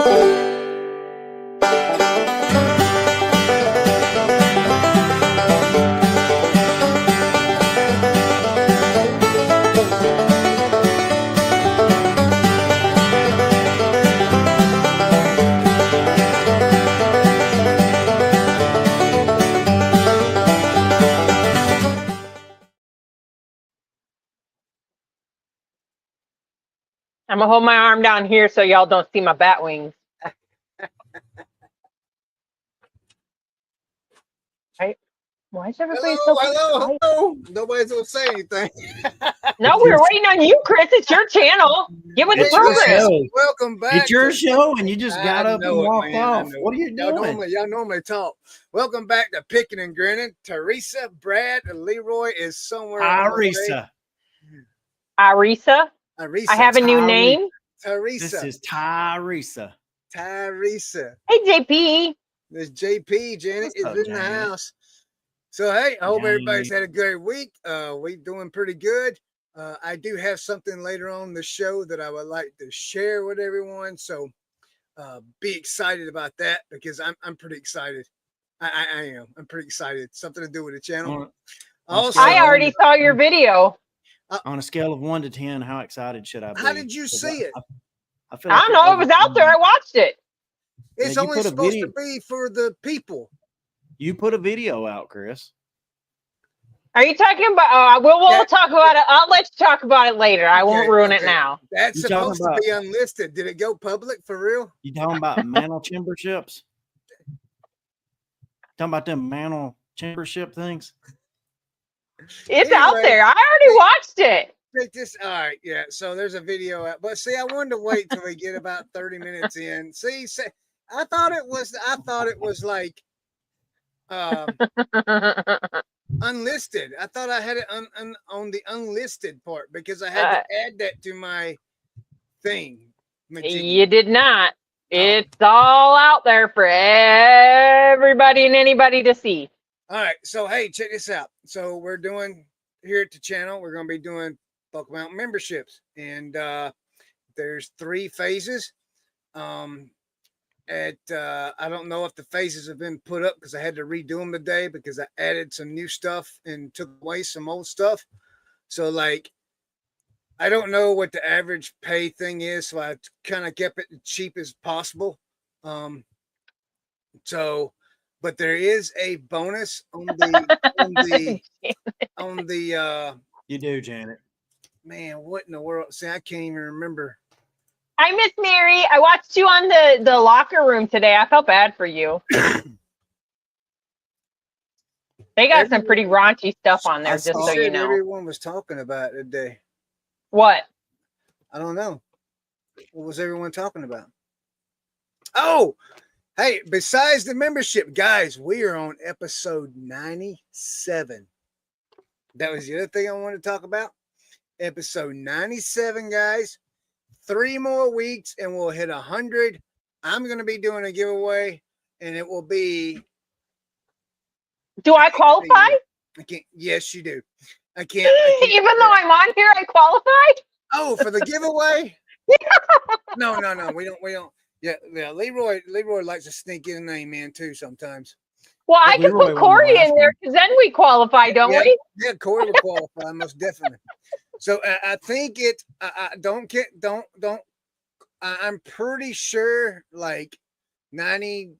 I'm gonna hold my arm down here so y'all don't see my bat wings. Right? Why is everybody so quiet? Hello. Nobody's gonna say anything. No, we were waiting on you, Chris. It's your channel. Get with the program. Welcome back. It's your show, and you just got up and walked off. What are you doing? Y'all normally talk. Welcome back to Picking and Grinnin. Teresa, Brad, and Leroy is somewhere. Teresa. I have a new name. Teresa. This is Teresa. Teresa. Hey, JP. There's JP. Janet is in the house. So, hey, I hope everybody's had a great week. We're doing pretty good. I do have something later on the show that I would like to share with everyone. So, be excited about that because I'm pretty excited. I am. I'm pretty excited. Something to do with the channel. Also, I already saw your video. On a scale of 1 to 10, how excited should I be? How did you see it? I don't know. It was out there. I watched it. It's only supposed to be for the people. You put a video out, Chris. Are you talking about? We'll talk about it. I'll let you talk about it later. I won't ruin it now. That's supposed to be unlisted. Did it go public for real? You talking about mantle chamberships? Talking about them mantle chambership things? It's out there. I already watched it. All right, yeah. So there's a video out, but see, I wanted to wait till we get about 30 minutes in. See, I thought it was like unlisted. I thought I had it on the unlisted part because I had to add that to my thing. You did not. It's all out there for everybody and anybody to see. All right, so hey, check this out. So we're doing here at the channel, we're going to be doing Buck Mountain memberships, and there's 3 phases. I don't know if the phases have been put up because I had to redo them today because I added some new stuff and took away some old stuff. So like, I don't know what the average pay thing is, so I kind of kept it as cheap as possible. But there is a bonus on the You do, Janet. Man, what in the world? See, I can't even remember. Hi, Miss Mary. I watched you on the locker room today. I felt bad for you. They got some pretty raunchy stuff on there, just so you know. Everyone was talking about it today. What? I don't know. What was everyone talking about? Oh, hey, besides the membership, guys, we are on episode 97. That was the other thing I wanted to talk about. Episode 97, guys. 3 more weeks and we'll hit 100. I'm going to be doing a giveaway and it will be. Do I qualify? I can't. Yes, you do. I can't. Even though I'm on here, I qualify? Oh, for the giveaway? No. We don't. Yeah. Leroy likes to sneak in a name in too sometimes. Well, I can put Corey in there because then we qualify, don't we? Yeah, Corey will qualify most definitely. So I think it. I'm pretty sure, like 98%,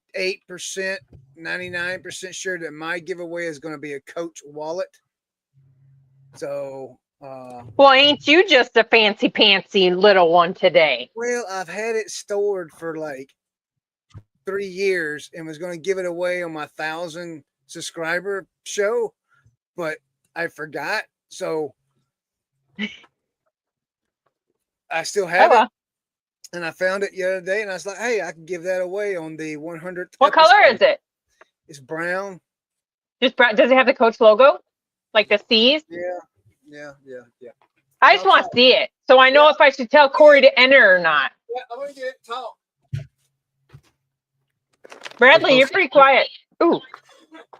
99% sure that my giveaway is going to be a Coach wallet. So. Well, ain't you just a fancy pantsy little one today? Well, I've had it stored for like 3 years and was going to give it away on my 1,000 subscriber show, but I forgot. So I still have it. And I found it the other day and I was like, hey, I can give that away on the 100th. What color is it? It's brown. Just brown. Does it have the Coach logo? Like the C's? Yeah. I just want to see it. So I know if I should tell Corey to enter or not. Yeah, I'm going to get it tall. Bradley, you're pretty quiet. Ooh.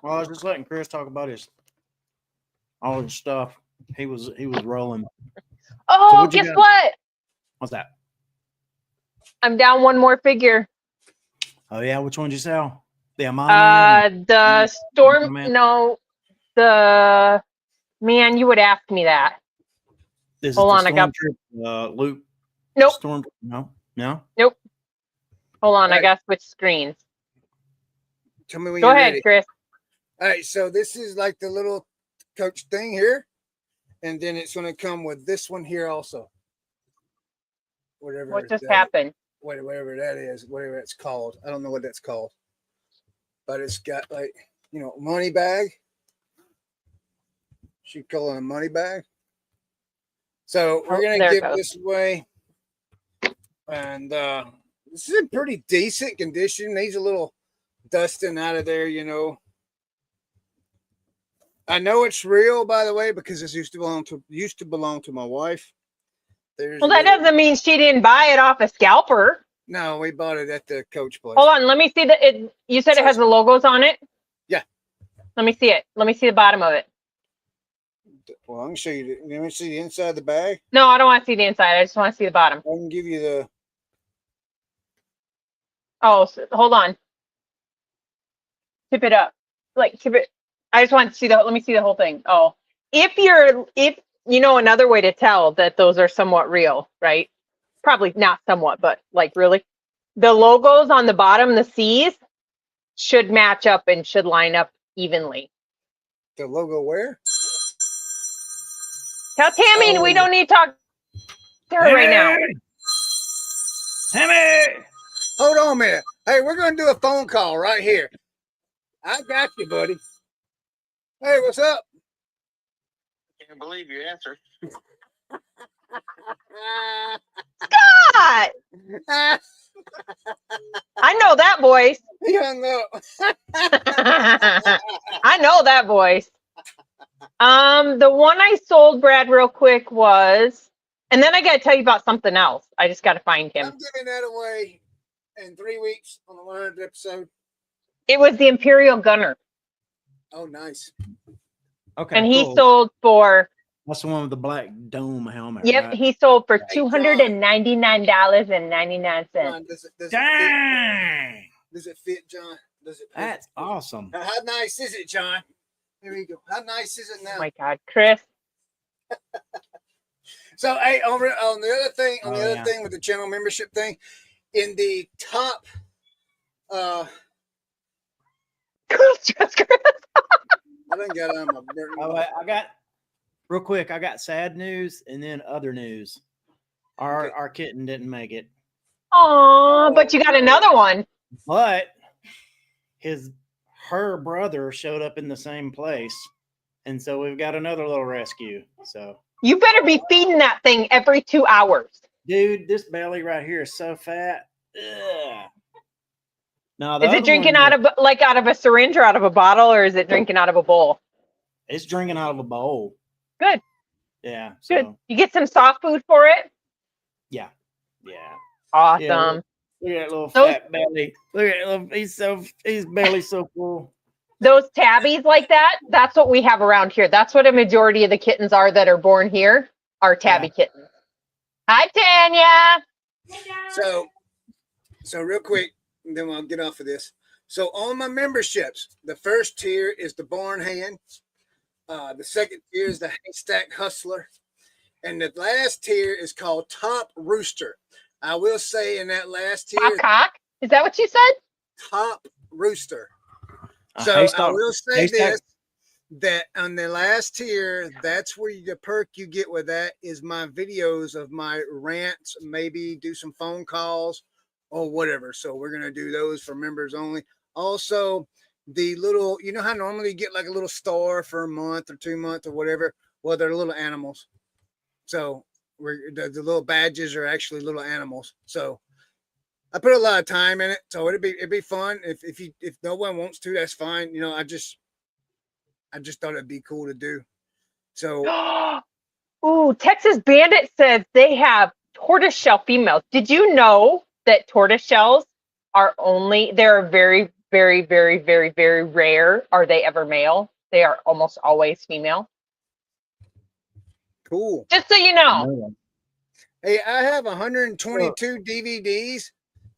Well, I was just letting Chris talk about all his stuff. He was rolling. Oh, so guess what? What's that? I'm down one more figure. Oh yeah, which one did you sell? The Amana The storm. Man? No, the man. You would ask me that. Is Hold it the on, I got. Loop? Nope. Storm? No. Nope. Hold on, I Right. got to switch screens. Tell me when Go you're ahead, ready. Chris. All right, so this is like the little coach thing here, and then it's going to come with this one here also. Whatever. What just that- happened? Whatever that is, whatever it's called. I don't know what that's called, but it's got like, money bag. She call it a money bag. So we're Oh, gonna there it give goes. this away, and this is in pretty decent condition. Needs a little dusting out of there, I know it's real, by the way, because this used to belong to my wife. Well, that doesn't mean she didn't buy it off a scalper. No, we bought it at the Coach place. Hold on, let me see it. You said it has the logos on it. Yeah. Let me see it. Let me see the bottom of it. Well, I can show you. Let me see the inside of the bag. No, I don't want to see the inside. I just want to see the bottom. I can give you the. Oh, hold on. Tip it up. Tip it. I just want to see let me see the whole thing. Oh, if another way to tell that those are somewhat real, right? Probably not somewhat, but really, the logos on the bottom, the C's, should match up and should line up evenly. The logo where? Tell Tammy we don't need to talk to her right now. Tammy! Hold on a minute. Hey, we're going to do a phone call right here. I got you, buddy. Hey, what's up? Can't believe you answered. Scott! I know that voice. Yeah, no. I know that voice. The one I sold, Brad, real quick was, and then I got to tell you about something else. I just got to find him. I'm giving that away in 3 weeks on the 100th episode. It was the Imperial Gunner. Oh, nice. Okay, and he cool. sold for. That's the one with the black dome helmet. Yep, right? he sold for Hey, $299.99. John, does it Dang! fit? Does it fit, John? Does it fit? That's awesome. How nice is it, John? Here we go. How nice is it now? Oh my God, Chris. So, hey, on the other thing, yeah. thing with the channel membership thing, in the top, Chris. I done got on my burden. Oh, I got real quick. I got sad news and then other news. Our kitten didn't make it, Aw, but you got another one. but her brother showed up in the same place, and so we've got another little rescue. So You better be feeding that thing every 2 hours. dude, this belly right here is so fat. Ugh. Now, Is it drinking out of a syringe or out of a bottle, or is it drinking out of a bowl? It's drinking out of a bowl. Good. Yeah. Good. So, You get some soft food for it? yeah. Awesome. Yeah, look at that little Those- fat belly. Look at that little, his belly's so full. Those tabbies like that, that's what we have around here. That's what a majority of the kittens are that are born here, are tabby kittens. Hi, Tanya. So real quick, and then I'll get off of this. So on my memberships, the first tier is the Barn Hand. The second tier is the Haystack Hustler. And the last tier is called Top Rooster. I will say in that last tier, Top cock. Is that what you said? Top Rooster. A So haystack- I will say haystack- this, that on the last tier, that's where the perk you get with that is my videos of my rants, maybe do some phone calls or whatever. So we're going to do those for members only. Also, the little, you know how normally you get like a little star for a month or 2 months or whatever? Well, they're little animals. So the little badges are actually little animals. So I put a lot of time in it, so it'd be fun. If no one wants to, that's fine. I just thought it'd be cool to do. So Ooh, Texas Bandit says they have tortoiseshell females. Did you know that tortoiseshells they're very, very, very, very, very rare. Are they ever male? They are almost always female. cool. Just so you know. Hey, I have 122 DVDs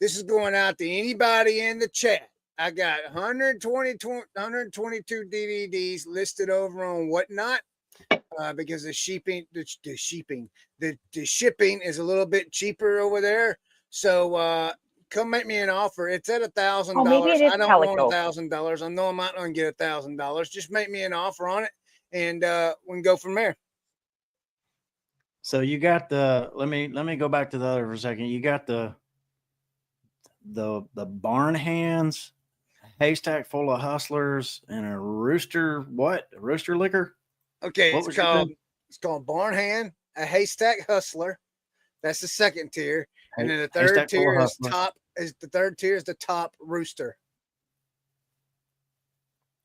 This is going out to anybody in the chat. I got 122 DVDs listed over on Whatnot because the shipping is a little bit cheaper over there. So come make me an offer. It's at $1,000. Oh, maybe it is I don't Calico. want $1,000. I know I'm not going to get $1,000. Just make me an offer on it, and we can go from there. So you got the let me go back to the other for a second. You got the barn hands, haystack full of hustlers, and a rooster. What? A rooster liquor? Okay, What it's called Barn Hand, a haystack hustler. That's the second tier, and then the third tier is the top rooster.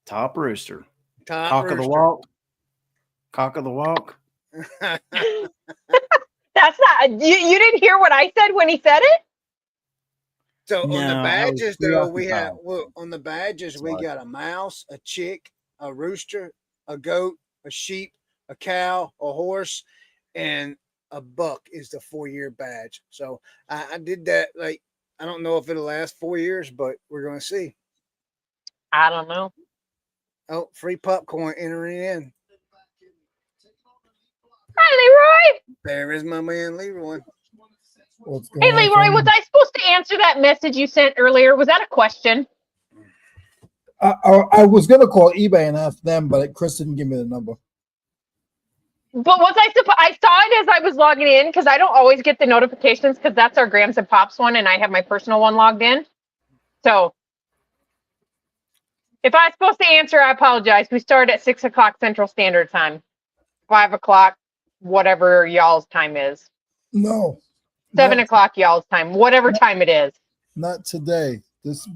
Top rooster. Top Cock rooster. of the walk. Cock of the walk. That's not you didn't hear what I said when he said it? So on the No, I was badges, though, we Sorry. got a mouse, a chick, a rooster, a goat, a sheep, a cow, a horse, and a buck is the 4-year badge. So I did that. Like, I don't know if it'll last 4 years, but we're going to see. I don't know. Oh, free popcorn entering in. Hi, Leroy. There is my man Leroy. What's going Hey, on, Leroy, was family? I supposed to answer that message you sent earlier? Was that a question? I was going to call eBay and ask them, but Chris didn't give me the number. But was I supposed? I saw it as I was logging in because I don't always get the notifications because that's our Grams and Pops one, and I have my personal one logged in. So if I was supposed to answer, I apologize. We start at 6 o'clock Central Standard Time, 5 o'clock, whatever y'all's time is, No. 7 not, o'clock y'all's time, whatever time it is. Not today. This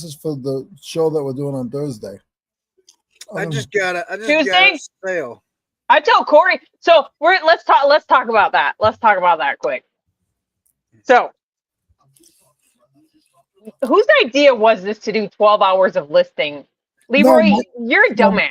is for the show that we're doing on Thursday. I just got a Tuesday? sale. I tell Corey. So let's talk about that. Let's talk about that quick. So whose idea was this to do 12 hours of listing? Leroy, you're a dumbass.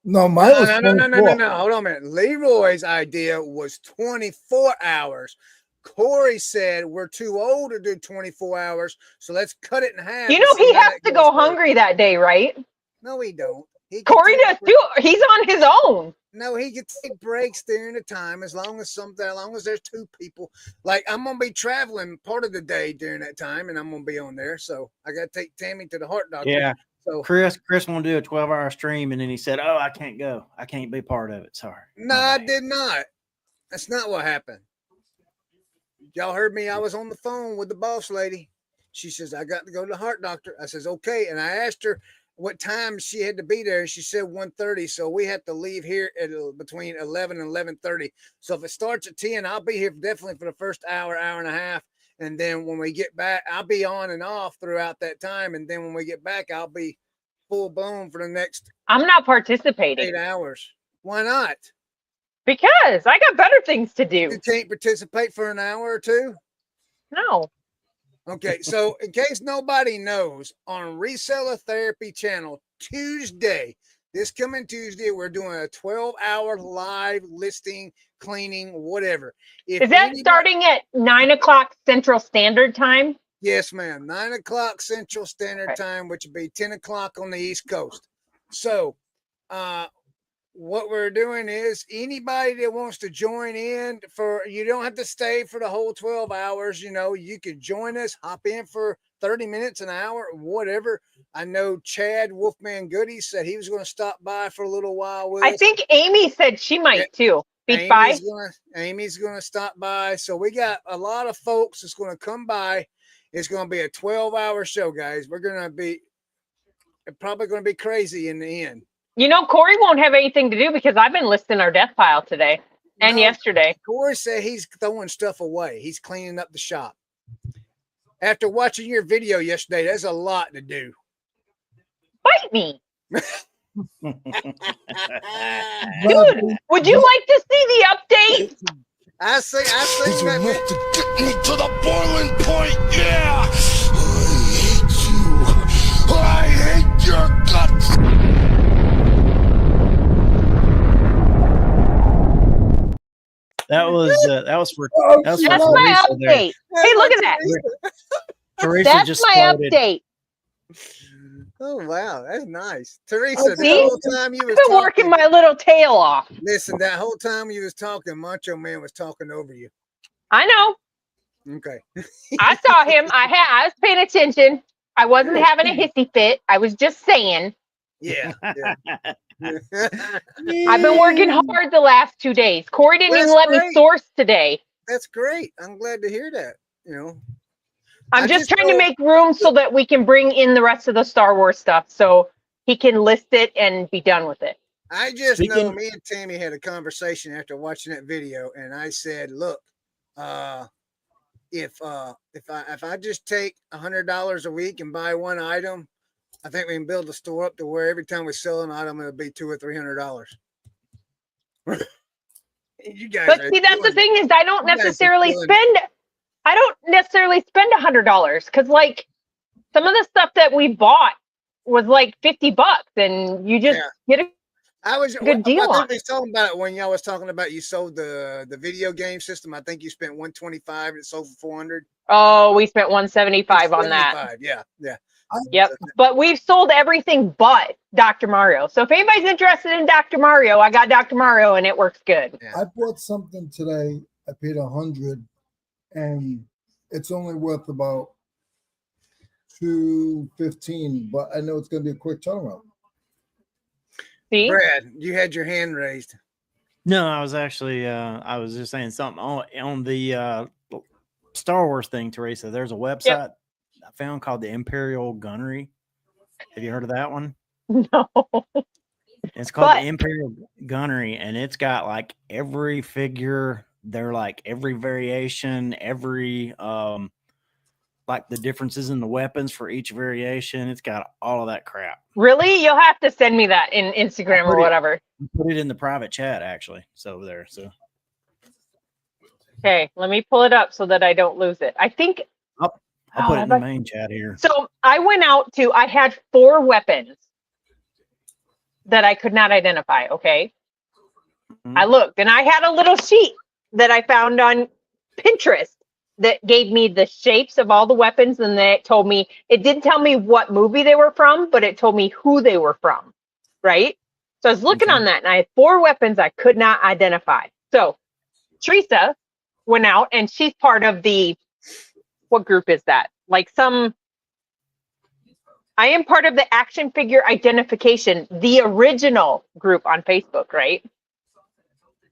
No, mine was 24. No. Hold on a minute. Leroy's idea was 24 hours. Corey said we're too old to do 24 hours, so let's cut it in half. You know he has to go hungry that day, right? No, he don't. Corey does too. He's on his own. No, he can take breaks during the time as long as there's two people. Like, I'm gonna be traveling part of the day during that time, and I'm gonna be on there. So I gotta take Tammy to the heart doctor. Yeah. So Chris wanted to do a 12-hour stream, and then he said, "Oh, I can't go. I can't be part of it. Sorry." No, I did not. That's not what happened. Y'all heard me. I was on the phone with the boss lady. She says, I got to go to the heart doctor. I says, okay. And I asked her what time she had to be there. And she said 1:30. So we have to leave here at between 11 and 11:30. So if it starts at 10, I'll be here definitely for the first hour and a half. And then when we get back, I'll be on and off throughout that time. And then when we get back, I'll be full blown for the next I'm not participating. 8 hours. Why not? Because I got better things to do. You can't participate for an hour or two? No. Okay, so in case nobody knows, on Reseller Therapy channel, this coming Tuesday, we're doing a 12-hour live listing, cleaning, whatever. Is that starting at 9 o'clock Central Standard Time? Yes, ma'am. 9 o'clock Central Standard Time, which would be 10 o'clock on the East Coast. So, what we're doing is anybody that wants to join in you don't have to stay for the whole 12 hours. You know, you could join us, hop in for 30 minutes, an hour, whatever. I know Chad Wolfman Goody said he was going to stop by for a little while with us. I think Amy said she might too. Amy's going to stop by. So we got a lot of folks that's going to come by. It's going to be a 12-hour show, guys. We're probably going to be crazy in the end. You know, Corey won't have anything to do because I've been listing our death pile today and yesterday. Corey said he's throwing stuff away. He's cleaning up the shop. After watching your video yesterday, there's a lot to do. Bite me. Dude, Would you like to see the update? I see that. Enough to get me to the boiling point, yeah. I hate your guts. That was for That's my update. Hey, look at that. Teresa That's just my floated. update. Oh wow, that's nice, Teresa. That See? whole time you I've was been working talking, my little tail off. listen, that whole time you was talking, Macho Man was talking over you. I know. Okay. I saw him. I was paying attention. I wasn't having a hissy fit. I was just saying. Yeah. Yeah. I've been working hard the last 2 days. Corey didn't Well, even that's let me great. source today. That's great. I'm glad to hear that. I'm I just trying to know- make room so that we can bring in the rest of the Star Wars stuff so he can list it and be done with it. I just know Speaking- me and Tammy had a conversation after watching that video, and I said, "Look, if I just take $100 a week and buy one item, I think we can build the store up to where every time we sell an item, it'll be $200 or $300." You guys, But are see, that's the killing it. thing is I don't You guys are necessarily killing it. spend $100 because like some of the stuff that we bought was like $50 and you just get a I was good deal I on think we was talking about it when y'all was talking about you sold the video game system. I think you spent 125 and it sold for 400. Oh, we spent 175 on that. 175, yeah. Yep. But we've sold everything but Dr. Mario. So if anybody's interested in Dr. Mario, I got Dr. Mario and it works good. Yeah. I bought something today. I paid 100, and it's only worth about 215. But I know it's going to be a quick turnaround. See? Brad, you had your hand raised. No, I was actually I was just saying something on the Star Wars thing, Teresa. There's a website I found called the Imperial Gunnery. Have you heard of that one? No. It's called But- the Imperial Gunnery, and it's got like every figure. They're like every variation, every like the differences in the weapons for each variation. It's got all of that crap. Really? You'll have to send me that in Instagram or whatever. Put it in the private chat actually. So there. So Okay, let me pull it up so that I don't lose it. I think I'll put it in the main chat here. so. I went out to, I had 4 weapons that I could not identify. Okay. Mhm. I looked and I had a little sheet that I found on Pinterest that gave me the shapes of all the weapons. And then it told me, it didn't tell me what movie they were from, but it told me who they were from. Right. So I was looking Okay. on that and I had 4 weapons I could not identify. So Teresa went out and she's part of the, what group is that? Like I am part of the action figure identification, the original group on Facebook, right?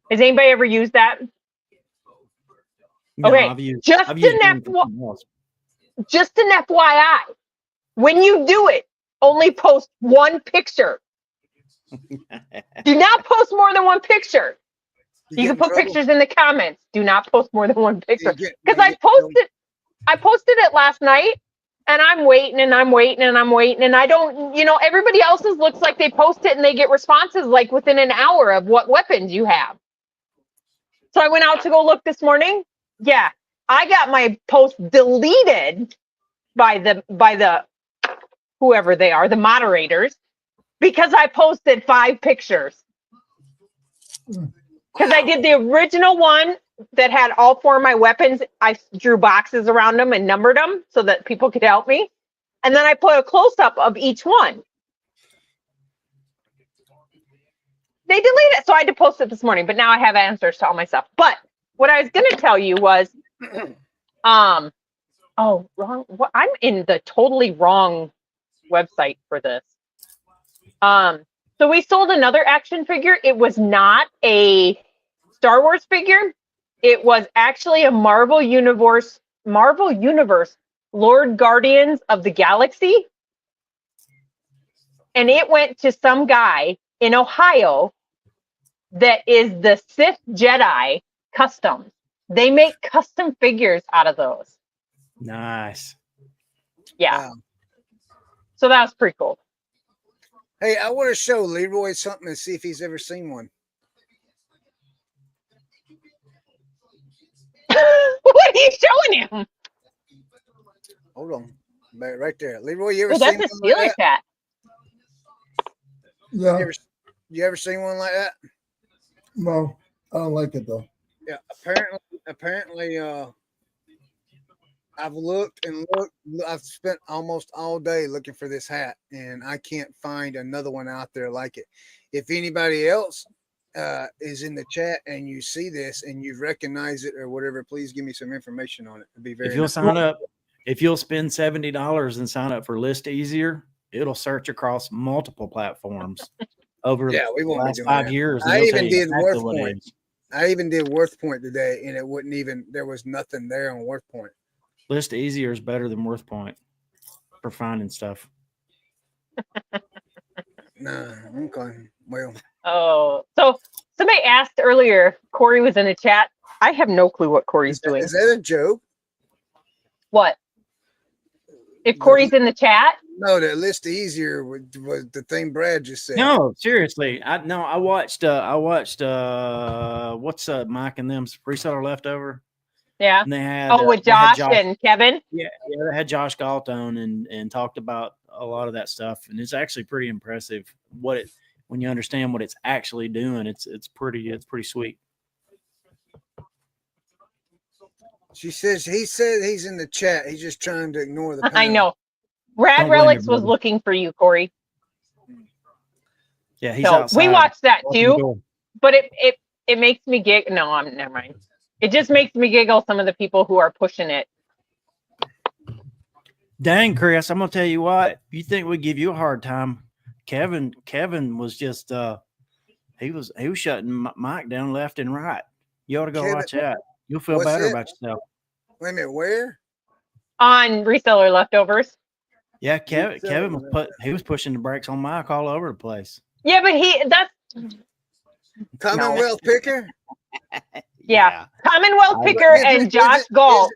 Has anybody ever used that? No, Okay, I've used just it for an something else. just an FYI, when you do it, only post 1 picture. Do not post more than 1 picture. You get can in put trouble? pictures in the comments. Do not post more than 1 picture. You Because get in trouble? I posted it last night and I'm waiting and I'm waiting and I'm waiting and I don't, everybody else's looks like they post it and they get responses like within an hour of what weapons you have. So I went out to go look this morning. Yeah, I got my post deleted by the whoever they are, the moderators, because I posted 5 pictures. Because I did the original one that had all 4 of my weapons. I drew boxes around them and numbered them so that people could help me. And then I put a close-up of each one. They deleted it, so I had to post it this morning, but now I have answers to all my stuff. But what I was going to tell you was, wrong. What? I'm in the totally wrong website for this. So we sold another action figure. It was not a Star Wars figure. It was actually a Marvel Universe Lord Guardians of the Galaxy. And it went to some guy in Ohio that is the Sith Jedi Customs. They make custom figures out of those. Nice. Yeah. Wow. So that was pretty cool. Hey, I want to show Leroy something and see if he's ever seen one. What are you showing him? Hold on. Right there. Leroy, you ever Oh, seen that's a one like steely that? cat. Yeah, You ever seen one like that? no, I don't like it though. Yeah, apparently I've looked and looked. I've spent almost all day looking for this hat, and I can't find another one out there like it. If anybody else is in the chat and you see this and you recognize it or whatever, please give me some information on it. It'd be very If you'll nice. sign up, if you'll spend $70 and sign up for List Easier, it'll search across multiple platforms over Yeah, we the won't be last doing 5 that. years. I It'll even tell you did exactly Worth what it Point. is. I even did Worth Point today, and it wouldn't even. There was nothing there on Worth Point. List Easier is better than Worth Point for finding stuff. Nah, okay. Well, Oh, so somebody asked earlier if Corey was in the chat. I have no clue what Corey's doing. is that a joke? What? If Corey's in the chat? No, the List Easier was the thing Brad just said. No, seriously. I watched what's Mike and them's reseller leftover. Yeah. And they had with they had Josh and Kevin. Yeah, they had Josh Galt on and talked about a lot of that stuff, and it's actually pretty impressive when you understand what it's actually doing. It's pretty sweet. She says he said he's in the chat. He's just trying to ignore the. I know. Rad Don't blame Relics your was brother. looking for you, Corey. Yeah, he's So outside. we watched that Open the too, door. but it makes me giggle. No, I'm never mind. It just makes me giggle. Some of the people who are pushing it. Dang, Chris, I'm gonna tell you what. You think we give you a hard time? Kevin was just he was shutting Mike down left and right. You ought to go Kevin, watch that. You'll feel what's better it? about yourself. Wait a minute, where? On reseller leftovers. Yeah, Kevin was pushing the brakes on Mike all over the place. Yeah, but that's Commonwealth Picker? yeah. Commonwealth I- Picker and Josh Galt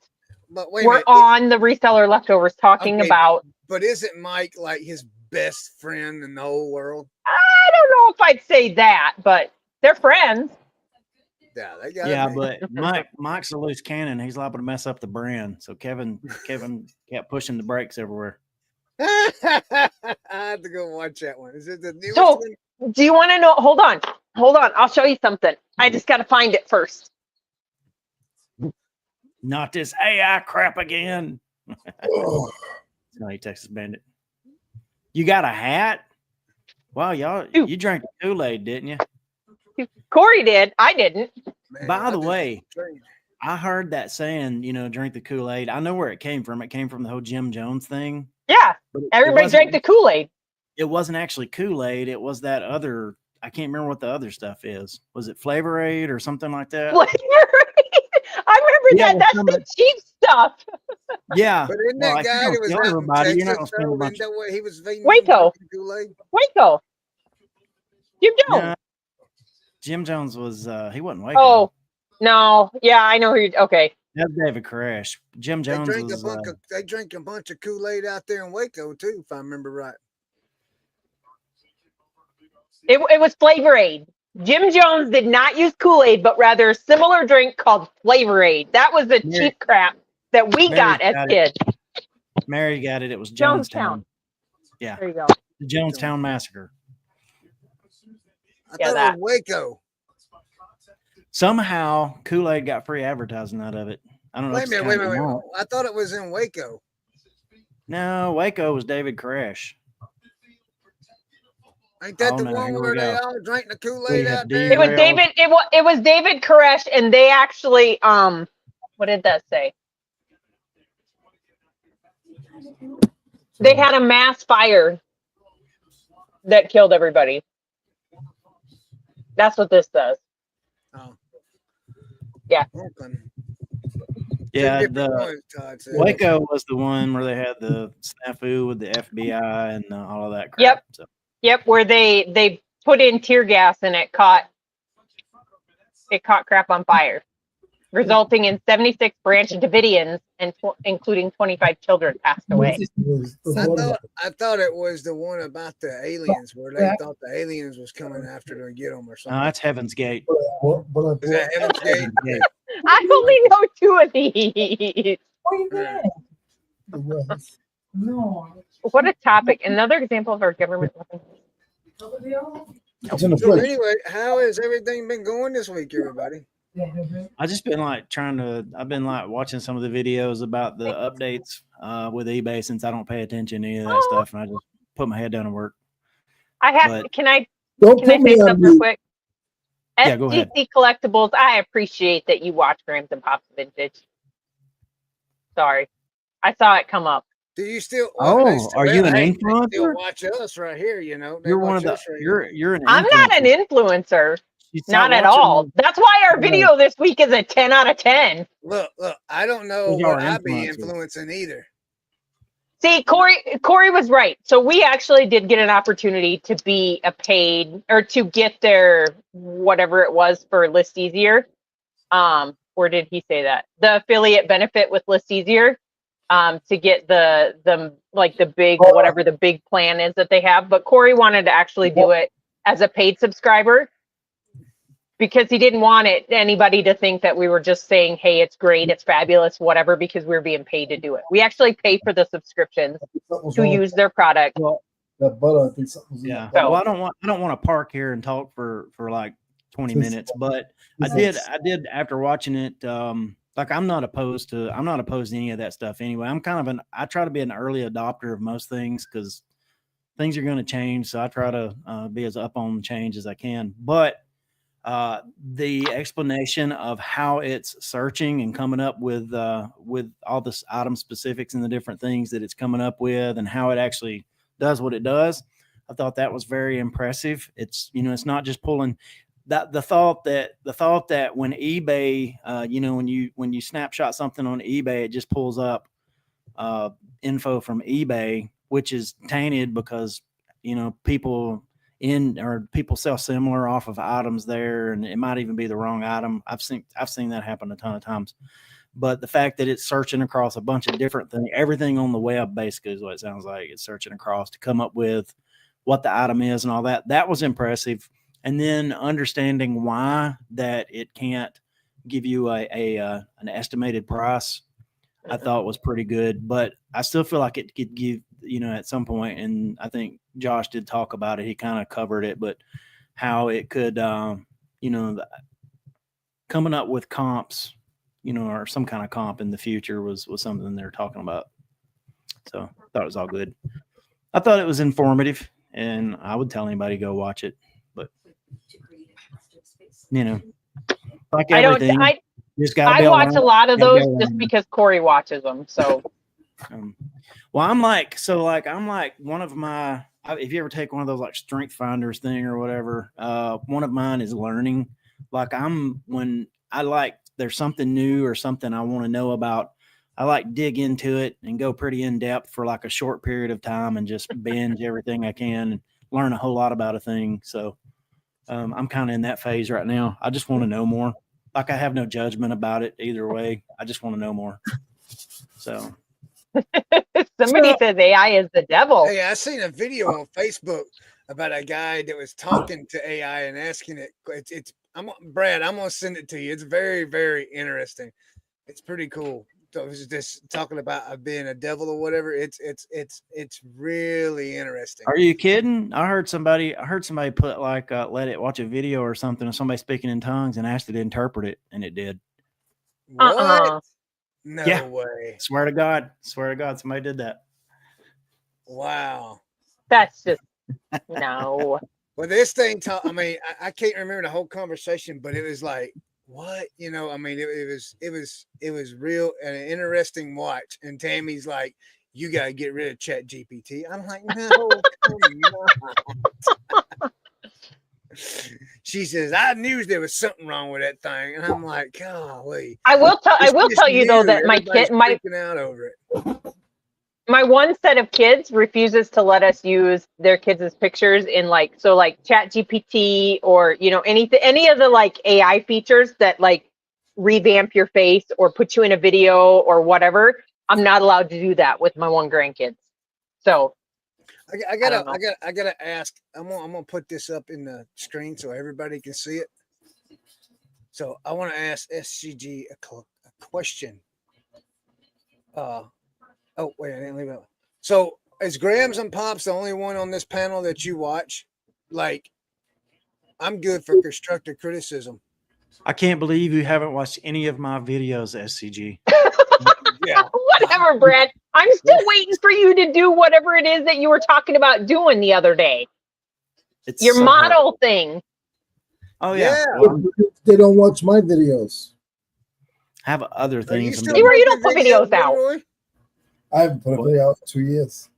But wait a were minute. on the reseller leftovers talking Okay. about. But isn't Mike like his best friend in the whole world? I don't know if I'd say that, but they're friends. Yeah, they got Yeah, me. but Mike's a loose cannon. He's liable to mess up the brand. So Kevin kept pushing the brakes everywhere. I have to go watch that one. Is it the newest So, one? do you want to know? Hold on. I'll show you something. I just got to find it first. Not this AI crap again. Oh, No, he Texas Bandit. You got a hat? Wow, y'all, Ew. you drank the Kool-Aid, didn't you? Corey did. I didn't. Man, By I the just way, trained. I heard that saying, drink the Kool-Aid. I know where it came from. It came from the whole Jim Jones thing. Yeah. But Everybody drank the Kool-Aid. It wasn't actually Kool-Aid. It was that other, I can't remember what the other stuff is. Was it Flavor Aid or something like that? I remember Yeah, that. That's well, the cheap stuff. Yeah. But isn't Well, that if you're guy gonna that was kill out in everybody, you're not Texas, gonna spend a though? bunch Isn't that what he was feeding? Waco. Kool-Aid? Waco. Jim Jones. No, Jim Jones was he wasn't Waco. Oh, no. Yeah, I know who you're. Okay. That's David Koresh. Jim They Jones drank was they drank a bunch of Kool-Aid out there in Waco too, if I remember right. It was Flavor Aid. Jim Jones did not use Kool-Aid, but rather a similar drink called Flavor Aid. That was the Mary- cheap crap that we Mary got as got kids. Mary got it. It was Jonestown. Jonestown. Yeah, There you go. the Jonestown Massacre. I Yeah, thought that. it was Waco. Somehow Kool-Aid got free advertising out of it. I don't know. Wait if a it's minute, kinda not. I thought it was in Waco. No, Waco was David Koresh. Ain't that Oh, the no, one here we where they go. all drank the We Kool-Aid have out there? It was derailed. David. It was David Koresh, and they actually what did that say? They had a mass fire that killed everybody. That's what this says. Oh. Yeah. Okay. Yeah, Two different the ones, Todd said. Waco was the one where they had the snafu with the FBI and all of that crap. Yep. So, Yep, where they put in tear gas and it caught crap on fire, resulting in 76 Branch Davidians and including 25 children passed away. I thought it was the one about the aliens where they thought the aliens was coming after to get them or no, something. that's Heaven's Gate. Is that Heaven's Gate? Heaven's Gate. I only know 2 of these. No. What a topic! Another example of our government weapons. It's in the So fridge. anyway, how has everything been going this week, everybody? I just been like I've been like watching some of the videos about the updates with eBay since I don't pay attention to any of that stuff, and I just put my head down and work. But Can I Don't can I put me say on something real mute. quick? Yeah, go ahead. SGC Collectibles, I appreciate that you watch Grams and Pops Vintage. Sorry. I saw it come up. Do you still? Are you an They still influencer? watch us right here. You know, they You're one watch of the us right here. you're an I'm not an influencer. influencer. You Not stop at watching all. them. That's why our video this week is a 10 out of 10. Look, I don't know Y'all what are I be influencers. influencing either. See, Corey was right. So we actually did get an opportunity to be a paid or to get their whatever it was for List Easier. Or did he say that? The affiliate benefit with List Easier. To get the like the big whatever the big plan is that they have. But Corey wanted to actually do it as a paid subscriber because he didn't want anybody to think that we were just saying, hey, it's great, it's fabulous, whatever, because we were being paid to do it. We actually pay for the subscriptions to use their product. That butter, I think something was in Yeah. that butter. Well, I don't want to park here and talk for like 20 minutes, but I did after watching it. Like I'm not opposed to any of that stuff anyway. I try to be an early adopter of most things because things are going to change. So I try to be as up on change as I can. But the explanation of how it's searching and coming up with all this item specifics and the different things that it's coming up with and how it actually does what it does, I thought that was very impressive. It's it's not just pulling that the thought that when eBay, when you snapshot something on eBay, it just pulls up info from eBay, which is tainted because people sell similar off of items there, and it might even be the wrong item. I've seen that happen a ton of times. But the fact that it's searching across a bunch of different things, everything on the web basically is what it sounds like. It's searching across to come up with what the item is and all that. That was impressive. And then understanding why that it can't give you an estimated price, I thought was pretty good. But I still feel like it could give, at some point, and I think Josh did talk about it. He kind of covered it, but how it could, coming up with comps, or some kind of comp in the future was something they're talking about. So I thought it was all good. I thought it was informative, and I would tell anybody to go watch it. But like everything, I watch a lot of those just because Corey watches them. So, well, I'm like one of my. If you ever take one of those like Strength Finders thing or whatever, one of mine is learning. Like there's something new or something I want to know about, I like dig into it and go pretty in depth for like a short period of time and just binge everything I can and learn a whole lot about a thing. So I'm kind of in that phase right now. I just want to know more. Like I have no judgment about it either way. I just want to know more. So somebody says AI is the devil. Hey, I seen a video on Facebook about a guy that was talking to AI and asking it. Brad, I'm gonna send it to you. It's very, very interesting. It's pretty cool. So it was just talking about being a devil or whatever. It's really interesting. Are you kidding? I heard somebody put like let it watch a video or something of somebody speaking in tongues and asked it to interpret it, and it did. What? No way. Swear to God, somebody did that. Wow. That's just no. Well, this thing, I can't remember the whole conversation, but it was like, what? It was real and an interesting watch. And Tammy's like, you got to get rid of Chat GPT. I'm like, no. She says, I knew there was something wrong with that thing. And I'm like, golly. I will tell you though that my kid freaking out over it. My one set of kids refuses to let us use their kids' pictures in like Chat GPT or any of the like AI features that like revamp your face or put you in a video or whatever. I'm not allowed to do that with my one grandkids. So I gotta ask. I'm gonna put this up in the screen so everybody can see it. So I want to ask SCG a question. Oh, wait, I didn't leave it. So is Grams and Pops the only one on this panel that you watch? Like, I'm good for constructive criticism. I can't believe you haven't watched any of my videos, SCG. Yeah. Whatever, Brad. I'm still waiting for you to do whatever it is that you were talking about doing the other day. It's Your so model hard. thing. Oh yeah. Yeah. Well, They don't watch my videos. I have other Are you things. I'm still doing. Leroy, you making don't put videos out. Leroy? I haven't put a video out in 2 years.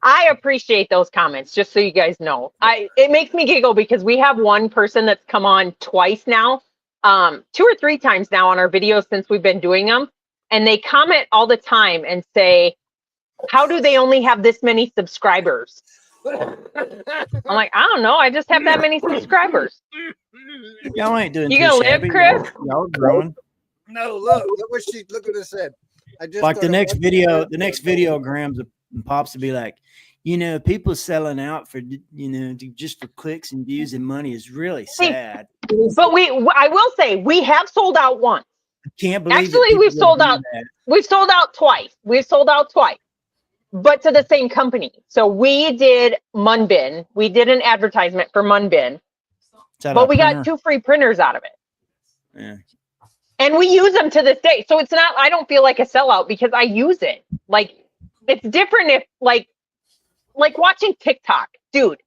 I appreciate those comments, just so you guys know. It makes me giggle because we have one person that's come on twice now, 2 or 3 times now on our videos since we've been doing them. And they comment all the time and say, how do they only have this many subscribers? I'm like, I don't know. I just have that many subscribers. Y'all ain't doing You too gonna live, shabby. Chris? Y'all growing. No, look what it said. I just Like the started next watching video, it. the next video grams and pops to be like, you know, people selling out for, you know, just for clicks and views and money is really sad. But I will say, we have sold out once. I can't believe that Actually, people we've would sold do out. that. We've sold out twice. But to the same company. So we did Munbin. We did an advertisement for Munbin, Is that but a we printer? got 2 free printers out of it. Yeah. And we use them to this day. So it's not, I don't feel like a sellout because I use it. Like, it's different if like watching TikTok. Dude,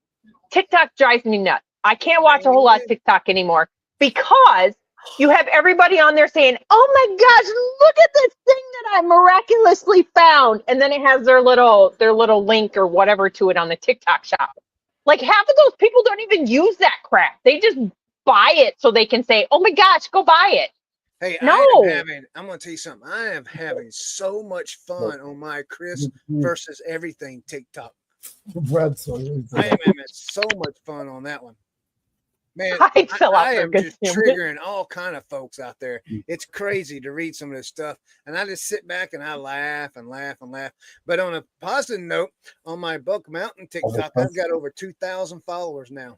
TikTok drives me nuts. I can't watch a whole lot of TikTok anymore because you have everybody on there saying, oh my gosh, look at this thing that I miraculously found. And then it has their little link or whatever to it on the TikTok shop. Like half of those people don't even use that crap. They just buy it so they can say, oh my gosh, go buy it. Hey, No. I'm gonna tell you something. I am having so much fun on my Chris versus everything TikTok. Brad, so I am having so much fun on that one. Man, I'd sell out I for am good just humor. triggering all kind of folks out there. It's crazy to read some of this stuff, and I just sit back and I laugh and laugh and laugh. But on a positive note, on my Buck Mountain TikTok, I've got over 2,000 followers now.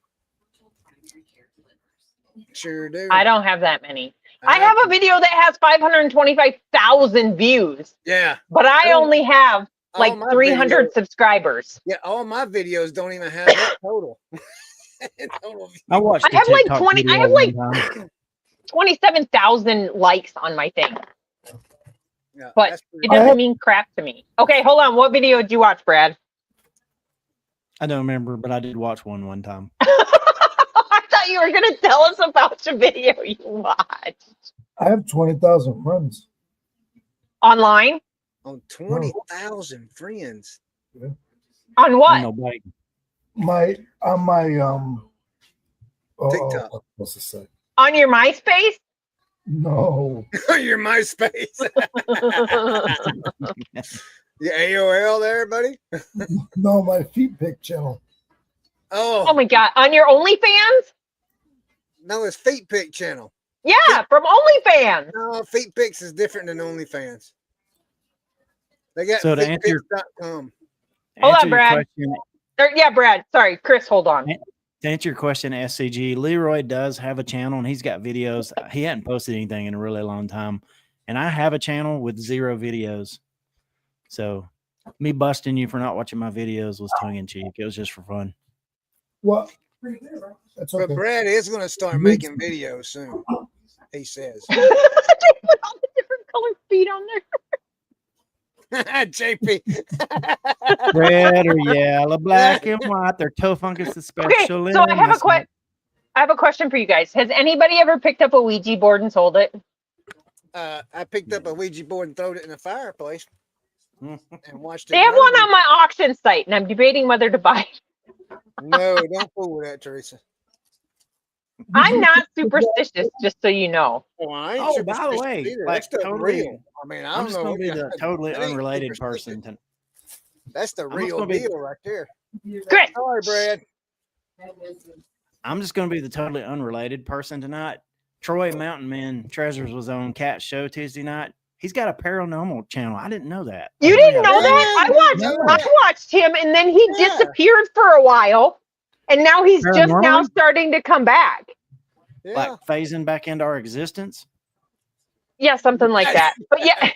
Sure do. I don't have that many. I have a video that has 525,000 views, Yeah, but I only have like all my 300 videos- subscribers. Yeah, all my videos don't even have that total. I watched. I have a like TikTok 20. I video have one like time. 27,000 likes on my thing, Yeah, but that's it pretty- doesn't mean crap to me. Okay, hold on. What video did you watch, Brad? I don't remember, but I did watch one time. I thought you were going to tell us about your video you watched. I have 20,000 friends. Online? on 20,000 friends. On what? Ain't nobody. My TikTok. What's to say? On your MySpace? No. Your MySpace. Your AOL there, buddy? No, my feet pick channel. Oh my God. On your OnlyFans? No, it's Feet Pick channel. Yeah, from OnlyFans. No, Feet Picks is different than OnlyFans. They got So to answer your- feetpicks.com. Hold on, Answer your Brad. question- Yeah, Brad. Sorry, Chris, hold on. To answer your question, SCG, Leroy does have a channel and he's got videos. He hadn't posted anything in a really long time. And I have a channel with 0 videos. So me busting you for not watching my videos was tongue in cheek. It was just for fun. What? That's But okay. Brad is going to start making videos soon, he says. They put all the different colored feet on there. JP. Red or yellow, black and white. Their toe fungus is special. Okay, so I have a question for you guys. Has anybody ever picked up a Ouija board and sold it? I picked up a Ouija board and threw it in the fireplace and watched it. They have one burn. on my auction site, and I'm debating whether to buy it. No, don't fool with that, Teresa. I'm not superstitious, just so you know. Well, I ain't Oh, by the superstitious way, either. like, That's the totally- real. I mean, I I'm don't just know. going to be what the you- totally that ain't unrelated superstitious. person. That's the I'm just real gonna be- deal right there. Chris, Sorry, Brad. I'm just going to be the totally unrelated person tonight. Troy Mountain Man Treasures was on Cat's show Tuesday night. He's got a paranormal channel. I didn't know that. you I didn't know had- that? Yeah. I watched him, and then he Yeah. disappeared for a while, and now he's just now Paranormally? starting to come back. Yeah. Like phasing back into our existence. Yeah, something like that. But yeah,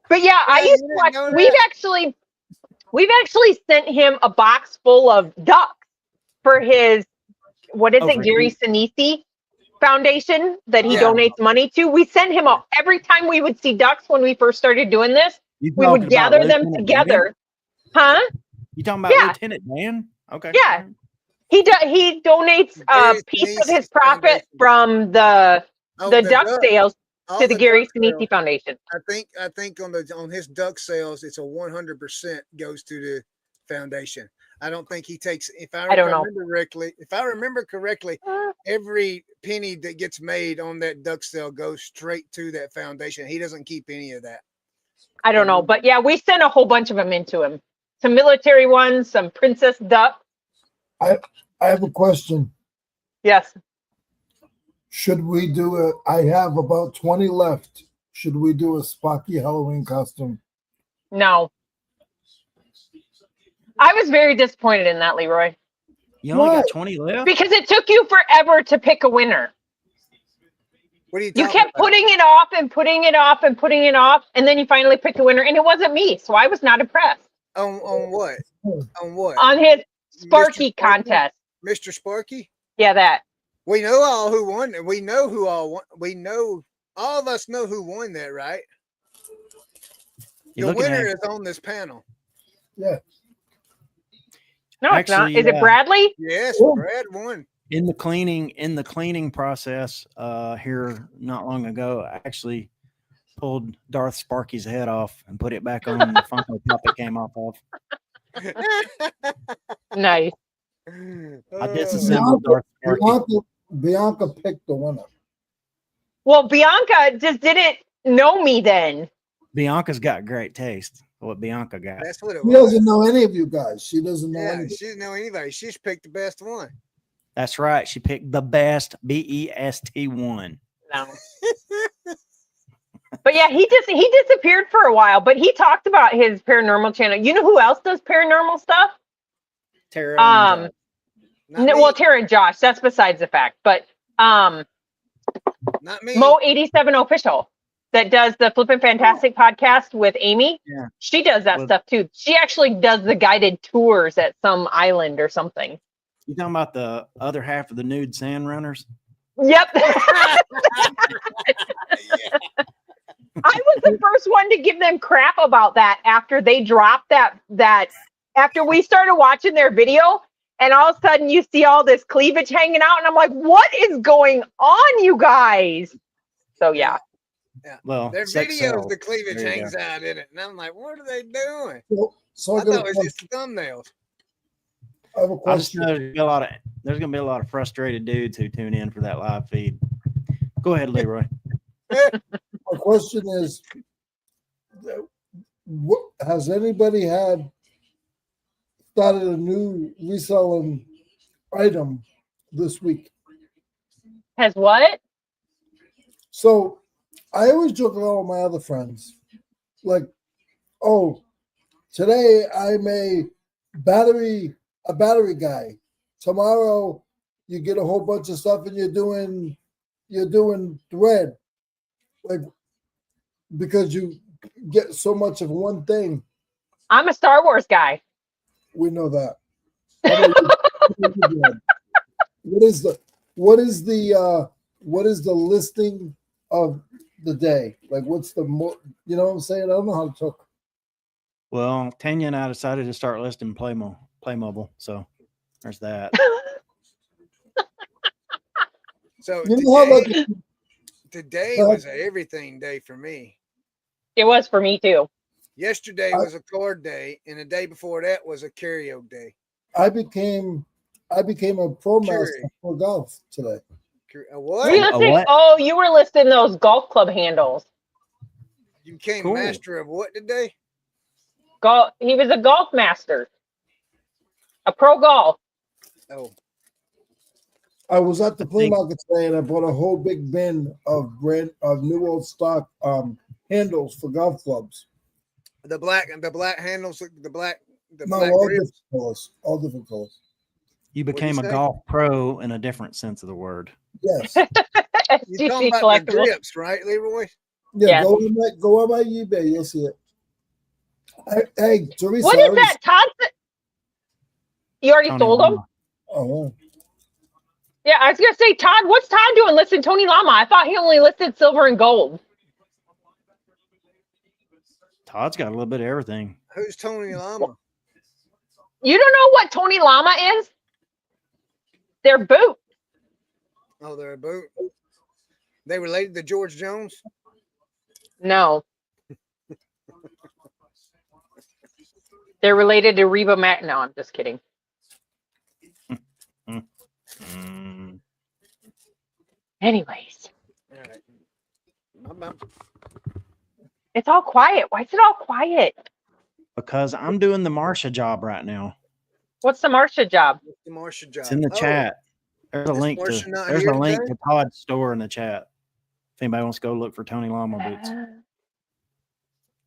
but yeah, I Yeah, used you to didn't watch. know We've actually sent him a box full of ducks for his what is Oh, it, for Gary you. Sinise Foundation that he Yeah. donates money to. We send him a, every time we would see ducks when we first started doing this, You we talking would about gather them Lieutenant Dan? together. Huh? You talking about Yeah. Lieutenant Dan? Okay. Yeah. He donates a Gary piece of his Sinise's profit foundation. from the Oh, duck duck- sales all to the Gary duck sales. Sinise Foundation. I think on his duck sales, it's a 100% goes to the foundation. I don't think he takes. If I don't know. remember correctly, every penny that gets made on that duck sale goes straight to that foundation. He doesn't keep any of that. I don't know, but yeah, we sent a whole bunch of them into him. Some military ones, some princess duck. I have a question. Yes. Should we do it? I have about 20 left. Should we do a Sparky Halloween costume? No. I was very disappointed in that, Leroy, You only got What? 20 left? because it took you forever to pick a winner. What are you You talking kept about? putting it off and putting it off and putting it off, and then you finally picked a winner, and it wasn't me, so I was not impressed. On what? On what? On his Sparky Sparky? contest. Mr. Sparky? Yeah, that. We know all who won. We know who all won. We know all of us know who won that, right? You're The looking winner at- is on this panel. Yeah. No, it's not. Actually, Is it Bradley? Yes, Oh. Brad won. in the cleaning process here not long ago, I actually pulled Darth Sparky's head off and put it back on the Funko Pop it came off of. Nice. I disassembled Darth Sparky. Bianca picked the winner. Well, Bianca just didn't know me then. Bianca's got great taste. What Bianca got. That's what it She was. doesn't know any of you guys. She doesn't know Yeah, anybody. she didn't know anybody. She just picked the best one. That's right. She picked the best BEST one. No. But yeah, he disappeared for a while, but he talked about his paranormal channel. You know who else does paranormal stuff? Tara and Not me. Well, Tara and Josh, that's besides the fact. But Not me. Mo 87 official that does the Flippin' Fantastic podcast with Amy. Yeah. She does that Well- stuff too. She actually does the guided tours at some island or something. You talking about the other half of the nude sand runners? Yep. I was the first one to give them crap about that after they dropped that after we started watching their video, and all of a sudden you see all this cleavage hanging out, and I'm like, what is going on, you guys? So yeah. Well, Their sex videos, sells. the cleavage There you hangs out in it. And I'm like, what are they doing? So I I, got thought a it was question. just thumbnails. I have a I just question. know there's gonna be a lot of frustrated dudes who tune in for that live feed. Go ahead, Leroy. My question is, what, has anybody started a new reselling item this week? Has what? So I always joke around with my other friends, like, oh, today I'm a battery guy. Tomorrow you get a whole bunch of stuff and you're doing thread, like, because you get so much of one thing. I'm a Star Wars guy. We know that. How about you, Brad? What is the listing of the day? Like, what's the more? You know what I'm saying? I don't know how to talk. Well, Tanya and I decided to start listing Playmobil, so there's that. So You know how today was an everything day for me. It was for me too. Yesterday was a card day, and the day before that was a karaoke day. I became a pro master Curious. for golf today. What? Were you listing? what? Oh, you were listing those golf club handles. You became Cool. master of what today? He was a golf master. A pro golf. Oh, I was at the flea think- market today and I bought a whole big bin of new old stock handles for golf clubs. the black handles, the black No, black all grips. different colors. All different colors. You What'd became you a say? golf pro in a different sense of the word. Yes. You're SGC talking about the collectible. grips, right, Leroy? Yeah, Yes. go on my eBay, you'll see it. Hey, Teresa. What is that, Todd? You already Tony sold them? Lama. Oh, Yeah, I was gonna say, Todd. What's Todd doing listing Tony Llama? I thought he only listed silver and gold. Todd's got a little bit of everything. Who's Tony Llama? You don't know what Tony Llama is? They're boot. Oh, they're a boot. They related to George Jones? No. They're related to Reba Mac. No, I'm just kidding. Mm. Anyways, All right. it's all quiet. Why is it all quiet? Because I'm doing the Marsha job right now. What's the Marsha job? The Marsha job. It's in the chat. There's a Is link Marsha to not there's here a link today? to Todd's store in the chat. If anybody wants to go look for Tony Llama boots.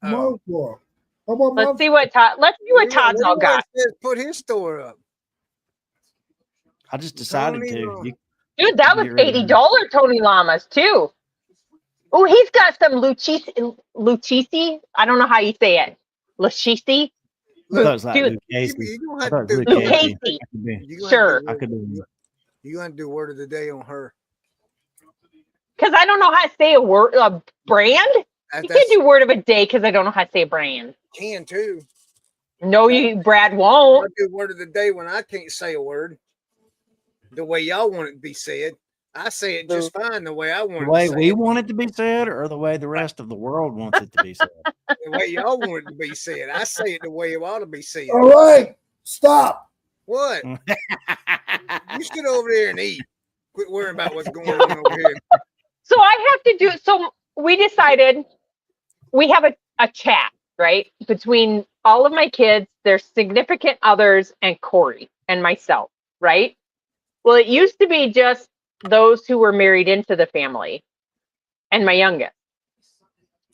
Oh. Mark, how about Let's Mark? see what Todd. Let's see what Todd's all got. Says put his store up. I just decided Tony to. Llama. Dude, that was Get rid of him. $80 Tony Llamas too. Oh, he's got some Lucchese. I don't know how you say it. Lucchese. I thought it was like Dude, Luke Casey. You I gonna thought have it to was do Luke Luke Casey. Casey. I could be- You gonna Sure. have to I do- could do. You gonna do word of the day on her. Because I don't know how to say a word, a brand. You can't do word of a day because I don't know how to say a brand. Can too. No, you, Brad I won't. do word of the day when I can't say a word the way y'all want it to be said. I say it just fine the way I want The it way to say we it. want it to be said, or the way the rest of the world wants it to be said. The way y'all want it to be said. I say it the way it ought to be said. All right, stop. What? You sit over there and eat. Quit worrying about what's going on over here. So I have to do. So we decided we have a chat, right, between all of my kids, their significant others, and Corey and myself, right? Well, it used to be just those who were married into the family and my youngest.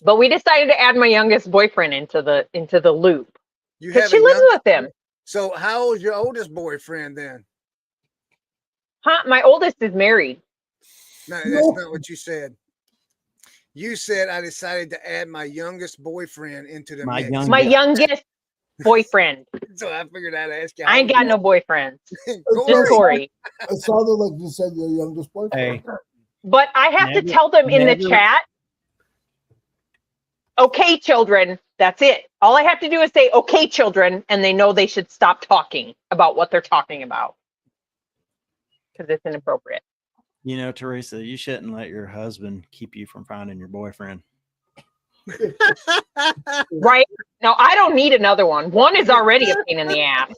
But we decided to add my youngest boyfriend into the loop You because have she a lives young- with him. So how old's your oldest boyfriend then? Huh? My oldest is married. No, that's not what you said. You said I decided to add my youngest boyfriend into the My mix. young- My Yeah. youngest boyfriend. So I figured I'd ask you. I ain't got no boyfriends. Corey. Just Corey. It sounded like you said your youngest boyfriend. Hey, But I have to Never- tell them in the never- chat, okay, children, that's it. All I have to do is say, okay, children, and they know they should stop talking about what they're talking about because it's inappropriate. you know, Teresa, you shouldn't let your husband keep you from finding your boyfriend. Right? No, I don't need another one. One is already a pain in the ass.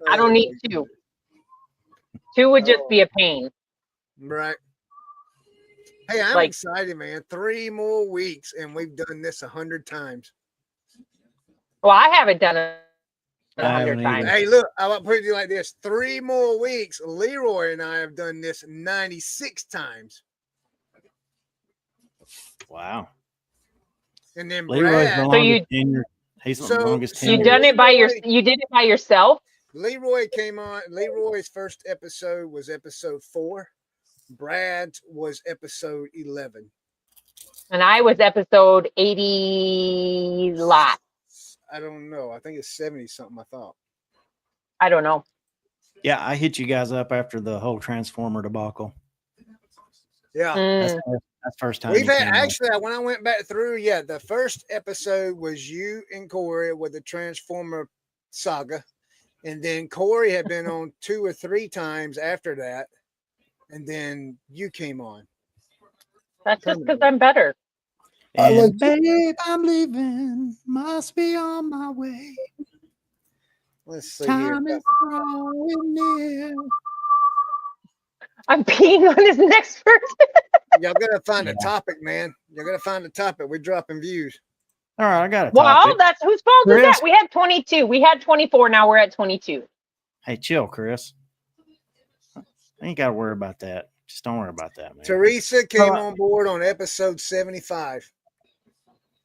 I don't need two. Two would just be a pain. Right. Hey, I'm Like- excited, man. 3 more weeks, and we've done this 100 times. Well, I haven't done it I 100 haven't times. either. Hey, look, I'll put it to you like this: 3 more weeks. Leroy and I have done this 96 times, Wow. and then Leroy's the Brad, longest tenure. He's the So- longest so You tenure. done it by you did it by yourself? Leroy came on. Leroy's first episode was episode 4. Brad's was episode 11. And I was episode 80 lot. I don't know. I think it's 70 something. I thought. I don't know. Yeah, I hit you guys up after the whole Transformer debacle. Yeah. Mm. That's first time. We've you had came on. actually when I went back through, yeah, the first episode was you and Corey with the Transformer saga, and then Corey had been on 2 or 3 times after that, and then you came on. That's just because I'm better. I like- And babe, I'm leaving. Must be on my way. Let's see here. Time is drawing near. I'm peeing on his next person. Y'all gotta find a Yeah. topic, man. Y'all gotta find a topic. We're dropping views. All right, I got a Wow, topic. that's whose fault is Chris? that? We had 22. We had 24. Now we're at 22. Hey, chill, Chris. I ain't got to worry about that. Just don't worry about that, man. Teresa came Well, on board on episode 75.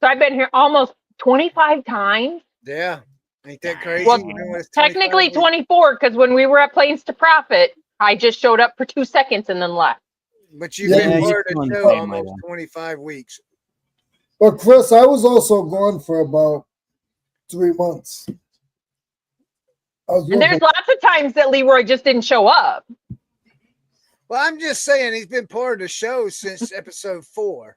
So I've been here almost 25 times. Yeah. Ain't that crazy? Well, We've been with us 25 Technically weeks. 24, because when we were at Planes to Profit, I just showed up for 2 seconds and then left. But you've Yeah, been you're part of doing the the show same way, almost though. 25 weeks. But Chris, I was also gone for about 3 months. was And there's working. lots of times that Leroy just didn't show up. Well, I'm just saying he's been part of the show since episode 4.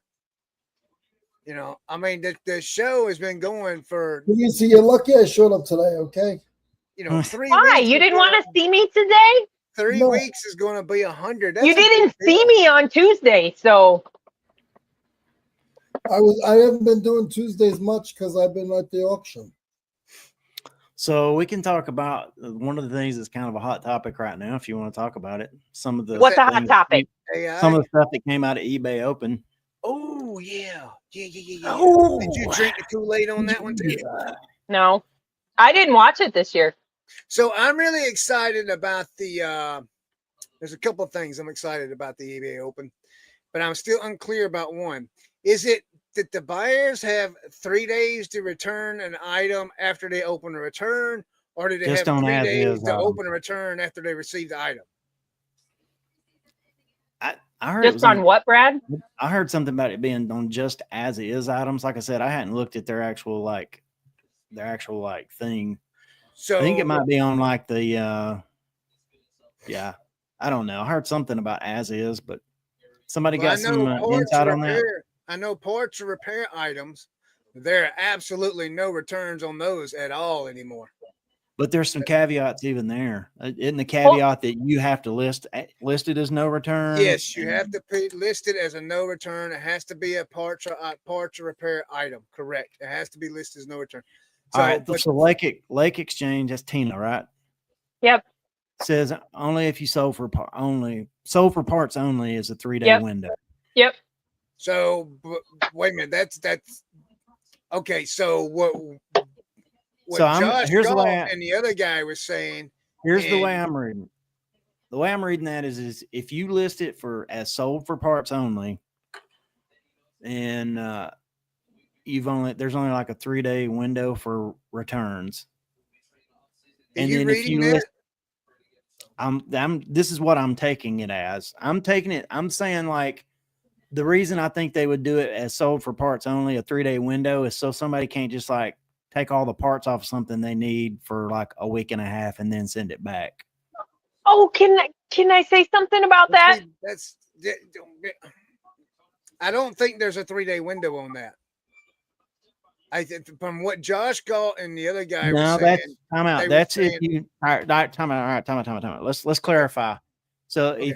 You know, I mean, the show has been going for, You see, you're lucky I showed up today, okay? 3 Why? weeks. You is didn't want gonna- to see me today? 3 No. weeks is going to be 100. You didn't see me on Tuesday, so I haven't been doing Tuesdays much because I've been at the auction. So we can talk about one of the things that's kind of a hot topic right now, if you want to talk about it. Some of the what's a hot things- topic? AI. Some of the stuff that came out of eBay Open. Oh, yeah. Yeah. Oh. Did you drink the Kool-Aid on that one too? No, I didn't watch it this year. So I'm really excited about there's a couple of things I'm excited about the eBay Open, but I'm still unclear about one. Is it that the buyers have 3 days to return an item after they open a return, or do they Just have on 3 as days is to items. open a return after they receive the item? I heard it was Just on what, Brad? I heard something about it being on just as is items. Like I said, I hadn't looked at their actual thing. So I think it might be on like the I don't know. I heard something about as is, but somebody well, got some parts insight on that. repair. I know parts or repair items. There are absolutely no returns on those at all anymore. But there's some caveats even there. Isn't the caveat that you have to list it as no return? Yes, you have to list it as a no return. It has to be a parts or repair item. Correct. It has to be listed as no return. So, All right. So Lake Exchange, that's Tina, right? Yep. Says only if you sold for parts only is a 3-day Yep. window. Yep. So wait a minute. That's okay. So what So Josh here's the Goff way and the other guy was saying. Here's the way and- I'm reading. The way I'm reading that is if you list it as sold for parts only, and there's only like a 3-day window for returns. Are And you then if reading you that? this is what I'm taking it as. I'm saying like the reason I think they would do it as sold for parts only, a 3-day window, is so somebody can't just like take all the parts off something they need for like a week and a half and then send it back. Oh, can I say something about that? I don't think there's a 3-day window on that. From what Josh Galt and the other guy was saying. That's time out. they were That's if saying- you all right, time out. All right, time out. Let's clarify. So Okay.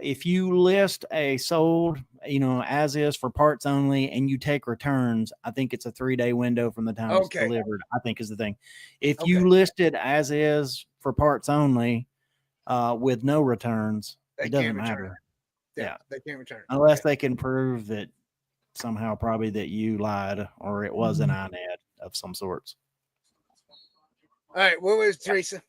if you list a sold, as is for parts only, and you take returns, I think it's a 3-day window from the time it's Okay. delivered. I think is the thing. If Okay. you list it as is for parts only, with no returns, They it doesn't can't return matter. it. Yeah. They can't return it. Unless Okay. they can prove that somehow probably that you lied or it was an INAD of some sorts. All right. What was Teresa?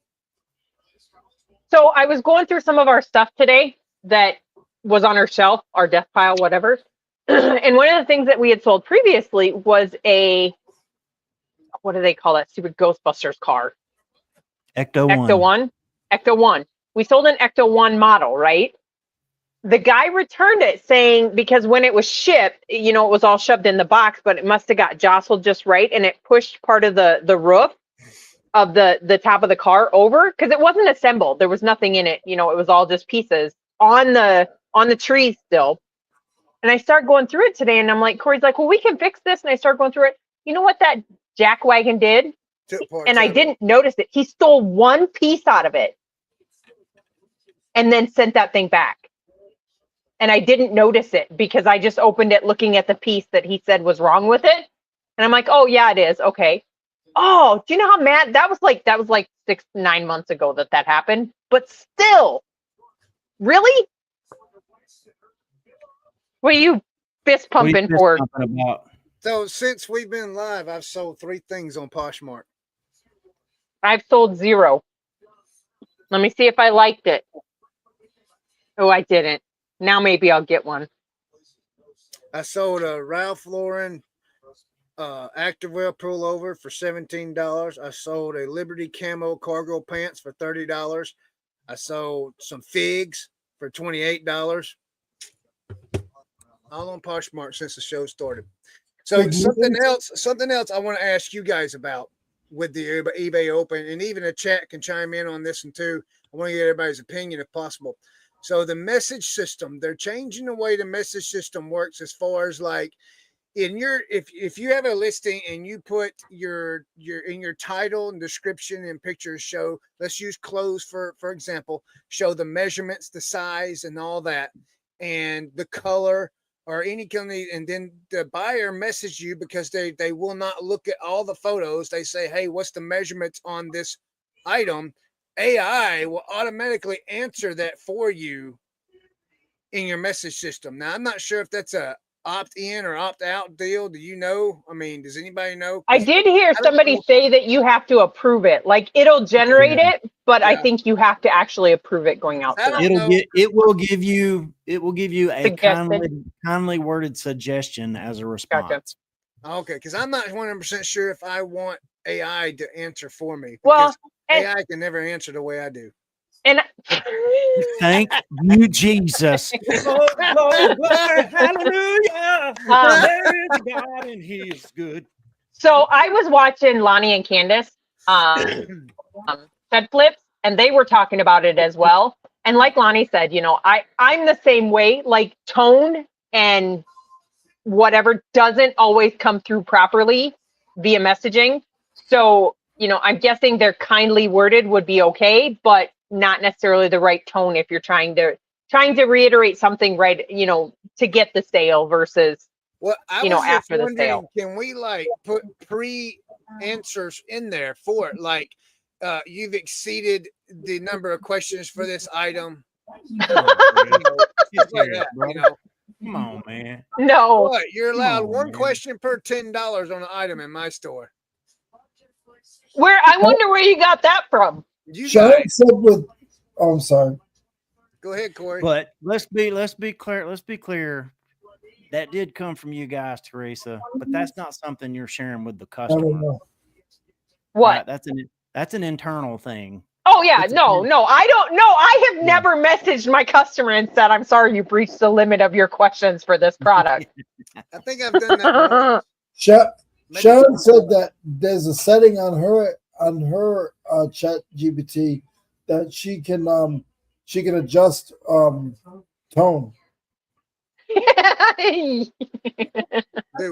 So I was going through some of our stuff today that was on our shelf, our death pile, whatever. And one of the things that we had sold previously was what do they call that stupid Ghostbusters car? Ecto Ecto 1. Ecto 1. We sold an Ecto 1 model, right? The guy returned it saying, because when it was shipped, it was all shoved in the box, but it must have got jostled just right. And it pushed part of the roof of the top of the car over, because it wasn't assembled. There was nothing in it. It was all just pieces on the tree still. And I start going through it today, and I'm like, Corey's like, well, we can fix this. And I start going through it. You know what that jackwagon did? Took parts And I out of it. didn't notice it. He stole one piece out of it and then sent that thing back. And I didn't notice it because I just opened it looking at the piece that he said was wrong with it. And I'm like, oh yeah, it is. Okay. Oh, do you know how mad that was? Like 6-9 months ago that happened. But still, really? What are you fist What are you pumping fist for? pumping about? So since we've been live, I've sold 3 things on Poshmark. I've sold 0. Let me see if I liked it. Oh, I didn't. Now maybe I'll get one. I sold a Ralph Lauren activewear pullover for $17. I sold a Liberty camo cargo pants for $30. I sold some figs for $28. All on Poshmark since the show started. So Like something else I want to ask you guys about. with the eBay open, and even a chat can chime in on this one too. I want to get everybody's opinion if possible. So the message system, they're changing the way the message system works as far as like in your if you have a listing and you put your in your title and description and pictures show, let's use clothes for example, show the measurements, the size and all that, and the color or any kind of, and then the buyer message you because they will not look at all the photos. They say, hey, what's the measurements on this item? AI will automatically answer that for you in your message system. Now, I'm not sure if that's a opt-in or opt-out deal. Do you know? I mean, does anybody know? I did hear somebody say that you have to approve it. Like it'll generate it, but I think you have to actually approve it going out. It will give you a Suggested. kindly worded suggestion as a response. Gotcha. Okay, because I'm not 100% sure if I want AI to answer for me. Well, AI can never answer the way I do. And thank you, Jesus. Lord, Lord, Lord, hallelujah. There is God and He's good. So I was watching Lonnie and Candace Fed Flips, and they were talking about it as well. And like Lonnie said, you know, I'm the same way. Like tone and whatever doesn't always come through properly via messaging. So, you know, I'm guessing they're kindly worded would be okay, but not necessarily the right tone if you're trying to reiterate something right, you know, to get the sale versus, well, you know, after the sale. Can we like put pre-answers in there for it? Like, you've exceeded the number of questions for this item. Come on, man. No. What? You're allowed one question per $10 on an item in my store. Where I wonder where you got that from. Sharon said with, oh, I'm sorry. Go ahead, Corey. But let's be clear. Let's be clear. That did come from you guys, Teresa. But that's not something you're sharing with the I don't customer. know. What? That's an internal thing. Oh yeah, no, I don't know. I have never messaged my customer and said, "I'm sorry, you breached the limit of your questions for this product." I think I've done that. Sharon said that there's a setting on her chat GPT that she can adjust tone. Do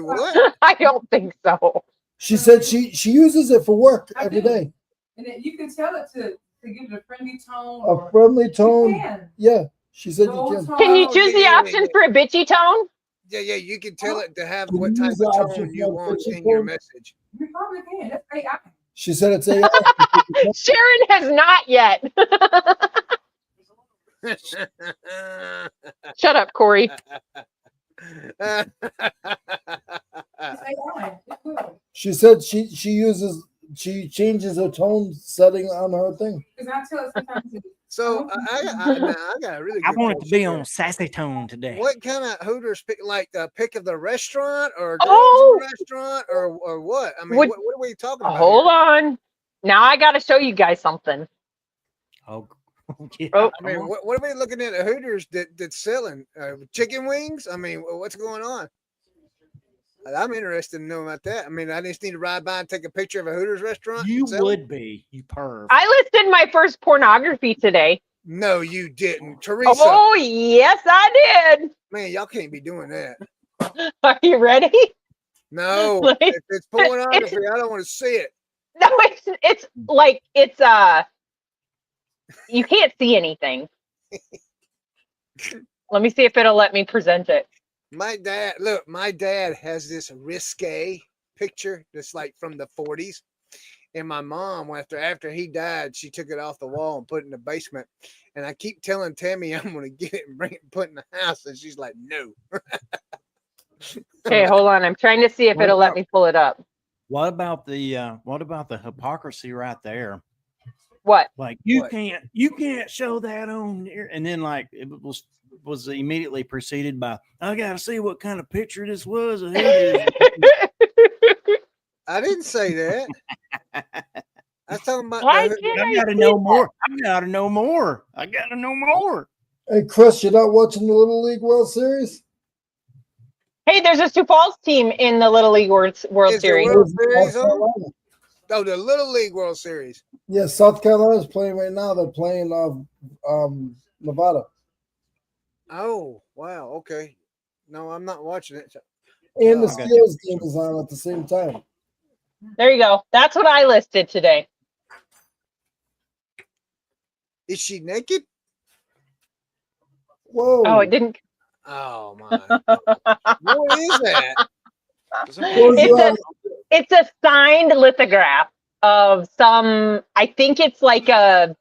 what? I don't think so. She said she uses it for work every day. And then you can tell it to give it a friendly tone. A friendly tone. You can. Yeah, she said you can. Can you choose the option for a bitchy tone? Yeah, you can tell it to have what type of tone you want in your message. You probably can. That's AI. She said it's AI. Sharon has not yet. Shut up, Corey. It's AI. It's good. She said she changes her tone setting on her thing. Because I tell it sometimes. So I got a really good I want it to be question. on sassy tone today. What kind of Hooters pick? Like the pick of the restaurant or restaurant or what? I mean, what are we talking about? Hold on. Now I got to show you guys something. Oh, yeah. Oh. I mean, what are we looking at Hooters that's selling? Chicken wings? I mean, what's going on? I'm interested in knowing about that. I mean, I just need to ride by and take a picture of a Hooters restaurant. You would be, you perv. I listed my first pornography today. No, you didn't, Teresa. Oh, yes, I did. Man, y'all can't be doing that. Are you ready? No, Like, if it's pornography, I don't want to see it. No, it's like it's you can't see anything. Let me see if it'll let me present it. My dad has this risque picture that's like from the 40s. And my mom, after he died, she took it off the wall and put it in the basement. And I keep telling Tammy I'm going to get it and bring it and put it in the house. And she's like, no. Okay, hold on. I'm trying to see if it'll let me pull it up. What about the hypocrisy right there? What? Like you can't show that on there. And then like it was immediately preceded by, I gotta see what kind of picture this was. I didn't say that. I was talking about Why can't I gotta know more. I gotta know more. Hey, Chris, you're not watching the Little League World Series? Hey, there's a Sioux Falls team in the Little League World Is the Series. World Series on? Oh, the Little League World Series. Yeah, South Carolina's playing right now. They're playing Nevada. Oh, wow. Okay. No, I'm not watching it. And the Oh. Steelers game is on at the same time. There you go. That's what I listed today. Is she naked? Whoa. Oh, it didn't. Oh my God. What is that? It's a signed lithograph of some. I think it's like some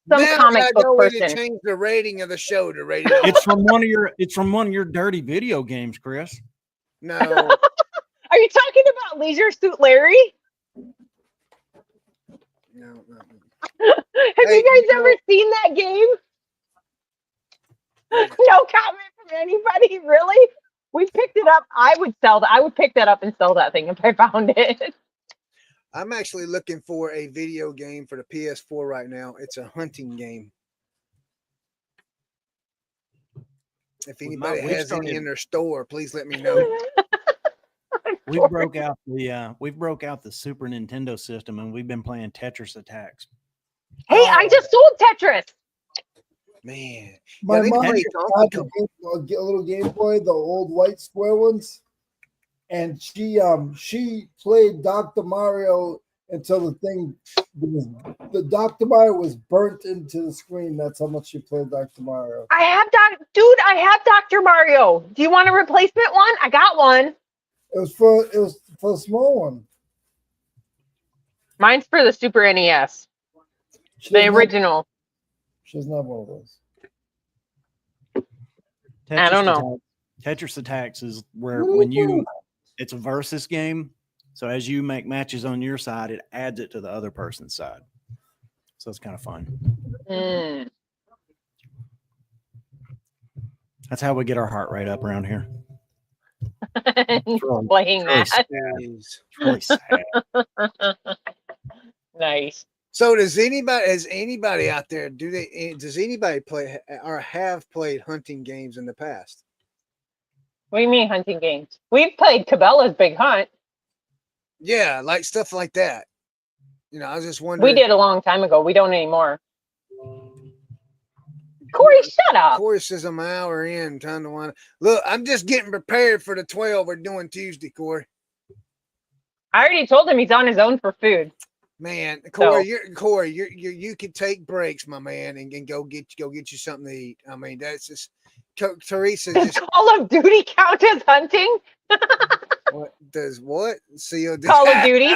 Now comic I book know we to person. change the rating of the show to rated R. It's from one of your dirty video games, Chris. No. Are you talking about Leisure Suit Larry? No. Have Hey, you guys you know- ever seen that game? No comment from anybody, really? We picked it up. I would pick that up and sell that thing if I found it. I'm actually looking for a video game for the PS4 right now. It's a hunting game. If anybody has any in their store, please let me know. We broke out the Super Nintendo system and we've been playing Tetris Attacks. Hey, I just sold Tetris. Man, My they mom play had Donkey a little Game Boy, the old white square ones, and she played Dr. Mario until the Dr. Mario was burnt into the screen. That's how much she played Dr. Mario. I have Dr. Mario. Do you want a replacement one? I got one. It was for a small one. Mine's for the Super NES, the original. She doesn't have one of those. I don't know. Tetris Attacks is where What are when you doing? it's a versus game. So as you make matches on your side, it adds it to the other person's side. So it's kind of fun. Mm. That's how we get our heart rate up around here. Playing that. Jeez. It's really sad. Nice. So has anybody out there does anybody play or have played hunting games in the past? What do you mean hunting games? We've played Cabela's Big Hunt. Yeah, like stuff like that. You know, I was just wondering. We did a long time ago. We don't anymore. Corey, shut up. Corey says I'm an hour in, trying to wind. Look, I'm just getting prepared for the 12 we're doing Tuesday, Corey. I already told him he's on his own for food. Man, Corey, you could take breaks, my man, and go get you something to eat. I mean, that's just Teresa. Does Just Call of Duty count as hunting? what does what? COD. Call of Duty.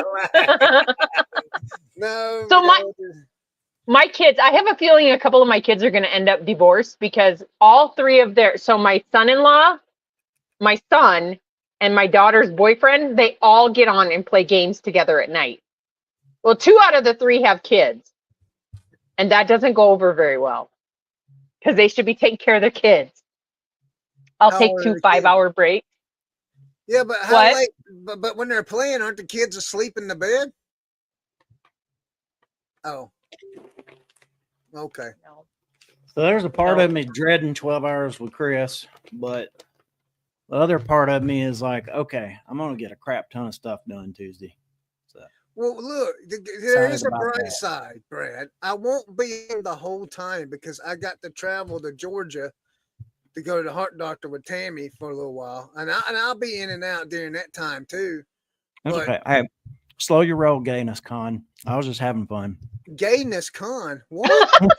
No. So my kids, I have a feeling a couple of my kids are going to end up divorced because all three of so my son-in-law, my son, and my daughter's boyfriend, they all get on and play games together at night. Well, 2 out of the 3 have kids, and that doesn't go over very well because they should be taking care of their kids. I'll take 2 5-hour breaks. Yeah, but how late? But when they're playing, aren't the kids asleep in the bed? Oh, okay. No. So there's a part of me dreading 12 hours with Chris, but the other part of me is like, okay, I'm going to get a crap ton of stuff done Tuesday. So. Well, look, there is a bright side, Brad. I won't be in the whole time because I got to travel to Georgia to go to the heart doctor with Tammy for a little while, and I'll be in and out during that time too. That's okay. Hey, slow your roll, gayness con. I was just having fun. Gayness con? What?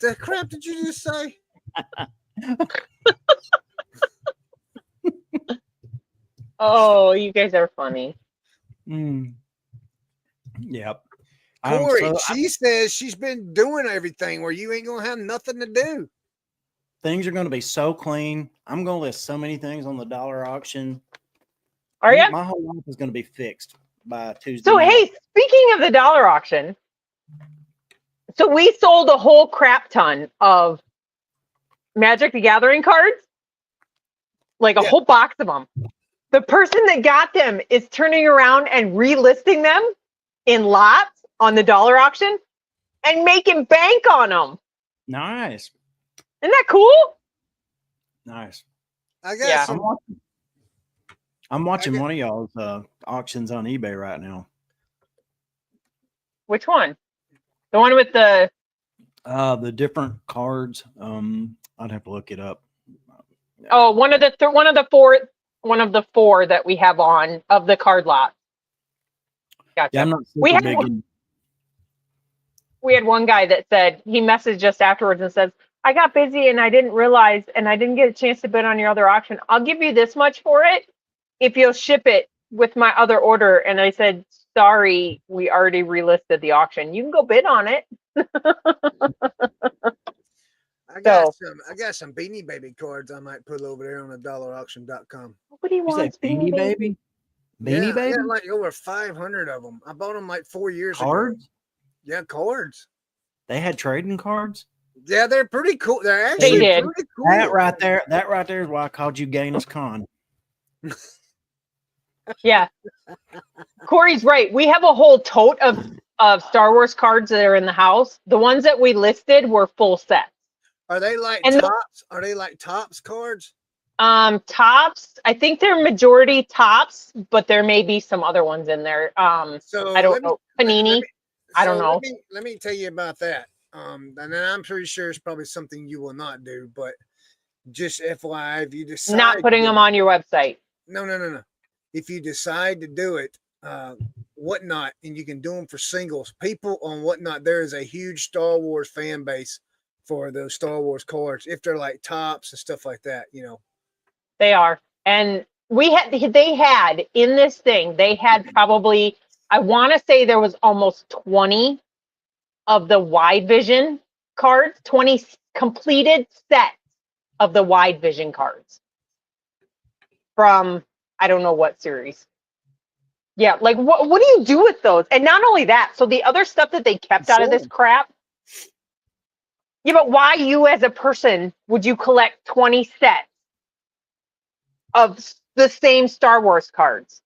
The crap did you just say? Oh, you guys are funny. Yep. Corey, she says she's been doing everything where you ain't gonna have nothing to do. Things are going to be so clean. I'm going to list so many things on the dollar auction. Are you? My whole life is going to be fixed by Tuesday. So, hey, speaking of the dollar auction, so we sold a whole crap ton of Magic the Gathering cards, like a whole box of them. The person that got them is turning around and relisting them in lots on the dollar auction and making bank on them. Nice. Isn't that cool? Nice. I got I'm watching one of y'all's auctions on eBay right now. Which one? The one with the different cards. I'd have to look it up. one of the four that we have on of the card lot. Gotcha. Yeah, I'm not We super had big in. We had one guy that said he messaged us afterwards and says, I got busy and I didn't realize and I didn't get a chance to bid on your other auction. I'll give you this much for it if you'll ship it with my other order. And I said, sorry, we already relisted the auction. You can go bid on it. I got some Beanie Baby cards I might put over there on the dollarauction.com. Nobody You say wants Beanie Baby? Beanie Yeah, I Baby? got like over 500 of them. I bought them like 4 years Cards? ago. Yeah, cards. They had trading cards? Yeah, they're pretty cool. They're actually did. pretty cool. That right there is why I called you Gaines Con. Yeah. Corey's right. We have a whole tote of Star Wars cards that are in the house. The ones that we listed were full sets. Are they like And tops? Are they like tops cards? Tops. I think they're majority tops, but there may be some other ones in there. So I don't know. Panini. I don't know. Let me tell you about that. And then I'm pretty sure it's probably something you will not do, but just FYI, if you decide Not putting them on your website. No. If you decide to do it, Whatnot, and you can do them for singles. People on Whatnot, there is a huge Star Wars fan base for those Star Wars cards. If they're like tops and stuff like that, you know. They are. And they had in this thing, they had probably, I want to say there was almost 20 of the wide vision cards, 20 completed sets of the wide vision cards from, I don't know what series. Yeah, like what do you do with those? And not only that, so the other stuff that they kept out of this crap. Yeah, but why you as a person would you collect 20 sets of the same Star Wars cards?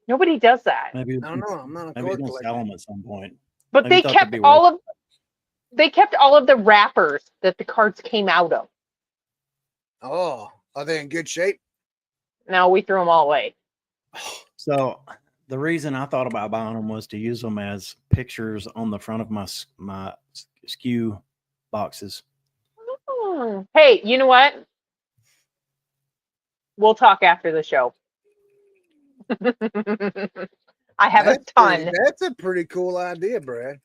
Nobody does that. Maybe I don't know. I'm not a maybe card they'll collector. sell them at some point. But Maybe they thought kept they'd be worth they kept all of the wrappers that the cards came out of. Oh, are they in good shape? Now we threw them all away. So the reason I thought about buying them was to use them as pictures on the front of my SKU boxes. Hey, you know what? We'll talk after the show. I have a ton. That's a pretty cool idea, Brad.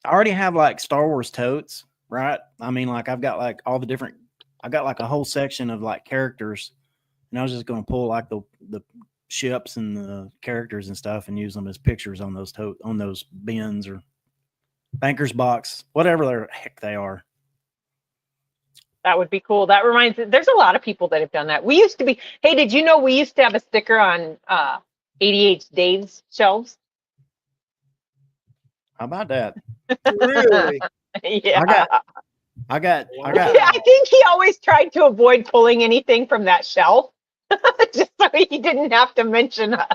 I already have like Star Wars totes, right? I mean, like I've got like all the different. I got like a whole section of like characters, and I was just going to pull like the ships and the characters and stuff and use them as pictures on those bins or banker's box, whatever the heck they are. That would be cool. That reminds me, there's a lot of people that have done that. We used to be, hey, did you know we used to have a sticker on ADH Dave's shelves? How about that? Really? Yeah. I got. I think he always tried to avoid pulling anything from that shelf just so he didn't have to mention us.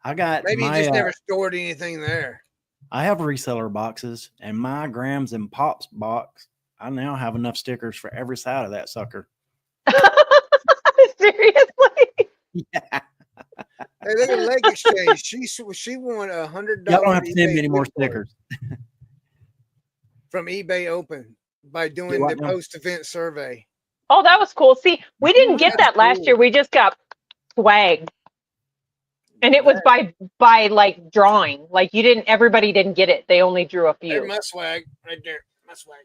I got. Maybe he just never stored anything there. I have reseller boxes, and my Grams and Pops box. I now have enough stickers for every side of that sucker. Seriously? Yeah. Hey, look at Leg Exchange. She won $100. Y'all don't have to send me any more stickers. From eBay Open by doing the post-event survey. Oh, that was cool. See, we didn't get that last year. We just got swag. And it was by like drawing. Like everybody didn't get it. They only drew a few. There's my swag right there. My swag.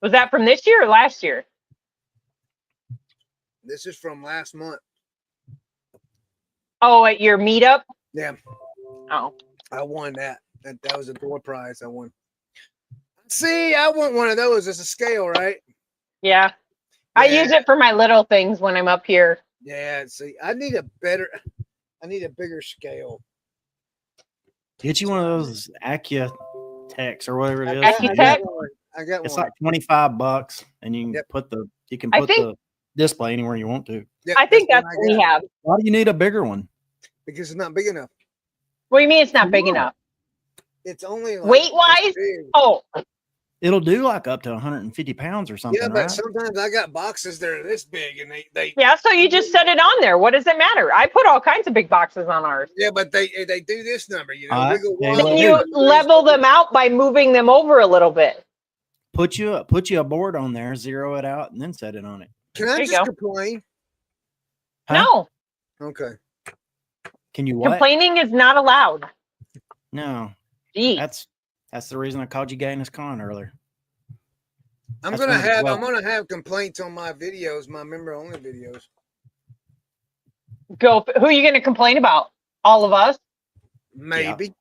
Was that from this year or last year? This is from last month. Oh, at your meetup? Yeah. Oh. I won that. That was a door prize I won. See, I want one of those as a scale, right? Yeah. I use it for my little things when I'm up here. Yeah, see, I need a bigger scale. Get you one of those Accutex or whatever it is. Accutex? I got one. It's like $25, and you can put the display anywhere you want to. Yep, I think that's what we have. Why do you need a bigger one? Because it's not big enough. What do you mean it's not big enough? It's only like weight-wise? Oh. It'll do like up to 150 pounds or something, Yeah, but right? sometimes I got boxes that are this big, and they Yeah, so you just set it on there. What does it matter? I put all kinds of big boxes on ours. yeah, but they do this number, you know, All right. wiggle Tell you one. what, Then do. you level them out by moving them over a little bit. Put you a board on there, zero it out, and then set it on it. Can There I you just go. complain? Huh? No, Okay. Can you what? complaining is not allowed. No, Jeez. that's the reason I called you Gaines Con earlier. I'm That's gonna one of the have 12. complaints on my videos, my member only videos. Go. Who are you going to complain about? All of us? Maybe,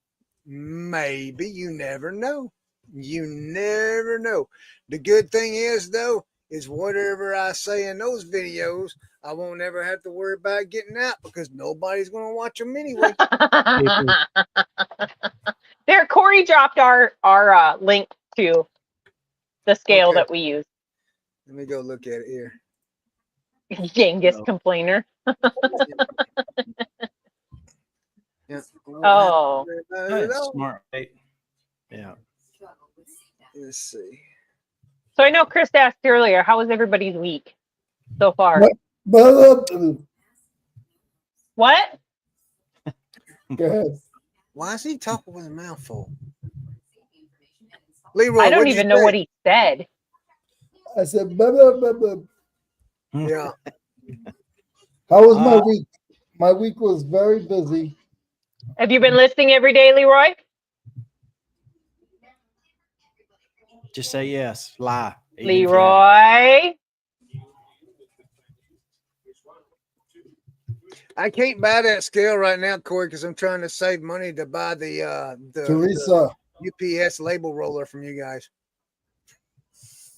maybe you never know. You never know. The good thing is though, is whatever I say in those videos, I won't ever have to worry about getting out because nobody's gonna watch them anyway. There, Corey dropped our link to the scale Okay. that we use. Let me go look at it here. Genghis No. complainer. Yeah. Oh. Smart. Yeah. Let's see. So I know Chris asked earlier, how was everybody's week so far? But What? go ahead. Why is he talking with a mouth full? Leroy, I don't what'd you even know say? what he said. I said, blah, blah, blah, blah. Yeah. How was my week? My week was very busy. Have you been listening every day, Leroy? Just say yes. Lie. even if you haven't. Leroy? I can't buy that scale right now, Corey, because I'm trying to save money to buy the Teresa, UPS label roller from you guys.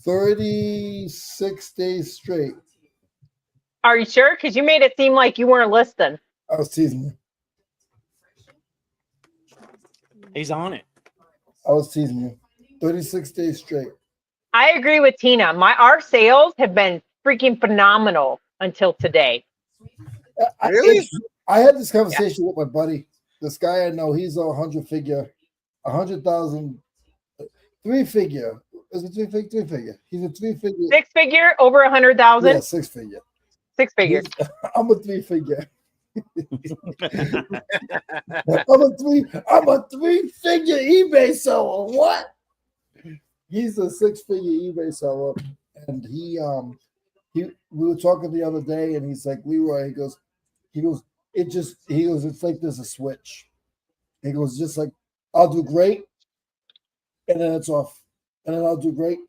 36 days straight. Are you sure? Because you made it seem like you weren't listening. I was teasing you. He's on it. I was teasing you. 36 days straight. I agree with Tina. Our sales have been freaking phenomenal until today. Really? I had this conversation with my buddy. This guy I know, he's a 100,000, 3-figure. Is it 3-figure? He's a 3-figure. 6-figure, over 100,000. Yeah, 6-figure. 6-figure. I'm a 3-figure. I'm a 3-figure eBay seller. What? He's a 6-figure eBay seller, and we were talking the other day, and he's like, Leroy, it's like there's a switch. He goes, just like I'll do great, and then it's off, and then I'll do great,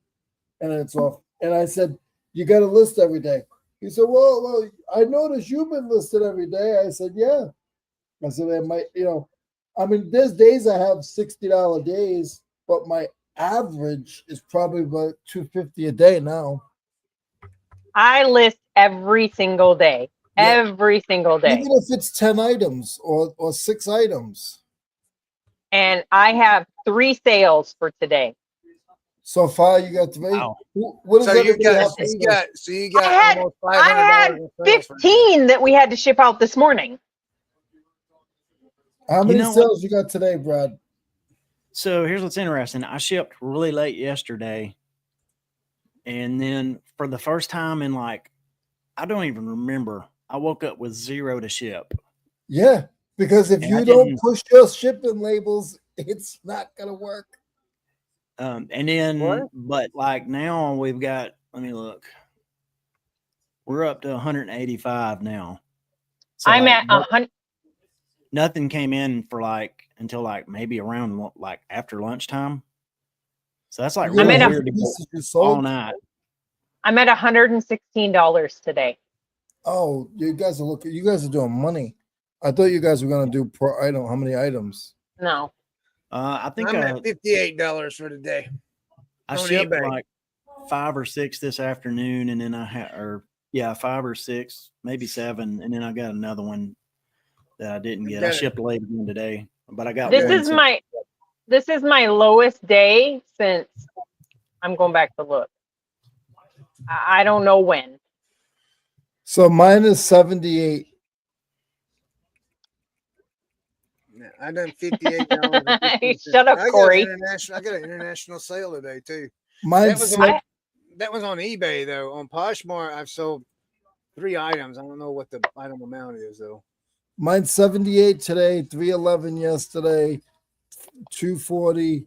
and then it's off. And I said, you got to list every day. He said, well, I noticed you've been listed every day. I said, yeah. I said, I might, there's days I have $60 days, but my average is probably about $250 a day now. I list every single day. Yeah. Every single day. Even if it's 10 items or 6 items. And I have 3 sales for today. So far, you got 3. Wow. What does So you everybody have to you say? got I had- almost $500 I had in sales for me. 15 that we had to ship out this morning. How many know what? sales you got today, Brad? So here's what's interesting. I shipped really late yesterday. And then for the first time in I don't even remember, I woke up with 0 to ship. Yeah, because if And you I don't didn't- push your shipping labels, it's not going to work. And then, What? but now we've got, let me look. We're up to 185 now. So I'm at 100. nothing came in for until maybe around after lunchtime. So that's You really at a- weird to go pieces you all sold? night. I'm at $116 today. Oh, you guys are doing money. I thought you guys were going to do per item. How many items? No. I think I'm at $58 for the day. I on shipped eBay. 5 or 6 this afternoon, and then I had, 5 or 6, maybe 7, and then I got another one that I didn't get. I Okay. shipped late again today, but I got This one. is my lowest day since I'm going back to look. I don't know when. So mine is 78. I done $58. Shut up, Corey. I got an international sale today too. Mine's That was on eBay though. On Poshmark, I've sold 3 items. I don't know what the item amount is though. mine's 78 today, 311 yesterday, 240,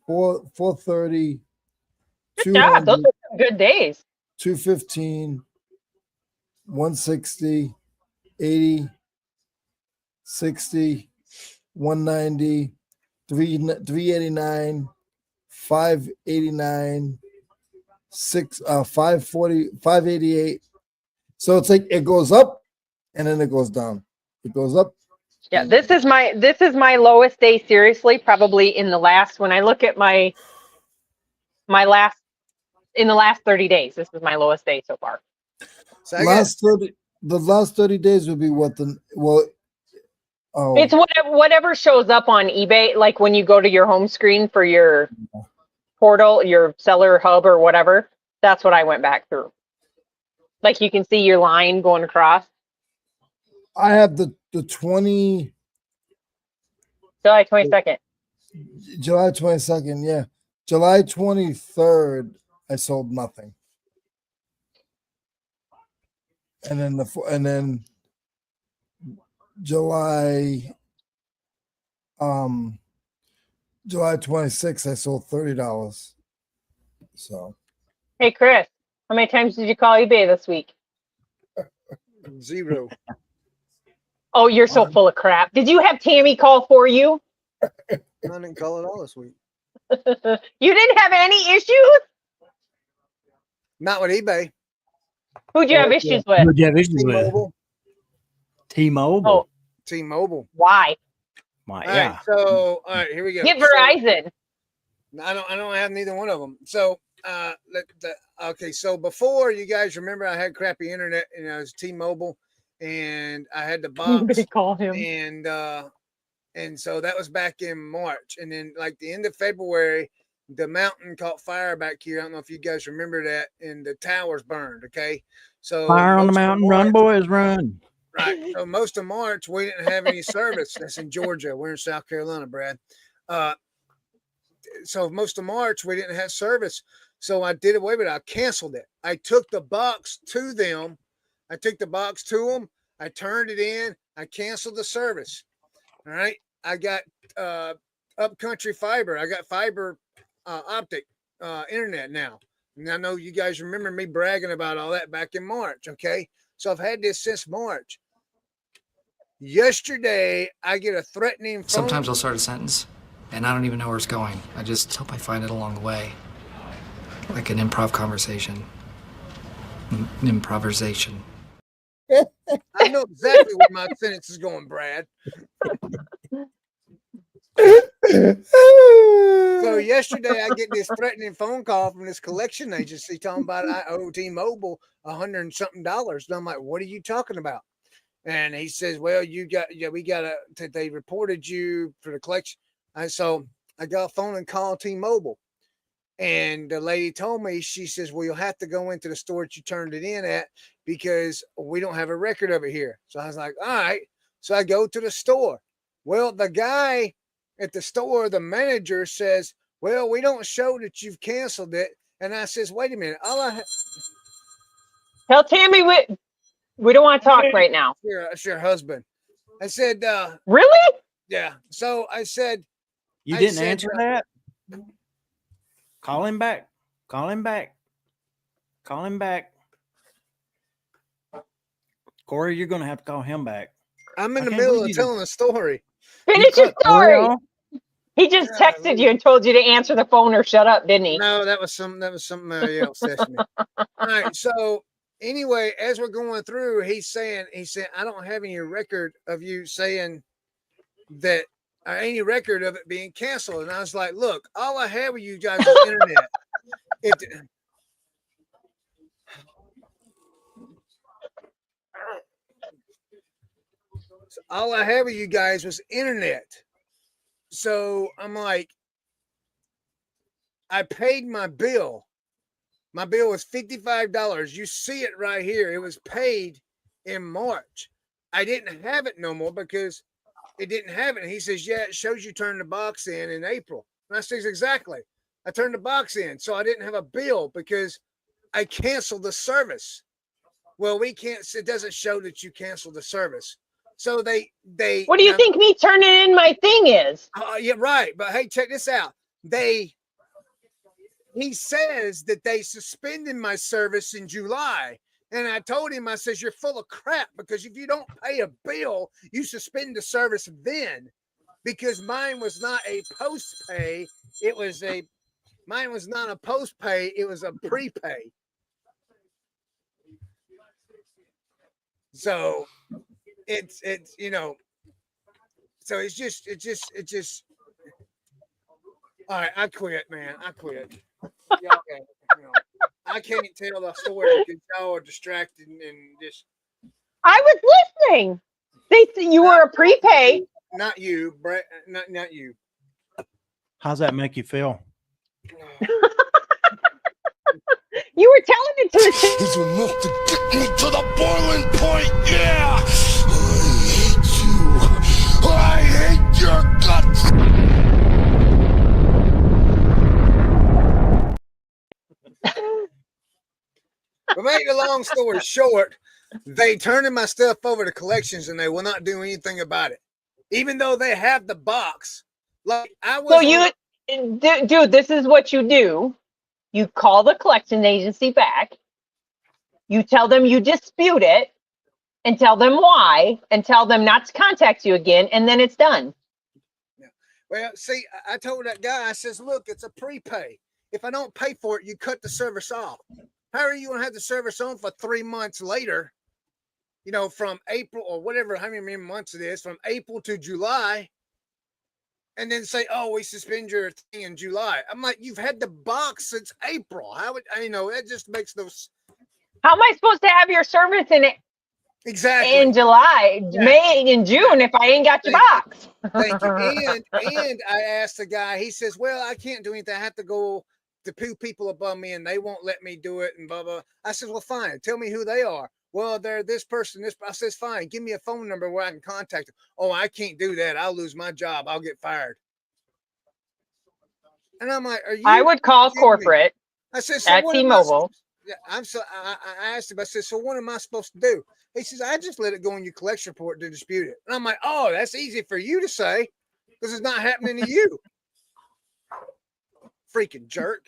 430, Good job. 200, Those are some good days. 215, 160, 80, 60, 190, 389, 589, 540, 588. So it's like it goes up and then it goes down. It goes up. Yeah, this is my lowest day, seriously, probably in the last, when I look at my last, in the last 30 days, this is my lowest day so far. So The last 30 days would be what It's whatever shows up on eBay, like when you go to your home screen for your portal, your seller hub or whatever. That's what I went back through. Like you can see your line going across. I have the 20 July 22nd. July 22nd, yeah. July 23rd, I sold nothing. And then July 26th, I sold $30. So Hey Chris, how many times did you call eBay this week? 0. Oh, you're so full of crap. Did you have Tammy call for you? I didn't call it all this week. You didn't have any issues? Not with eBay. Who'd you have issues with? Who'd you have issues with? T-Mobile. T-Mobile. Oh, T-Mobile. why? My, All yeah. right, so all right, here we go. Get Verizon. I don't have neither one of them. So okay, so before, you guys remember I had crappy internet and I was T-Mobile and I had the box They call him. and so that was back in March, and then like the end of February, the mountain caught fire back here. I don't know if you guys remember that, and the towers burned. Okay, so Fire on the most of mountain, March- run, boys, run. Right. So most of March we didn't have any service. That's in Georgia. We're in South Carolina, Brad. So most of March we didn't have service. So I did away with it. I canceled it. I took the box to them. I turned it in. I canceled the service. All right. I got upcountry fiber. I got fiber optic internet now. And I know you guys remember me bragging about all that back in March. Okay. So I've had this since March. Yesterday, I get a threatening phone. Sometimes I'll start a sentence and I don't even know where it's going. I just hope I find it along the way. Like an improv conversation. Improvisation. I know exactly where my sentence is going, Brad. So yesterday I get this threatening phone call from this collection agency talking about I owe T-Mobile $100 and something. And I'm like, what are you talking about? And he says, well, they reported you for the collection. And so I got a phone and called T-Mobile. And the lady told me, she says, well, you'll have to go into the store that you turned it in at because we don't have a record of it here. So I was like, all right. So I go to the store. Well, the guy at the store, the manager says, well, we don't show that you've canceled it. And I says, wait a minute. Tell Tammy we don't want to talk right now. It's your husband. I said, Really? yeah. So I said, You didn't answer that? Call him back. Call him back. Call him back. Corey, you're going to have to call him back. I'm in the middle of telling a story. Finish your story. He just texted you and told you to answer the phone or shut up, didn't he? No, that was somebody else texted me. All right. So anyway, as we're going through, he said, I don't have any record of you saying that, or any record of it being canceled. And I was like, look, all I have with you guys is internet. All I have with you guys was internet. So I'm like, I paid my bill. My bill was $55. You see it right here. It was paid in March. I didn't have it no more because it didn't have it. And he says, yeah, it shows you turned the box in April. And I says, exactly. I turned the box in, so I didn't have a bill because I canceled the service. Well, we can't. It doesn't show that you canceled the service. So they. What do you think me turning in my thing is? Yeah, right. But hey, check this out. He says that they suspended my service in July. And I told him, I says, you're full of crap because if you don't pay a bill, you suspend the service then. Because mine was not a post pay. Mine was not a post pay. It was a prepay. So it's, so it's just, all right. I quit, man. I quit. Yeah, okay. I can't tell the story because y'all are distracted and just. I was listening. They said you were a prepay. Not you, Brett. Not you. How's that make you feel? You were telling it to the. Is enough to get me to the boiling point. Yeah. I hate your guts. But make the long story short, they turning my stuff over to collections and they will not do anything about it, even though they have the box. Like I was. So dude, this is what you do. You call the collection agency back. You tell them you dispute it, and tell them why, and tell them not to contact you again, and then it's done. Yeah. Well, see, I told that guy. I says, look, it's a prepay. If I don't pay for it, you cut the service off. How are you going to have the service on for 3 months later, from April or whatever, how many months it is, from April to July, and then say, oh, we suspend your thing in July. I'm like, you've had the box since April. How would it just makes those. How am I supposed to have your service in it? Exactly. In July, May, and June if I ain't got your box. Thank you. And I asked the guy, he says, well, I can't do anything. I have to go to 2 people above me and they won't let me do it and blah, blah. I said, well, fine. Tell me who they are. Well, they're this person, this. I says, fine. Give me a phone number where I can contact them. Oh, I can't do that. I'll lose my job. I'll get fired. And I'm like, are you? I would call corporate. I said, so at T-Mobile. I asked him, I said, so what am I supposed to do? He says, I just let it go in your collection report to dispute it. And I'm like, oh, that's easy for you to say because it's not happening to you. Freaking jerk.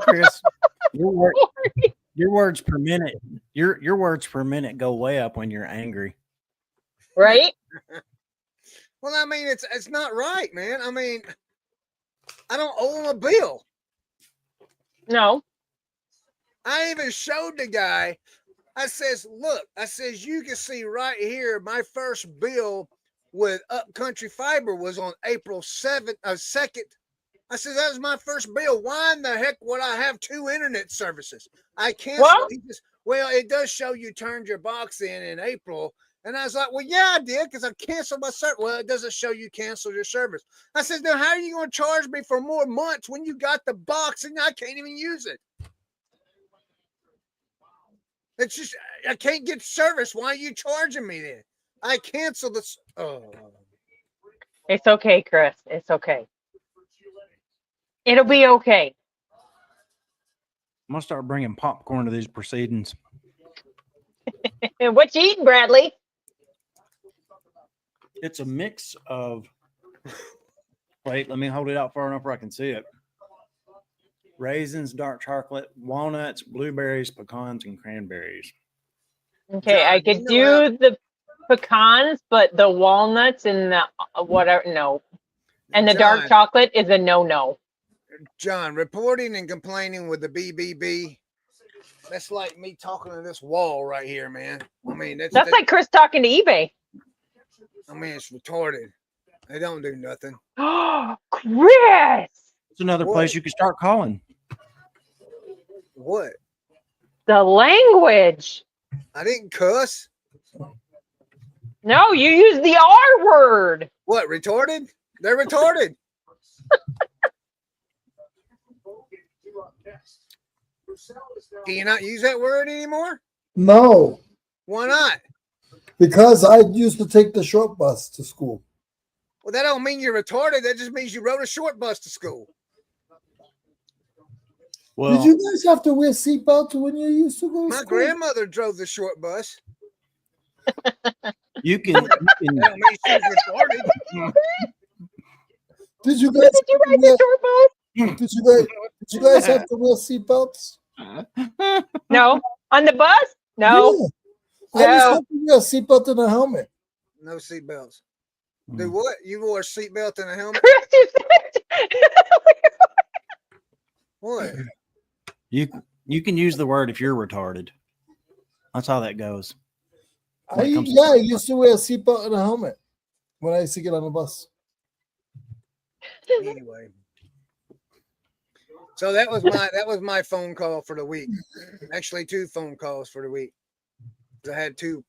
Chris, your words per minute, your words per minute go way up when you're angry. Right? Well, I mean, it's not right, man. I mean, I don't owe him a bill. No. I even showed the guy. I says, look, you can see right here, my first bill with Upcountry Fiber was on April 2nd. I said, that was my first bill. Why in the heck would I have 2 internet services? I canceled. Well, it does show you turned your box in April. And I was like, well, yeah, I did because I canceled my service. Well, it doesn't show you canceled your service. I said, now how are you going to charge me for more months when you got the box and I can't even use it? It's just, I can't get service. Why are you charging me then? I canceled this. Oh. It's okay, Chris. It's okay. It'll be okay. I'm going to start bringing popcorn to these proceedings. What you eating, Bradley? It's a mix of, wait, let me hold it out far enough where I can see it. Raisins, dark chocolate, walnuts, blueberries, pecans, and cranberries. Okay, John, I could do the pecans, but the walnuts and the whatever, no. And the dark chocolate is a no-no. John, reporting and complaining with the BBB, that's like me talking to this wall right here, man. I mean, that's like Chris talking to eBay. I mean, it's retarded. They don't do nothing. Oh, Chris! It's another place you can start calling. What? The language. I didn't cuss. No, you use the R word. What, retarded? They're retarded. Can you not use that word anymore? No. Why not? Because I used to take the short bus to school. Well, that don't mean you're retarded. That just means you rode a short bus to school. Well, Did you guys have to wear seatbelts when you used to go to My school? grandmother drove the short bus. you can That don't mean she's retarded. Did you guys? Did you ride the short bus? Did you guys have to wear seatbelts? No. On the bus? No. Yeah. I just No. have to wear a seatbelt and a helmet. No seatbelts. Do what? You wore a seatbelt and a helmet? Chris, you said What? You can use the word if you're retarded. That's how that goes. I used to wear a seatbelt and a helmet when I used to get on the bus. Anyway. So that was my phone call for the week. Actually, 2 phone calls for the week. I had two.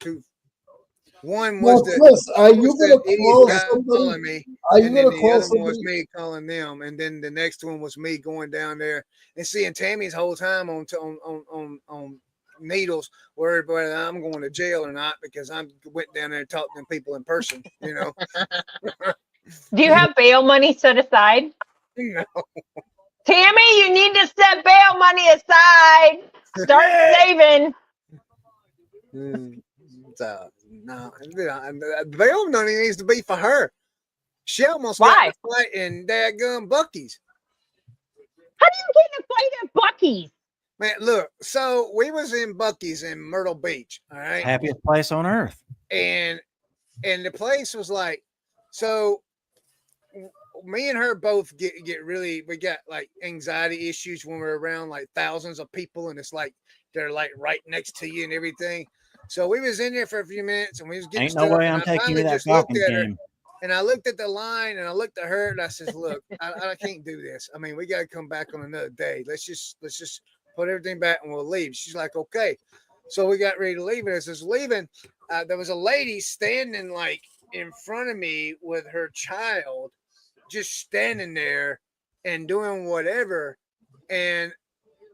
One was Chris, are you gonna call somebody? Calling me, Are you and then gonna the call other one was somebody? me calling them, and then the next one was me going down there and seeing Tammy's whole time on needles, worried whether I'm going to jail or not because I went down there and talked to people in person. You know. do you have bail money set aside? No. Tammy, you need to set bail money aside. Start saving. So, no, bail money needs to be for her. She almost Why? got a fight in dadgum Bucky's. How do you get in a fight at Bucky's? Man, look, so we was in Bucky's in Myrtle Beach, all right? Happiest place on earth. And the place was like, so me and her both get really, we got like anxiety issues when we're around like thousands of people and it's like they're like right next to you and everything. So we was in there for a few minutes and we was getting Ain't no way I'm taking you to that Falcons game. And I looked at the line and I looked at her and I says, look, I can't do this. I mean, we got to come back on another day. Let's just put everything back and we'll leave. She's like, okay. So we got ready to leave. And as I was leaving, there was a lady standing like in front of me with her child, just standing there and doing whatever. And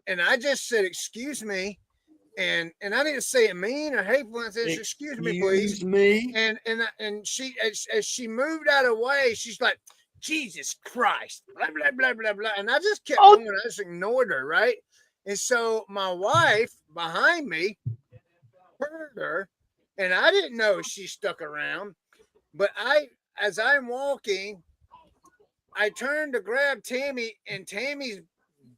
I just said, excuse me. And I didn't say it mean or hateful. I said, excuse me, please. And she, as she moved out of the way, she's like, Jesus Christ, blah, blah, blah, blah, blah. And I just kept going. I just ignored her, right? And so my wife behind me heard her, and I didn't know she stuck around. But as I'm walking, I turned to grab Tammy, and Tammy's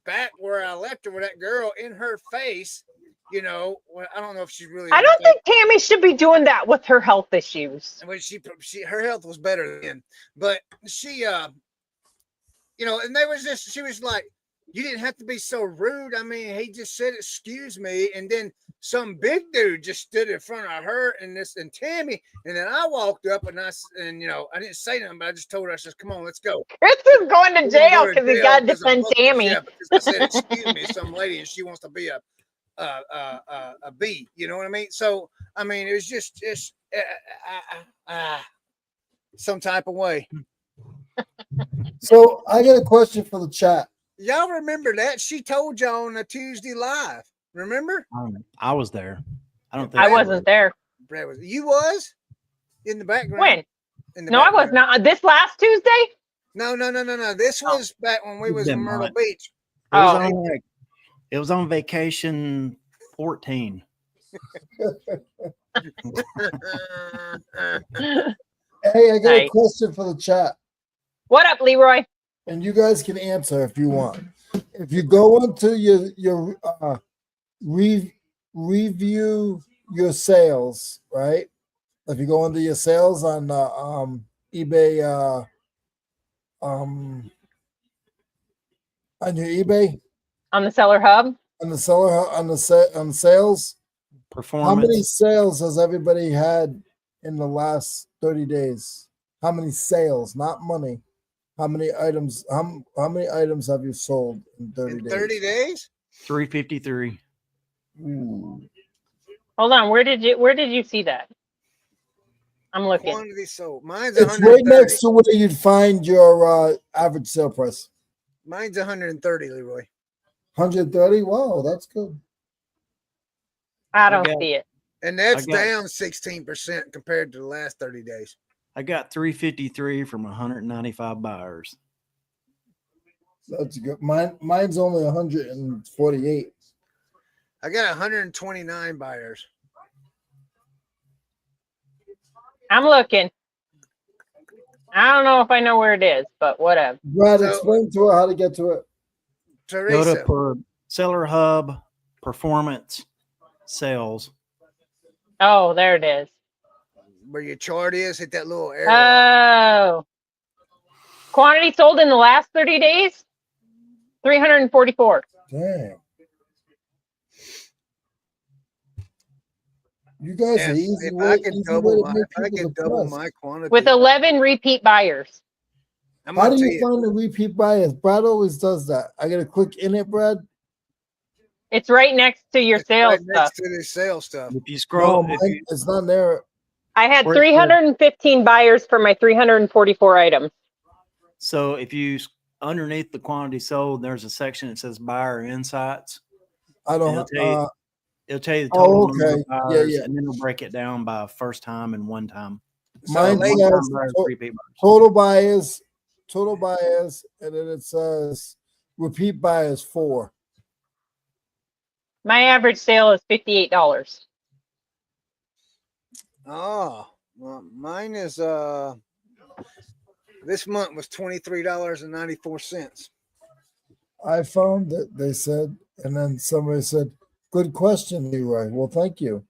back where I left her with that girl in her face. You know, I don't know if she's really. I don't think Tammy should be doing that with her health issues. Well, her health was better then, but she, you know, and she was like, you didn't have to be so rude. I mean, he just said, excuse me. And then some big dude just stood in front of her and Tammy. And then I walked up and you know, I didn't say nothing, but I just told her, I said, come on, let's go. Chris is going to jail because he got to defend Tammy. Yeah, because I said, excuse me, some lady, and she wants to be a B, you know what I mean? So, I mean, it was just some type of way. So I got a question for the chat. Y'all remember that? She told y'all on a Tuesday live. Remember? I was there. I don't think I wasn't there. Brad was. You was in the background. When? In the No, background. I was not. This last Tuesday? No. This was back when we was in Myrtle Beach. It was on vacation 14. Hey, I got a question for the chat. What up, Leroy? And you guys can answer if you want. If you go into your review your sales, right? If you go into your sales on eBay, on your eBay, On the Seller Hub? on the seller on the sales, Performance. how many sales has everybody had in the last 30 days? How many sales, not money? How many items? How many items have you sold in 30 days? 30 days? 353. Ooh. Hold on. Where did you see that? I'm looking. Quantity sold. Mine's It's 130. right next to where you'd find your average sale price. Mine's 130, Leroy. 130. Wow, that's good. I don't see it. And that's down 16% compared to the last 30 days. I got 353 from 195 buyers. That's good. Mine's only 148. I got 129 buyers. I'm looking. I don't know if I know where it is, but whatever. Brad, So- explain to her how to get to it. Go Teresa, to Seller Hub, Performance, Sales. Oh, there it is. where your chart is, hit that little arrow. Oh. Quantity sold in the last 30 days? 344. Dang. You guys Yes, are easy if way, I could easy double way to my, make if I people could double depressed. my quantity, With 11 repeat buyers. I'm How gonna do tell you you, find the repeat buyers? Brad always does that. I gotta click in it, Brad. It's right next to your it's sales right stuff. next to the sales stuff. If you scroll, No, if mine, you, it's not there. I had Where it says- 315 buyers for my 344 items. so if you underneath the quantity sold, there's a section that says Buyer Insights. I don't. It'll tell you, it'll tell you the Oh, total number okay. of Yeah, buyers, yeah. and then it'll break it down by first time and one time. So Mine late, says One-time buyers, to- repeat buyers. total buyers, and then it says repeat buyers 4. My average sale is $58. oh, well, mine is this month was $23.94. I found that they said, and then somebody said, "Good question, Leroy." Well, thank you.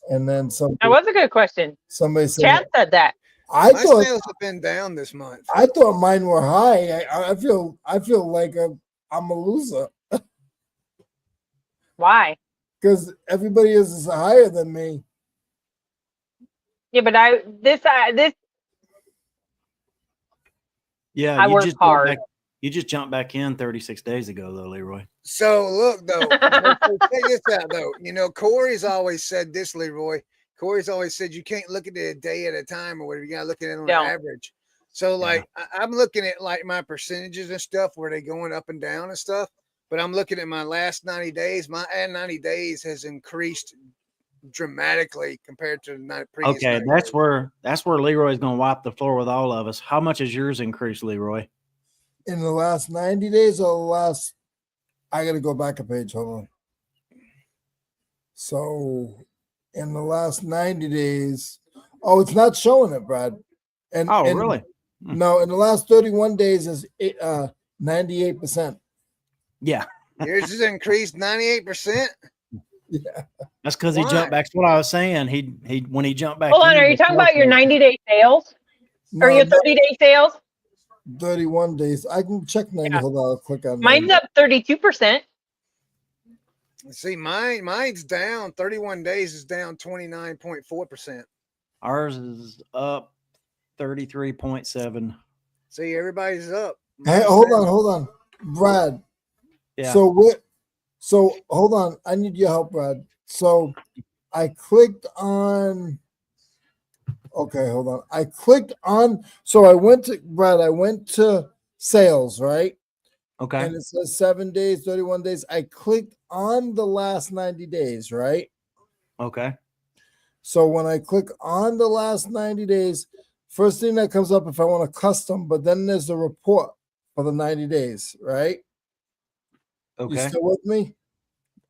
And then That was a good question. somebody said, Chad said that. "I My thought sales have been down this month. I thought mine were high. I feel like I'm a loser Why? because everybody is higher than me." Yeah, but this Yeah, I you work just hard. you just jumped back in 36 days ago, though, Leroy. So look though, so check this out though. You know, Corey's always said this, Leroy. Corey's always said you can't look at it a day at a time or whatever. You gotta look at it on Don't. an average. So like I'm looking at like my percentages and stuff where they going up and down and stuff. But I'm looking at my last 90 days. My 90 days has increased dramatically compared to the previous. Okay, 90 that's days. where Leroy's going to wipe the floor with all of us. How much has yours increased, Leroy? In the last 90 days or the last, I got to go back a page. Hold on. So in the last 90 days, oh, it's not showing it, Brad. And Really? No, in the last 31 days is 98%. Yeah, Yours has increased 98%. Yeah. that's because he Why? jumped back. That's what I was saying. He when he jumped back. Hold on, in, are you the talking about your sales- 90-day sales or No, your 30-day sales? 31 days. I can check 90. Yeah. Hold on, I'll click on Mine's 90. up 32%. See, mine's down. 31 days is down 29.4%. Ours is up 33.7. See, everybody's up. Hey, Mine's hold down. on, Brad. Yeah. So hold on. I need your help, Brad. So I clicked on. Okay, hold on. I clicked on. So I went to sales, right? Okay. And it says 7 days, 31 days. I clicked on the last 90 days, right? Okay. So when I click on the last 90 days, first thing that comes up if I want a custom, but then there's the report for the 90 days, right? You Okay. still with me?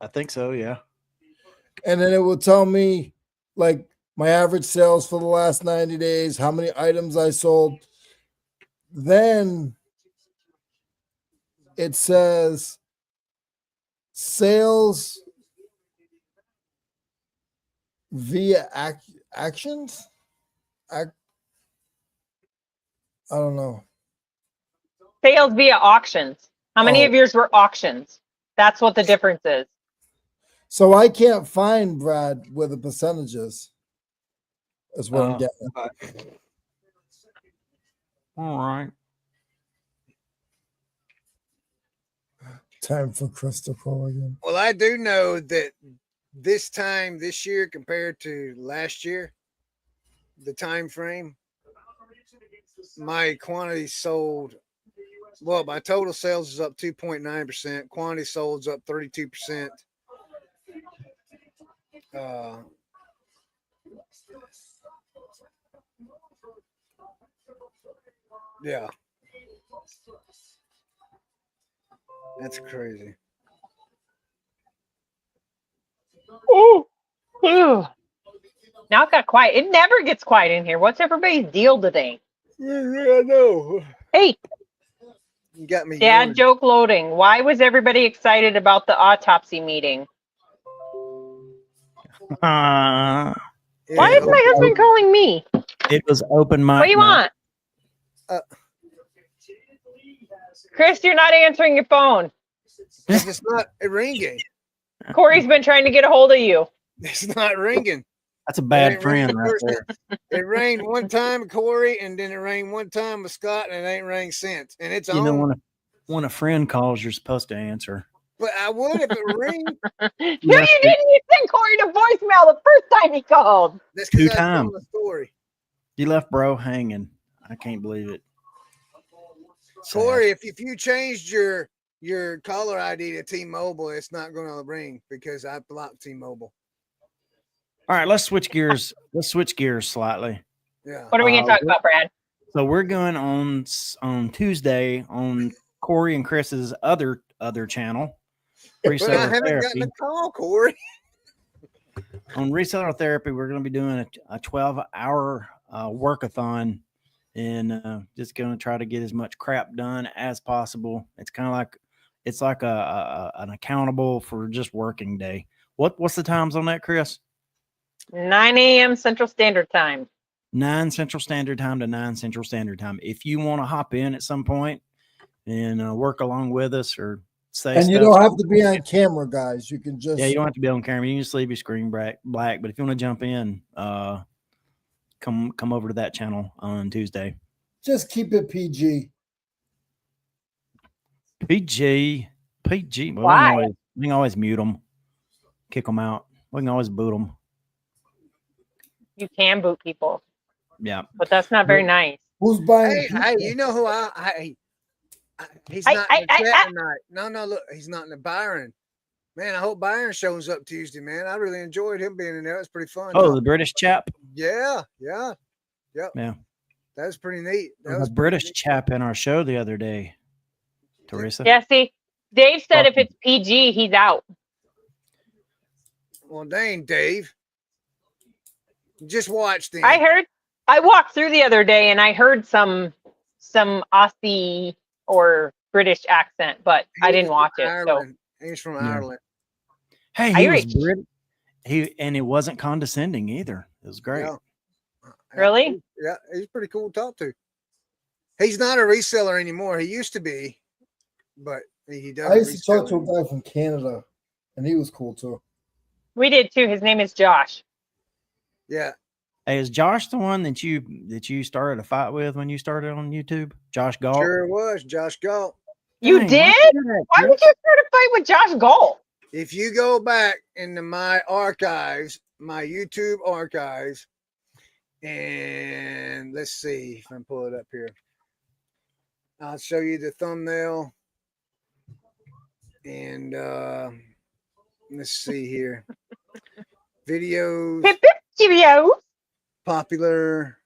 I think so. Yeah. And then it will tell me like my average sales for the last 90 days, how many items I sold. Then it says sales via actions. I don't know. Sales via auctions. How many Oh. of yours were auctions? That's what the difference is. So I can't find Brad with the percentages. That's what I'm getting. All right. Time for Christopher again. Well, I do know that this time this year compared to last year, the time frame, my quantity sold. Well, my total sales is up 2.9%. Quantity sold is up 32%. Yeah. That's crazy. Ooh. Ooh. Now it got quiet. It never gets quiet in here. What's everybody's deal today? Yeah, I know. Hey, You got me. dad yawning. joke loading. Why was everybody excited about the autopsy meeting? Uh, Why Yeah, is my husband calling me? it was open mic. What do you night. want? Chris, you're not answering your phone. it's not ringing. Corey's been trying to get a hold of you. It's not ringing. That's a It bad ain't ringing friend the right first there. time. It rained one time with Corey, and then it rained one time with Scott, and it ain't rained since. And it's You know, on. when a friend calls, you're supposed to answer. But I would if it rang. No, you didn't. You sent Corey to voicemail the first time he called. That's Two because I was telling times. the story. You left bro hanging. I can't believe it. Sad. Corey, if you changed your caller ID to T-Mobile, it's not going to ring because I blocked T-Mobile. All right, let's switch gears. Let's switch gears slightly. Yeah. What are we going to talk about, Brad? So we're going on Tuesday on Corey and Chris's other channell, But I Reseller haven't gotten Therapy. a call, Corey. On Reseller Therapy, we're going to be doing a 12-hour workathon, and just going to try to get as much crap done as possible. It's kind of like an accountable for just working day. What's the times on that, Chris? 9 a.m. Central Standard Time. 9 Central Standard Time to 9 Central Standard Time. If you want to hop in at some point and work along with us or say And you stuff, don't have to be on camera, guys. You can just you don't have to be on camera. You can just leave your screen black. But if you want to jump in, come over to that channel on Tuesday. just keep it PG. PG. Well, Why? we can always mute them, kick them out. We can always boot them. You can boot people, Yeah. but that's not very nice. Who's buying? Hey, pizza? you know who he's not in the chat tonight. No, look, he's not in the Byron. Man, I hope Byron shows up Tuesday, man. I really enjoyed him being in there. It was pretty fun. Oh, the British chap. Yeah. Yeah. That was pretty neat. There was a British chap in our show the other day, Teresa. Yeah, see, Dave said if it's PG, he's out. Well, dang, Dave. Just watch them. I walked through the other day and I heard some Aussie or British accent, but I didn't watch it. So He's from Ireland. Hey, he was British. And it wasn't condescending either. It was great. Yeah. Really? Yeah, he's pretty cool to talk to. He's not a reseller anymore. He used to be, but he does. I used to talk to a guy from Canada, and he was cool too. We did too. His name is Josh. Yeah. Hey, is Josh the one that you started a fight with when you started on YouTube? Josh Galt? Sure was. Josh Galt. You Dang, did? Why would you start a fight with Josh Galt? If you go back into my archives, my YouTube archives, and let's see if I can pull it up here. I'll show you the thumbnail. And let's see here. Videos. Popular.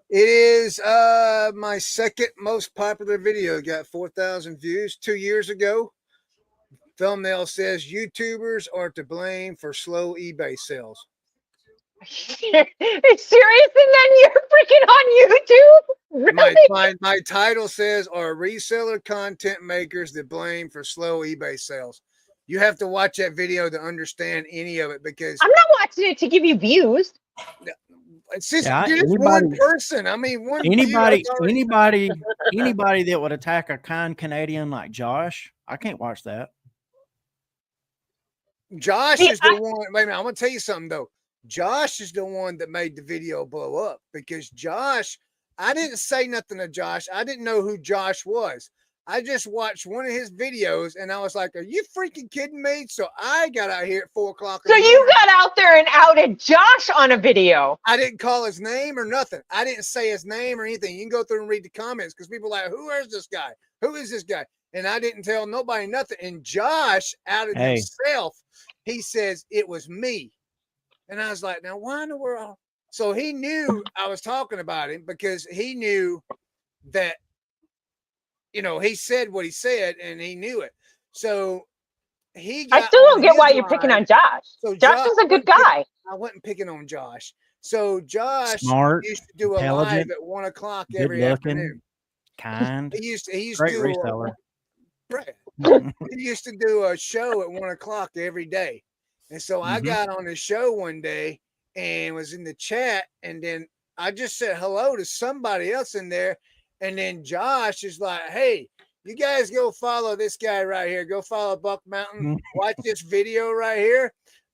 It is my second most popular video. Got 4,000 views 2 years ago. Thumbnail says YouTubers are to blame for slow eBay sales. Serious? And then you're freaking on YouTube? Really? My title says, are reseller content makers to blame for slow eBay sales? You have to watch that video to understand any of it because I'm not watching it to give you views. it's just one person. I mean, anybody that would attack a kind Canadian like Josh, I can't watch that. Josh is the one. Wait a minute, I'm gonna tell you something though. Josh is the one that made the video blow up because Josh, I didn't say nothing to Josh. I didn't know who Josh was. I just watched one of his videos and I was like, are you freaking kidding me? So I got out here at 4 o'clock. So you got out there and outed Josh on a video. I didn't call his name or nothing. I didn't say his name or anything. You can go through and read the comments because people are like, who is this guy? Who is this guy? And I didn't tell nobody nothing. And Josh outed himself. He says it was me. And I was like, now why in the world? So he knew I was talking about him because he knew that, he said what he said and he knew it. So he got I still don't on get his why you're picking live. on Josh. So Josh is a good guy. I wasn't picking on Josh. So Josh Smart, used to do a live intelligent, at 1 o'clock good every looking, afternoon. kind, He used to great do reseller. he used to do a show at 1 o'clock every day. And so I got on the show one day and was in the chat, and then I just said hello to somebody else in there. And then Josh is like, hey, you guys go follow this guy right here. Go follow Buck Mountain. Watch this video right here.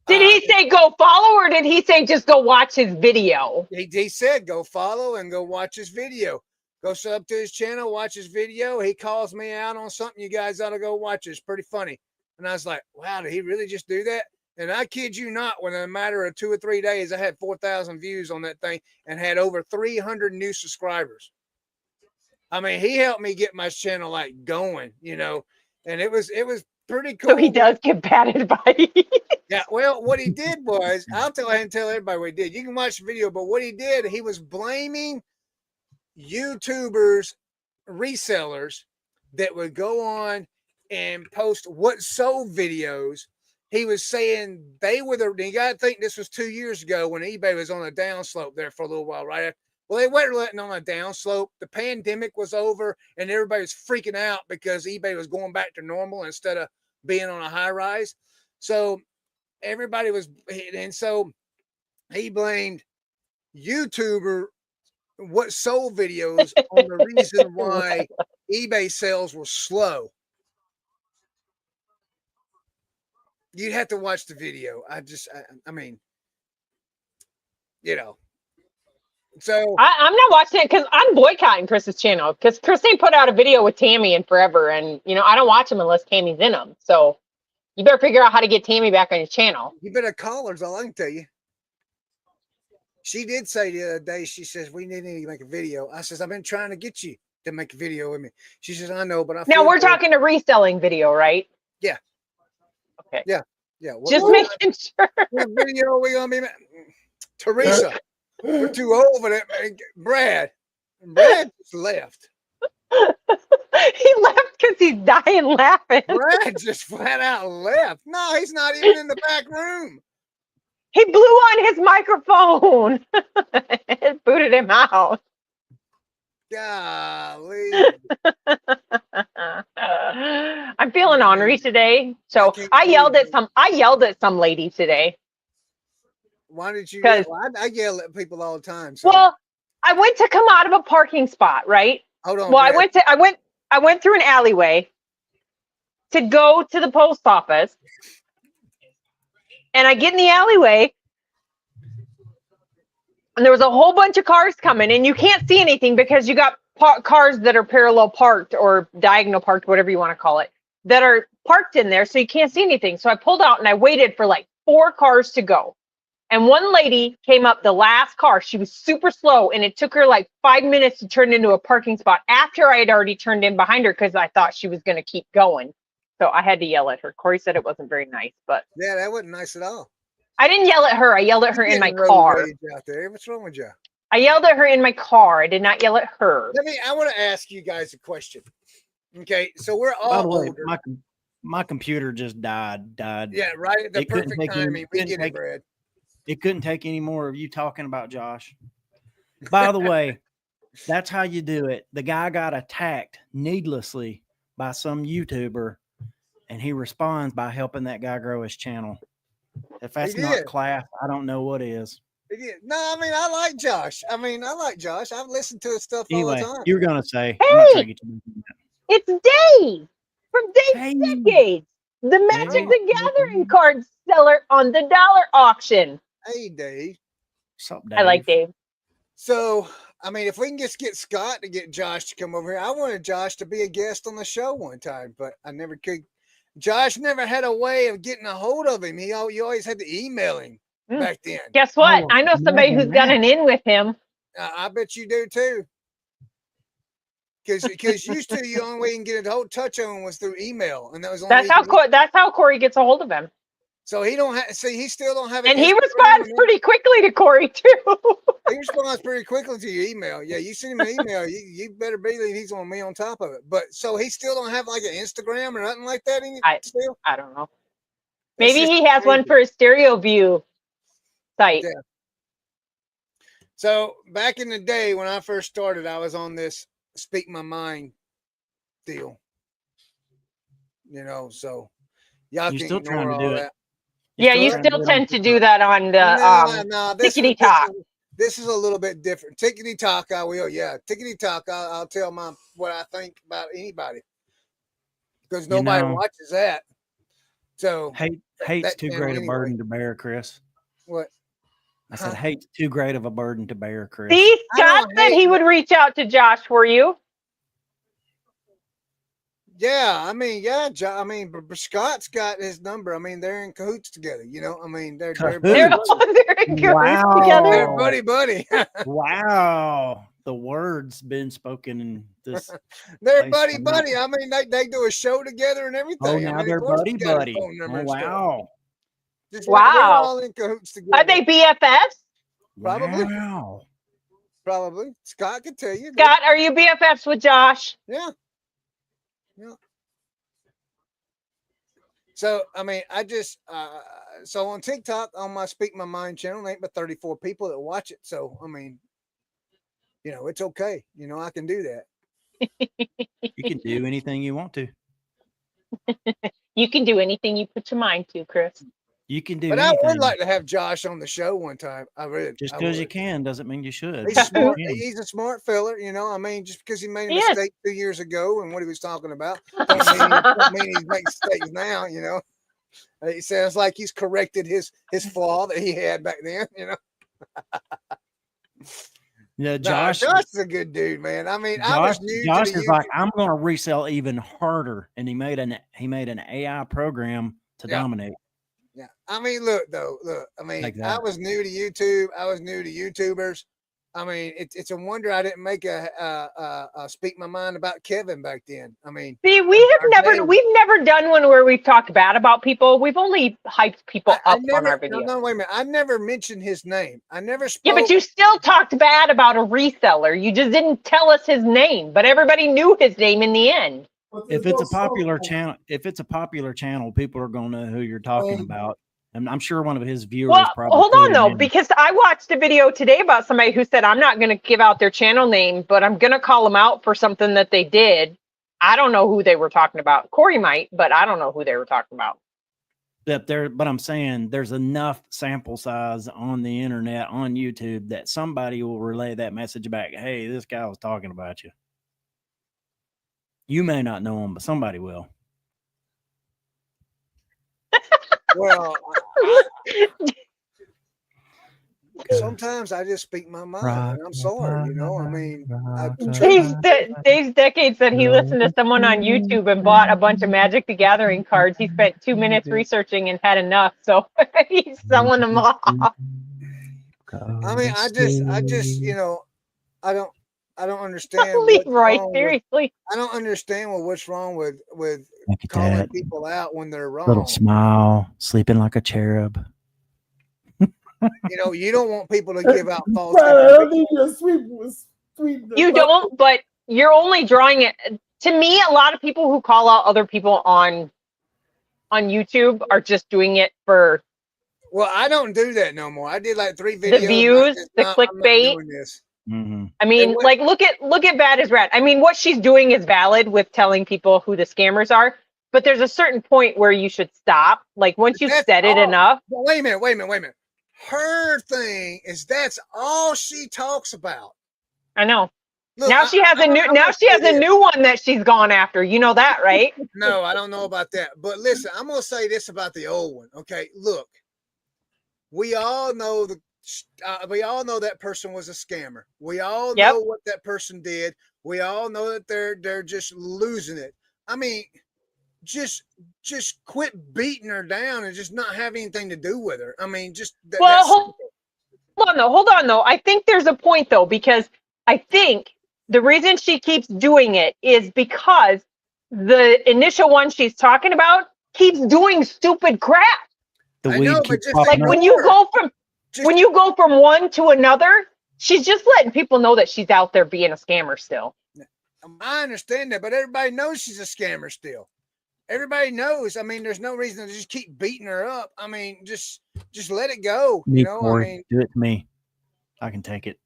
Did he say go follow, or did he say just go watch his video? He said go follow and go watch his video. Go sub to his channel, watch his video. He calls me out on something. You guys ought to go watch it. It's pretty funny. And I was like, wow, did he really just do that? And I kid you not, within a matter of 2 or 3 days, I had 4,000 views on that thing and had over 300 new subscribers. I mean, he helped me get my channel like going, and it was pretty cool. So he does give bad advice. Yeah, well, what he did was, I'll tell everybody what he did. You can watch the video, but what he did, he was blaming YouTubers, resellers that would go on and post what sold videos. He was saying they were you got to think this was 2 years ago when eBay was on a downslope there for a little while, right? Well, they weren't letting on a downslope. The pandemic was over and everybody was freaking out because eBay was going back to normal instead of being on a high rise. So everybody was, and so he blamed YouTuber what sold videos on the reason why eBay sales were slow. You'd have to watch the video. I mean, So I'm not watching it because I'm boycotting Chris's channel because Chris ain't put out a video with Tammy in forever, and I don't watch them unless Tammy's in them. So you better figure out how to get Tammy back on your channel. You better call her, is all I can tell you. She did say the other day, she says, we need to make a video. I says, I've been trying to get you to make a video with me. She says, I know, but Now we're talking a reselling video, right? Yeah. Okay. Yeah. Just making sure. What video are we going to be? Teresa. We're too old for that. Brad just left. He left because he's dying laughing. Brad just flat out left. No, he's not even in the back room. He blew on his microphone. It booted him out. Golly. I'm feeling ornery today. So I yelled at some lady today. Why did you yell? I yell at people all the time. So. Well, I went to come out of a parking spot, right? Hold on. Well, Brad. I went through an alleyway to go to the post office. And I get in the alleyway and there was a whole bunch of cars coming, and you can't see anything because you got cars that are parallel parked or diagonal parked, whatever you want to call it, that are parked in there. So you can't see anything. So I pulled out and I waited for like 4 cars to go. And one lady came up the last car. She was super slow, and it took her like 5 minutes to turn into a parking spot after I had already turned in behind her because I thought she was going to keep going. So I had to yell at her. Corey said it wasn't very nice, but yeah, that wasn't nice at all. I didn't yell at her. I yelled at her in my car. Out there. What's wrong with you? I yelled at her in my car. I did not yell at her. I want to ask you guys a question. Okay, so we're all By the way, older. my computer just died. Yeah, right at the perfect timing. We get it, Brad. It couldn't take any more of you talking about Josh. By the way, that's how you do it. The guy got attacked needlessly by some YouTuber, and he responds by helping that guy grow his channel. If that's not class, I don't know what is. No, I mean, I like Josh. I've listened to his stuff all the time. You were going to say. Hey, it's Dave from Dave's Decades, the Magic the Gathering card seller on the dollar auction. Hey, Dave. What's up, Dave? I like Dave. So, I mean, if we can just get Scott to get Josh to come over here. I wanted Josh to be a guest on the show one time, but I never could. Josh never had a way of getting a hold of him. You always had to email him back then. Guess what? I know somebody who's got an in with him. I bet you do too. Because used to, the only way you can get a whole touch on was through email, and that was only that's how Corey gets a hold of him. So he don't have. See, he still don't have. And he responds pretty quickly to Corey too. He responds pretty quickly to your email. Yeah, you send him an email. You better believe he's on me on top of it. But so he still don't have like an Instagram or nothing like that in it still? I don't know. That's Maybe just he has one crazy. for his stereo view site. Yeah. So back in the day when I first started, I was on this speak my mind deal. You know, so y'all You're can still trying ignore to all do it. that. Yeah, You're you trying to still do it on tend to TikTok. do that on the No, Tickety Talk. This is a little bit different. Tickety talk, I will. Yeah, tickety talk. I'll tell what I think about anybody because nobody watches that. So Hate's that too channel great a anyway. burden to bear, Chris. What? I said hate's too great of a burden to bear, Chris. See, I Scott don't said hate he it. would reach out to Josh for you. Yeah, I mean, yeah, I mean, but Scott's got his number. I mean, they're in cahoots together. You know, I mean, they're They're buddy, in cahoots together. they're buddy. Wow. The words been spoken in this. They're place buddy. tonight. I mean, they do a show together and everything. Oh, I now mean, they're of course we got his buddy. phone number Oh, and stuff. wow. Just like we're Wow. all in cahoots together. Are they BFFs? Probably. Wow. Probably. Scott could tell you. Scott, are you BFFs with Josh? Yeah. Yeah. So, I mean, I just, so on TikTok, on my Speak My Mind channel, ain't but 34 people that watch it. So, I mean, you know, it's okay. You know, I can do that. You can do anything you want to. You can do anything you put your mind to, Chris. You can do But anything. I would like to have Josh on the show one time. I would. Just I because you would. can doesn't mean you should. He's smart. You can. He's a smart fella, you know. I mean, just because he made a He is. mistake 2 years ago and what he was talking about, don't mean he's making mistakes now, you know. It sounds like he's corrected his flaw that he had back then, you know. Yeah, No, Josh. Josh is a good dude, man. I mean, I was new Josh to the is like, I'm going to resell even harder, and he made an AI program to dominate. Yeah, I mean, look. I mean, Like I that. was new to YouTube. I was new to YouTubers. I mean, it's a wonder I didn't make a speak my mind about Kevin back then. I mean, See, we've never done one where we've talked bad about people. We've only hyped people up on our video. No, wait a minute. I never mentioned his name. I never spoke. Yeah, but you still talked bad about a reseller. You just didn't tell us his name, but everybody knew his name in the end. If it's a popular channel, people are going to know who you're talking about. And I'm sure one of his viewers probably. Hold on clued though, in. because I watched a video today about somebody who said, I'm not going to give out their channel name, but I'm going to call them out for something that they did. I don't know who they were talking about. Corey might, but I don't know who they were talking about. But I'm saying there's enough sample size on the internet, on YouTube, that somebody will relay that message back. Hey, this guy was talking about you. You may not know him, but somebody will. Well, sometimes I just speak my mind, and I'm sorry. You know, I mean, Dave's decade said he listened to someone on YouTube and bought a bunch of Magic the Gathering cards. He spent 2 minutes researching and had enough, so he's selling them off. I mean, I just, you know, I don't understand. Leroy, seriously. I don't understand what's wrong with calling people out when they're wrong. Little smile, sleeping like a cherub. You know, you don't want people to give out false You don't, but you're only drawing it. To me, a lot of people who call out other people on YouTube are just doing it for. Well, I don't do that no more. I did like 3 videos. The views, the clickbait. Mm-hmm. I mean, like look at Bad as Rat. I mean, what she's doing is valid with telling people who the scammers are, but there's a certain point where you should stop. Like once you've said it enough. Wait a minute. Her thing is that's all she talks about. I know. Look, now she has a new one that she's gone after. You know that, right? No, I don't know about that. But listen, I'm gonna say this about the old one. Okay, look, we all know that person was a scammer. We all know what that person did. We all know that they're just losing it. I mean, just quit beating her down and just not have anything to do with her. I mean, just hold on though. I think there's a point though, because I think the reason she keeps doing it is because the initial one she's talking about keeps doing stupid crap. The weed keeps popping like up. when you go from one to another, She's just letting people know that she's out there being a scammer still. I understand that, but everybody knows she's a scammer still. Everybody knows. I mean, there's no reason to just keep beating her up. I mean, just let it go. Me, You know, Corey, I mean, do it to me. I can take it.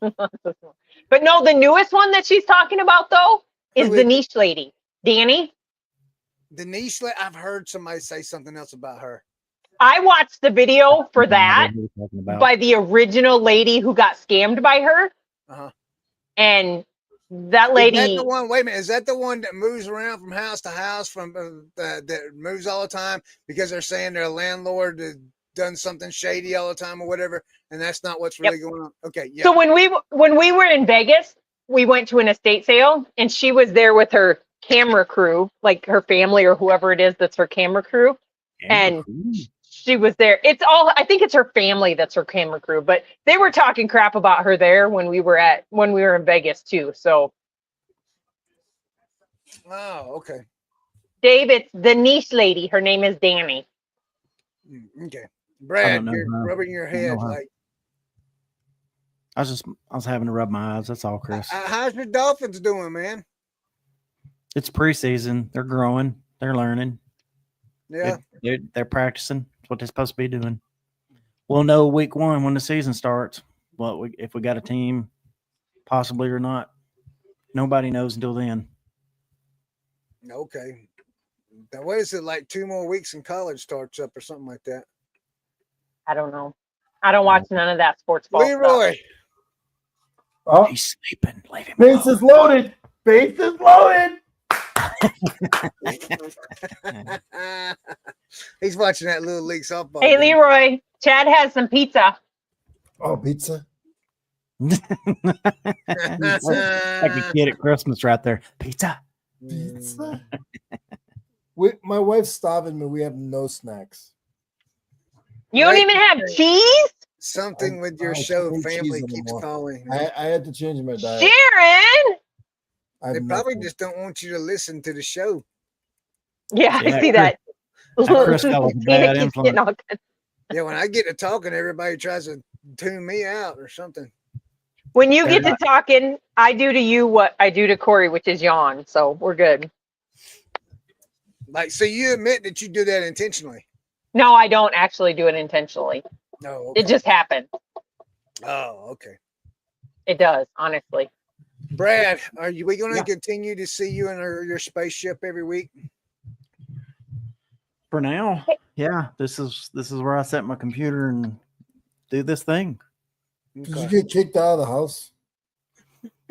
But no, the newest one that she's talking about though is Who the is it? niche lady, Danny. Denise, I've heard somebody say something else about her. I watched the video for I don't know that what you're talking about. by the original lady who got scammed by her. Uh-huh. And that Is lady, that the one? Wait a minute. Is that the one that moves around from house to house that moves all the time because they're saying their landlord has done something shady all the time or whatever, and that's not what's really going on? Okay, yeah. so when we were in Vegas, we went to an estate sale and she was there with her camera crew, like her family or whoever it is that's her camera crew. And she was there. I think it's her family that's her camera crew, but they were talking crap about her there when we were in Vegas too. So Oh, okay. Dave, it's the niche lady. Her name is Danny. Okay. I Brad, don't know you're her. rubbing your I don't know head her. like. I was having to rub my eyes. That's all, Chris. How's your Dolphins doing, man? It's preseason. They're growing. They're learning. Yeah. They're practicing. It's what they're supposed to be doing. We'll know week 1 when the season starts. If we got a team, possibly or not. Nobody knows until then. Okay. Now, what is it, like 2 more weeks and college starts up or something like that? I don't know. I don't watch none of that sports ball Leroy. stuff. Oh, He's sleeping. Leave him base alone. is loaded. Base is loaded. He's watching that little league softball. Hey, game. Leroy, Chad has some pizza. Oh, pizza. Like a kid at Christmas right there. Pizza. Pizza. My wife's starving me. We have no snacks. You don't Right. even have cheese? Something with your I show, can't eat family cheese keeps anymore. calling. I had to change my diet. Sharon! I have They probably nothing. just don't want you to listen to the show. Yeah, Yeah, I see that. Chris fell with a Tina bad keeps influence. getting all good. Yeah, when I get to talking, everybody tries to tune me out or something. When you They're get to talking, I do to you what I do to Corey, which is yawn. So we're good. Like, so you admit that you do that intentionally? No, I don't actually do it intentionally. No. Okay. It just happens. Oh, okay. It does, honestly. Brad, we going to Yeah. continue to see you in your spaceship every week? For now, yeah. This is where I set my computer and do this thing. Did you get kicked out of the house?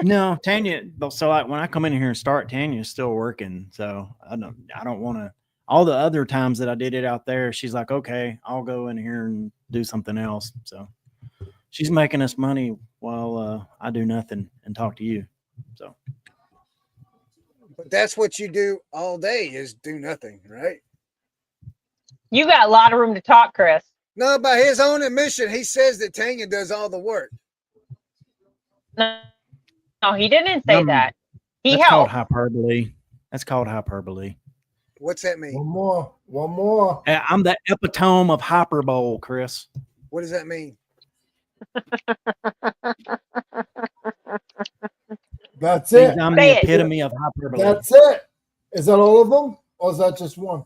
No, Tanya. So like when I come in here and start, Tanya's still working. So I don't want to. All the other times that I did it out there, she's like, okay, I'll go in here and do something else. So she's making us money while I do nothing and talk to you. So But that's what you do all day is do nothing, right? You got a lot of room to talk, Chris. No, by his own admission, he says that Tanya does all the work. No, he didn't say that. He that's called helped. hyperbole. That's called hyperbole. What's that mean? One more. I'm the epitome of hyperbole, Chris. What does that mean? That's it. I'm Say the it. epitome of hyperbole. That's it. Is that all of them, or is that just one?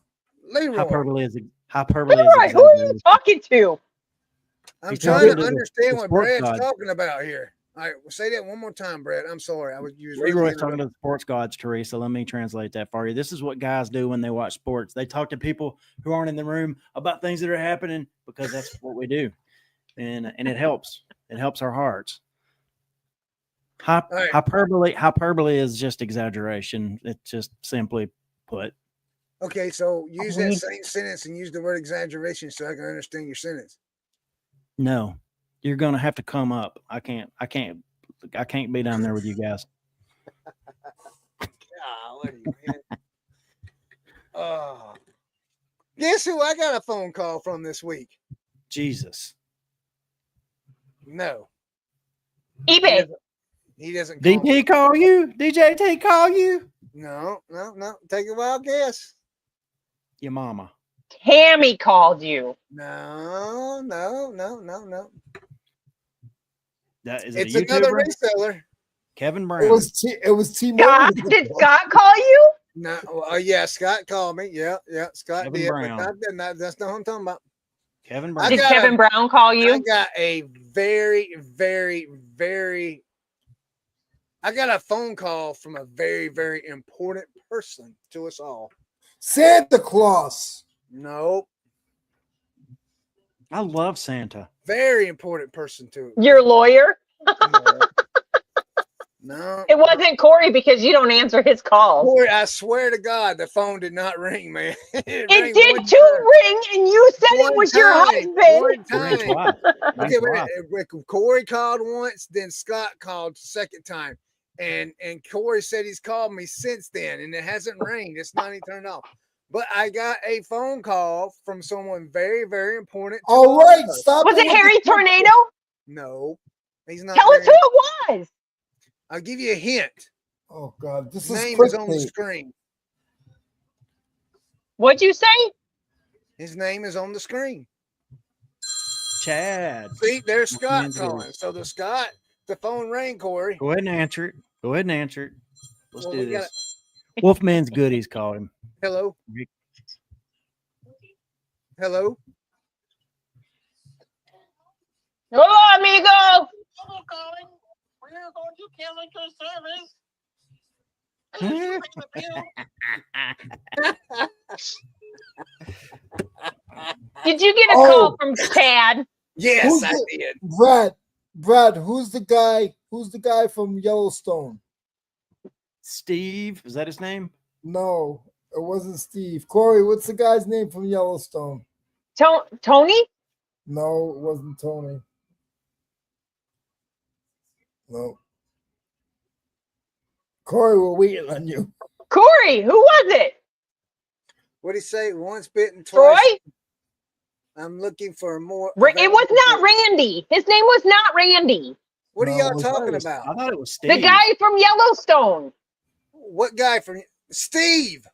Leroy, Hyperbole is Leroy, who are you exaggeration. talking to? I'm He's trying to talking to understand the what sports Brad's god. talking about here. All right, well, say that one more time, Brad. I'm sorry. You was really Leroy's talking interrupting. to the sports gods, Teresa. Let me translate that for you. This is what guys do when they watch sports. They talk to people who aren't in the room about things that are happening because that's what we do, and it helps. It helps our hearts. right. Hyperbole is just exaggeration. It's just simply put. Okay, so use that Agreed. same sentence and use the word exaggeration so I can understand your sentence. No, you're gonna have to come up. I can't be down there with you guys. Golly, man. Oh. Guess who I got a phone call from this week? Jesus. No. eBay. He doesn't call me. DT call you? DJT call you? No. Take a wild guess. Your mama. Tammy called you. No. Is it It's a another YouTuber? reseller. Kevin Brown. It was T-Mobile. Scott, did Scott call you? No, yeah, Scott called me. Yeah, Scott Kevin did. Brown. But that's not what I'm talking about. Kevin I Brown. Did got Kevin Brown call I you? got a very, very, very. I got a phone call from a very, very important person to us all. Santa Claus. Nope. I love Santa. Very important person to Your lawyer? No. It wasn't Corey because you don't answer his calls. Corey, I swear to God, the phone did not ring, man. It rang did one too time. ring, and you said One it was your time. husband. One Rings time. twice. Rings Okay, wait, twice. Corey called once, then Scott called second time. And Corey said he's called me since then, and it hasn't rang. It's not even turned off. But I got a phone call from someone very, very important. All right, stop. Was it with Harry the- Tornado? No, he's not. Tell us who it was. I'll give you a hint. Oh God, this His is name is on the clickbait. screen. What'd you say? His name is on the screen. Chad. See, there's Scott man's calling. So the phone rang, Corey. Go ahead and answer it. Go ahead and answer it. Let's Well, do we got this. Wolfman's Goodies called him. Hello. Hello. Hola, amigo. Hello, calling. We're going to cancel your service. Did you get a call from Chad? Yes, Who's I the- did. Brad, who's the guy? Who's the guy from Yellowstone? Steve, is that his name? No, it wasn't Steve. Corey, what's the guy's name from Yellowstone? Tony? No, it wasn't Tony. No. Corey, we're waiting on you. Corey, who was it? What did he say? Once bitten, Troy? twice. I'm looking for more. It was not Randy. His name was not Randy. What are No, y'all it was- talking I about? thought it was Steve. The guy from Yellowstone. What guy from Steve?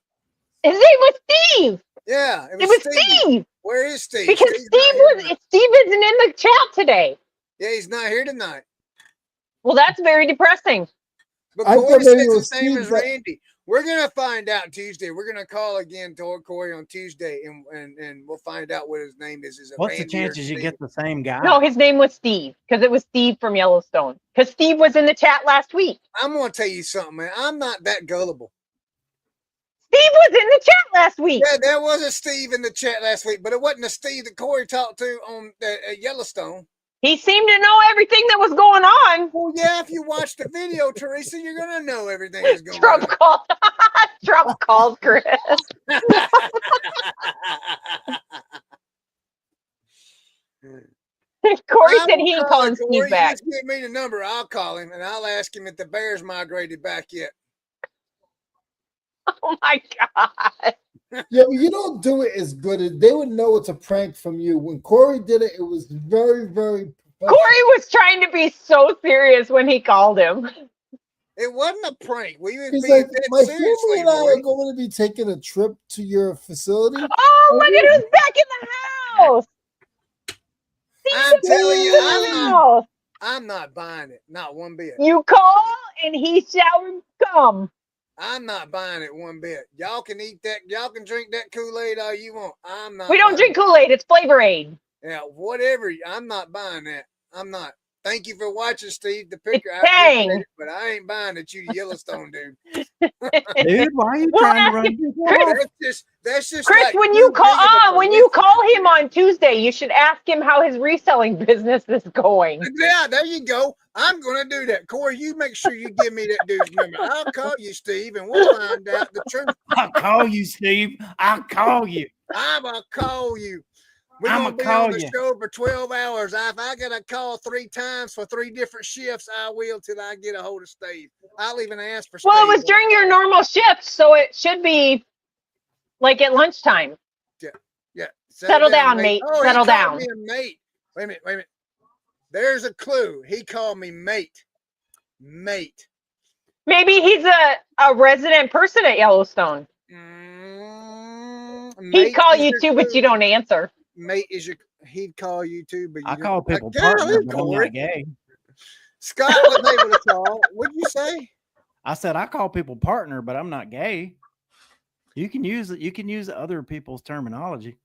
His name was Steve. Yeah, It was Steve. Where is Steve? Because Steve's not Steve here tonight. isn't in the chat today. Yeah, he's not here tonight. Well, that's very depressing. But I Corey thought says maybe it his was name Steve is that- Randy. We're gonna find out Tuesday. We're gonna call again to Corey on Tuesday, and we'll find out what his name is. Is it What's the Randy or chances you Steve? get the same guy? No, his name was Steve because it was Steve from Yellowstone. Because Steve was in the chat last week. I'm gonna tell you something, man. I'm not that gullible. Steve was in the chat last week. Yeah, there was a Steve in the chat last week, but it wasn't a Steve that Corey talked to on Yellowstone. He seemed to know everything that was going on. Well, yeah, if you watch the video, Teresa, you're gonna know everything that's going Trump called. Trump called Chris. on. Corey I'm said he ain't gonna call calling him, Steve Corey. back. You just give me the number, I'll call him, and I'll ask him if the Bears migrated back yet. Oh my God. Yeah, but you don't do it as good as they would know it's a prank from you. When Corey did it, it was very, very professional. Corey was trying to be so serious when he called him. It wasn't a prank. We was He's being like, dead my seriously, family and I boy. are going to be taking a trip to your facility. Oh, look at who's back in the house. I'm telling you, Steve's in the house. I'm not buying it. Not one bit. You call and he shall come. I'm not buying it one bit. Y'all can eat that. Y'all can drink that Kool-Aid all you want. I'm not. We don't buying drink Kool-Aid. It's Flavor Aid. it. Yeah, whatever. I'm not buying that. I'm not. Thank you for watching, Steve the Picker. It's Tang. appreciate it, but I ain't buying it. You Yellowstone dude. Dude, why are you We'll trying to ask run him- people Chris, off? That's just Chris, like when you too big of a when you coincidence. call him on Tuesday, you should ask him how his reselling business is going. Yeah, there you go. I'm gonna do that. Corey, you make sure you give me that dude's number. I'll call you, Steve, and we'll find out the truth. I'll call you, Steve. I'll call you. I'm gonna call you. We're I'ma gonna be call on the you. show for 12 hours. If I gotta call 3 times for 3 different shifts, I will till I get a hold of Steve. I'll even ask for Steve. Well, it was during your normal shift, so it should be like at lunchtime. Yeah. Settle down, mate. Oh, Settle he called down. me a mate. Wait a minute. There's a clue. He called me mate. Mate. Maybe he's a resident person at Yellowstone. Mate He'd call is you your too, but clue. you don't answer. Mate is your. He'd call you too, but you I don't. call people Like, partner, golly, but I'm Corey. not gay. Scott wasn't able to call. What'd you say? I said I call people partner, but I'm not gay. You can use it. You can use other people's terminology,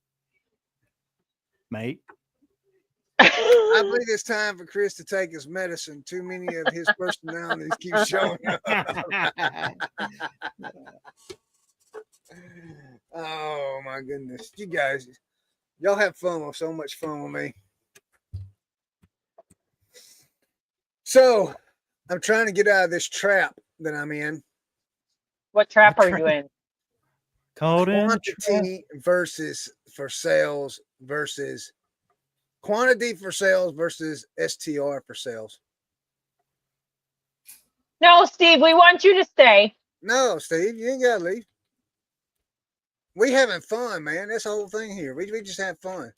mate. I believe it's time for Chris to take his medicine. Too many of his personalities keep showing up. Oh my goodness. You guys, y'all have fun with so much fun with me. So I'm trying to get out of this trap that I'm in. What trap are you in? Called in Quantity versus for sales versus quantity for sales versus STR for sales. No, Steve, we want you to stay. No, Steve, you ain't gotta leave. We having fun, man. That's the whole thing here. We just have fun.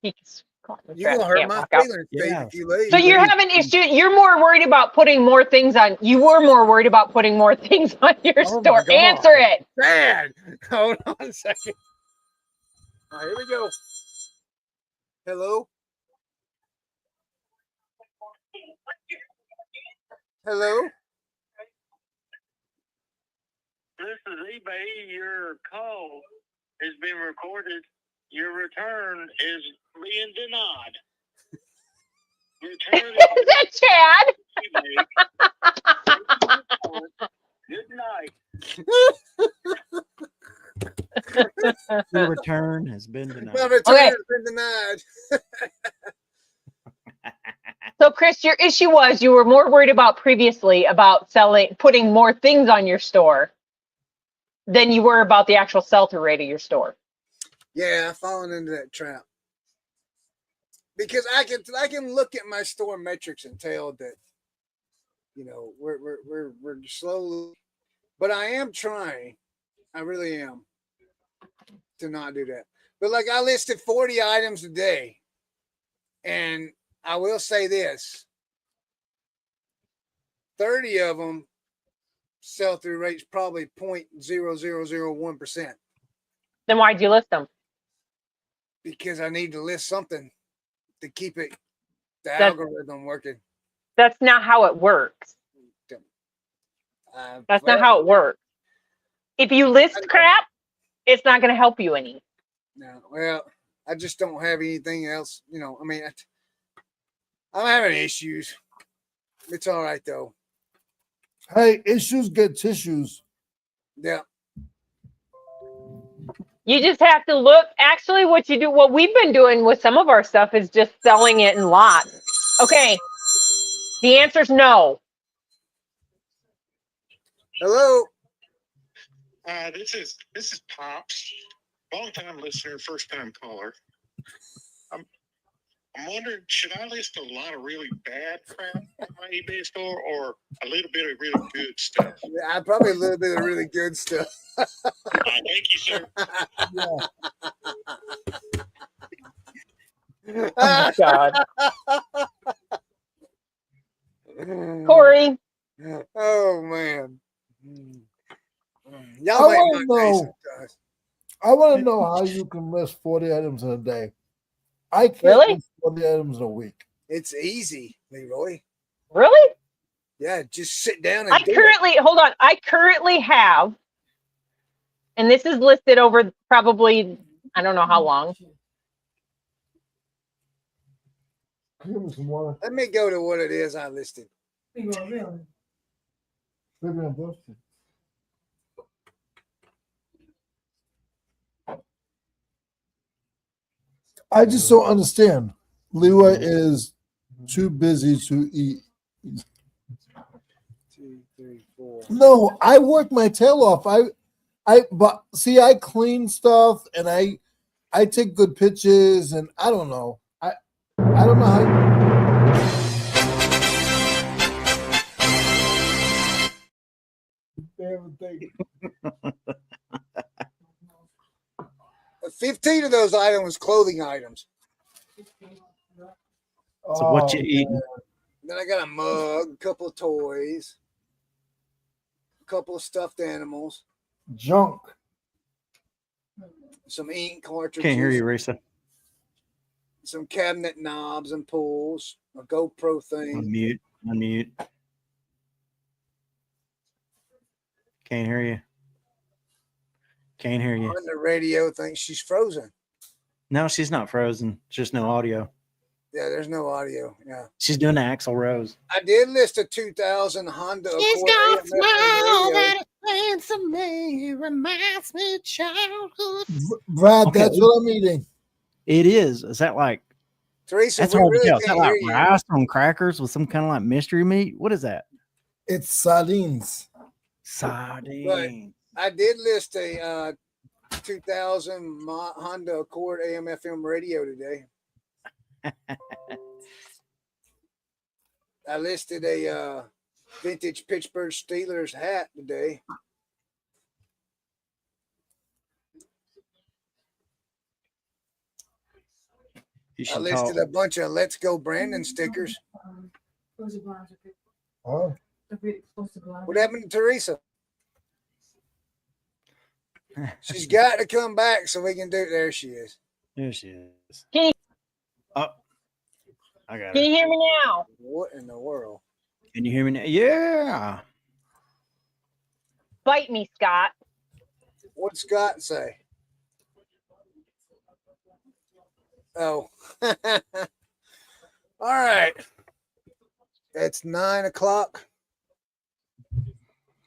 He's caught in the You're trap. gonna hurt Can't my walk out. feelings, Steve, Yeah. if you leave. So you're having issue. You're more worried about putting more things on. You were more worried about putting more things on your Oh my store. God. Answer it. Dad, hold on a second. All right, here we go. Hello. Hello. This is eBay. Your call has been recorded. Your return is being denied. Return Is that Chad? Good night. Your return has been denied. My return Okay. has been denied. So, Chris, your issue was you were more worried about previously about putting more things on your store than you were about the actual sell-through rate of your store. Yeah, I've fallen into that trap. Because I can look at my store metrics and tell that, you know, we're slowly, but I am trying. I really am to not do that. But like I listed 40 items a day, and I will say this: 30 of them sell-through rate's probably 0.0001%. Then why'd you list them? Because I need to list something to keep it algorithm working. That's not how it works. That's not how it works. If you list crap, it's not going to help you any. No, well, I just don't have anything else. You know, I mean, I'm having issues. It's all right though. Hey, issues get tissues. Yeah. You just have to look. Actually, what we've been doing with some of our stuff is just selling it in lots. Okay. The answer is no. Hello. This is Pops, long time listener, first time caller. I'm wondering, should I list a lot of really bad crap on my eBay store or a little bit of really good stuff? Yeah, probably a little bit of really good stuff. Thank you, sir. Oh, God. Corey. Oh man. I want to know how you can list 40 items in a day. I can't Really? list 40 items in a week. It's easy, Leroy. Really? Yeah, just sit down and hold on. I currently have, and this is listed over probably, I don't know how long. Give me some water. Let me go to what it is I listed. I just don't understand. Leroy is too busy to eat. 2, 3, 4. No, I work my tail off. But see, I clean stuff and I take good pictures, and I don't know. I don't know how. 15 of those items was clothing items. So what you eating? Then I got a mug, a couple of toys, a couple of stuffed animals, Junk. some ink cartridges. Can't hear you, Teresa. Some cabinet knobs and pulls, a GoPro thing. Unmute. Can't hear you. On the radio thinks she's frozen. No, she's not frozen. Just no audio. Yeah, there's no audio. Yeah. She's doing the Axl Rose. I did list a 2000 Honda Accord AMF radio. handsome me reminds me of childhood. Brad, Okay. that's what I'm eating. It is. Is that like Teresa, that's we hard to really tell? Is that can't like hear you. rice on crackers with some kind of like mystery meat? What is that? It's sardines. Sardine. I did list a 2000 Honda Accord AM/FM radio today. I listed a vintage Pittsburgh Steelers hat today. I listed a bunch of Let's Go Brandon stickers. Oh, What happened to Teresa? She's got to come back so we can do. There she is. There she is. Can you- Oh, I got Can it. you hear me now? What in the world? Can you hear me now? Yeah. Bite me, Scott. What'd Scott say? Oh. All right. It's 9 o'clock.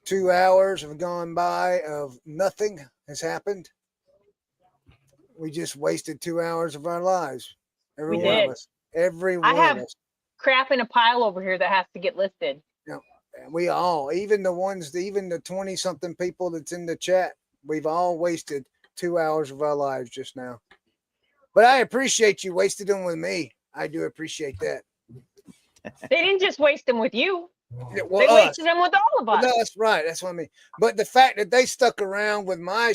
2 hours have gone by of nothing has happened. We just wasted 2 hours of our lives. Every We one did. of us. Every I one have- of us. Crap in a pile over here that has to get listed. And we all, even the 20-something people that's in the chat, we've all wasted 2 hours of our lives just now. But I appreciate you wasted them with me. I do appreciate that. They didn't just waste them with you. Yeah, well, They us. wasted them with all of us. No, that's right. That's what I mean. But the fact that they stuck around with my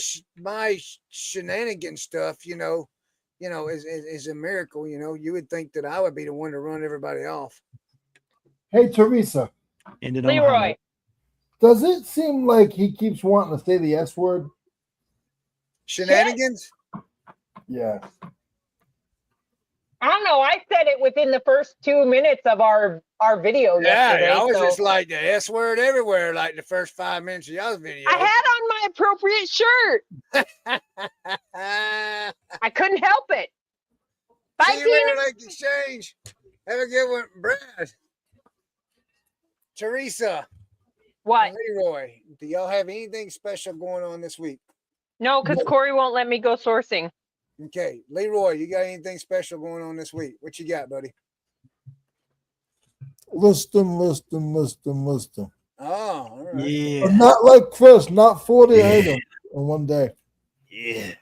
shenanigan stuff, is a miracle. You would think that I would be the one to run everybody off. hey, Teresa, Ended on a Leroy. high. does it seem like he keeps wanting to say the S word? Shenanigans? Yeah. I don't know. I said it within the first 2 minutes of our video yesterday. Yeah, I was so just like the S word everywhere, like the first 5 minutes of y'all's video. I had on my appropriate shirt. I couldn't help it. Bye, See you later, Tina. Lake Exchange. Have a good one, Brad. Teresa, What? Leroy, do y'all have anything special going on this week? No, because Corey won't let me go sourcing. Okay, Leroy, you got anything special going on this week? What you got, buddy? List them. Oh, all right. Yeah. But not like Chris, not 40 Yeah. items in one day. Yeah.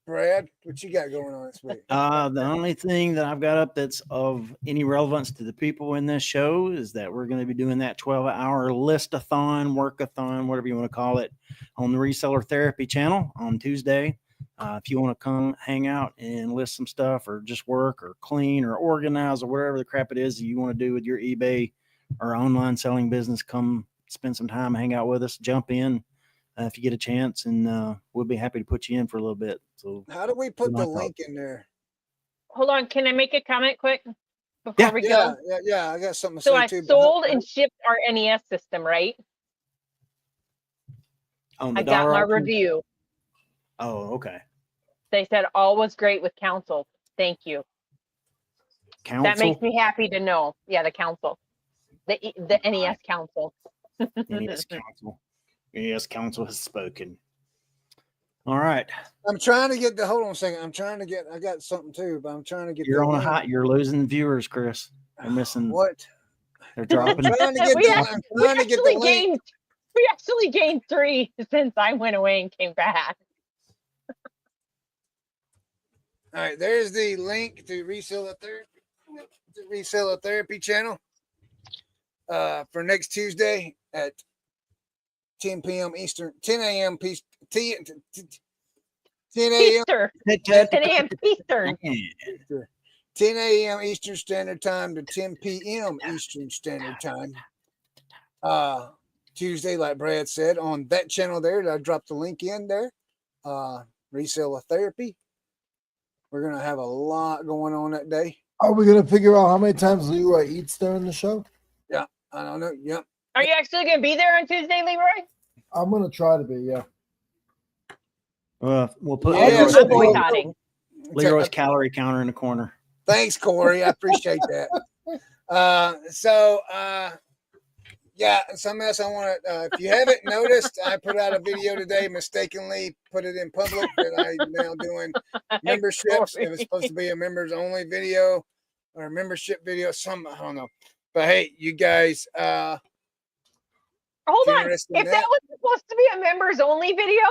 Brad, what you got going on this week? The only thing that I've got up that's of any relevance to the people in this show is that we're going to be doing that 12-hour list-a-thon, work-a-thon, whatever you want to call it, on the Reseller Therapy channel on Tuesday. If you want to come hang out and list some stuff or just work or clean or organize or whatever the crap it is that you want to do with your eBay or online selling business, come spend some time, hang out with us, jump in if you get a chance, and we'll be happy to put you in for a little bit. So How do we put the Like that. link in there? Hold on. Can I make a comment quick before we Yeah, go? yeah. I got something to So say I too. but- sold and shipped our NES system, right? on the I got dollar my auction- review. Oh, okay. They said all was great with council. Thank you. Council. That makes me happy to know. Yeah, the council, the NES council. Yes, council. Yes, council has spoken. All right. I'm trying to get the. Hold on a second. I got something too, but I'm trying to get. You're the on a link. hot. You're losing viewers, Chris. They're missing. What? They're I'm dropping. trying to get We the. act- I'm we trying to get the actually link. gained. We actually gained 3 since I went away and came back. All right, there's the link to Reseller Therapy channel for next Tuesday at 10 p.m. Eastern, 10 a.m. 10 a.m. Easter, 10 a.m. Eastern. 10 a.m. Eastern Standard Time to 10 p.m. Eastern Standard Time. Tuesday, like Brad said, on that channel there, I dropped the link in there. Reseller Therapy. We're going to have a lot going on that day. Are we gonna figure out how many times Leroy eats during the show? Yeah, I don't know. Yep. Are you actually going to be there on Tuesday, Leroy? I'm gonna try to be. Yeah. We'll put Yeah, Leroy's, I'm boycotting. Leroy's calorie counter in the corner. Thanks, Corey. I appreciate that. Yeah, something else I want to, if you haven't noticed, I put out a video today, mistakenly put it in public that I'm now doing memberships. It was supposed to be a members only video or a membership video. I don't know. But hey, you guys, Hold on. If that was supposed to be a members only video,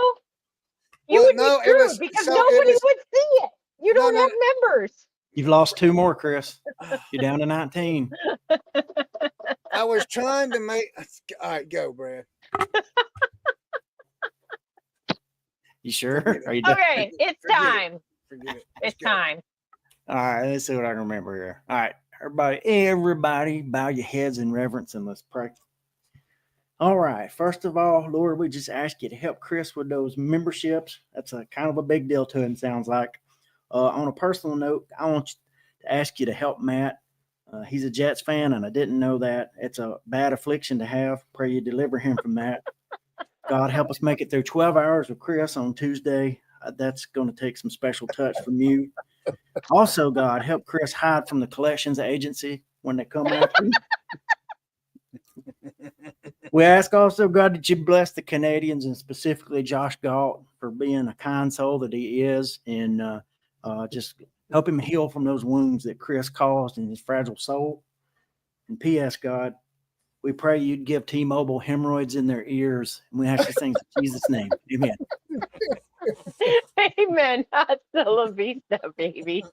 you would be screwed because nobody would see it. You don't have members. You've lost 2 more, Chris. You're down to 19. I was trying to make. All right, go, Brad. You sure? Are you done? Okay, it's time. Forget it. It's time. All right, let's see what I can remember here. All right, everybody, bow your heads in reverence and let's pray. All right, first of all, Lord, we just ask you to help Chris with those memberships. That's a kind of a big deal to him, sounds like. On a personal note, I want to ask you to help Matt. He's a Jets fan, and I didn't know that. It's a bad affliction to have. Pray you deliver him from that. God, help us make it through 12 hours with Chris on Tuesday. That's going to take some special touch from you. Also, God, help Chris hide from the collections agency when they come after him. We ask also, God, that you bless the Canadians and specifically Josh Galt for being a kind soul that he is, and just help him heal from those wounds that Chris caused in his fragile soul. And P.S., God, we pray you'd give T-Mobile hemorrhoids in their ears. And we ask these things in Jesus' name. Amen. Amen. Hasta la vista, baby.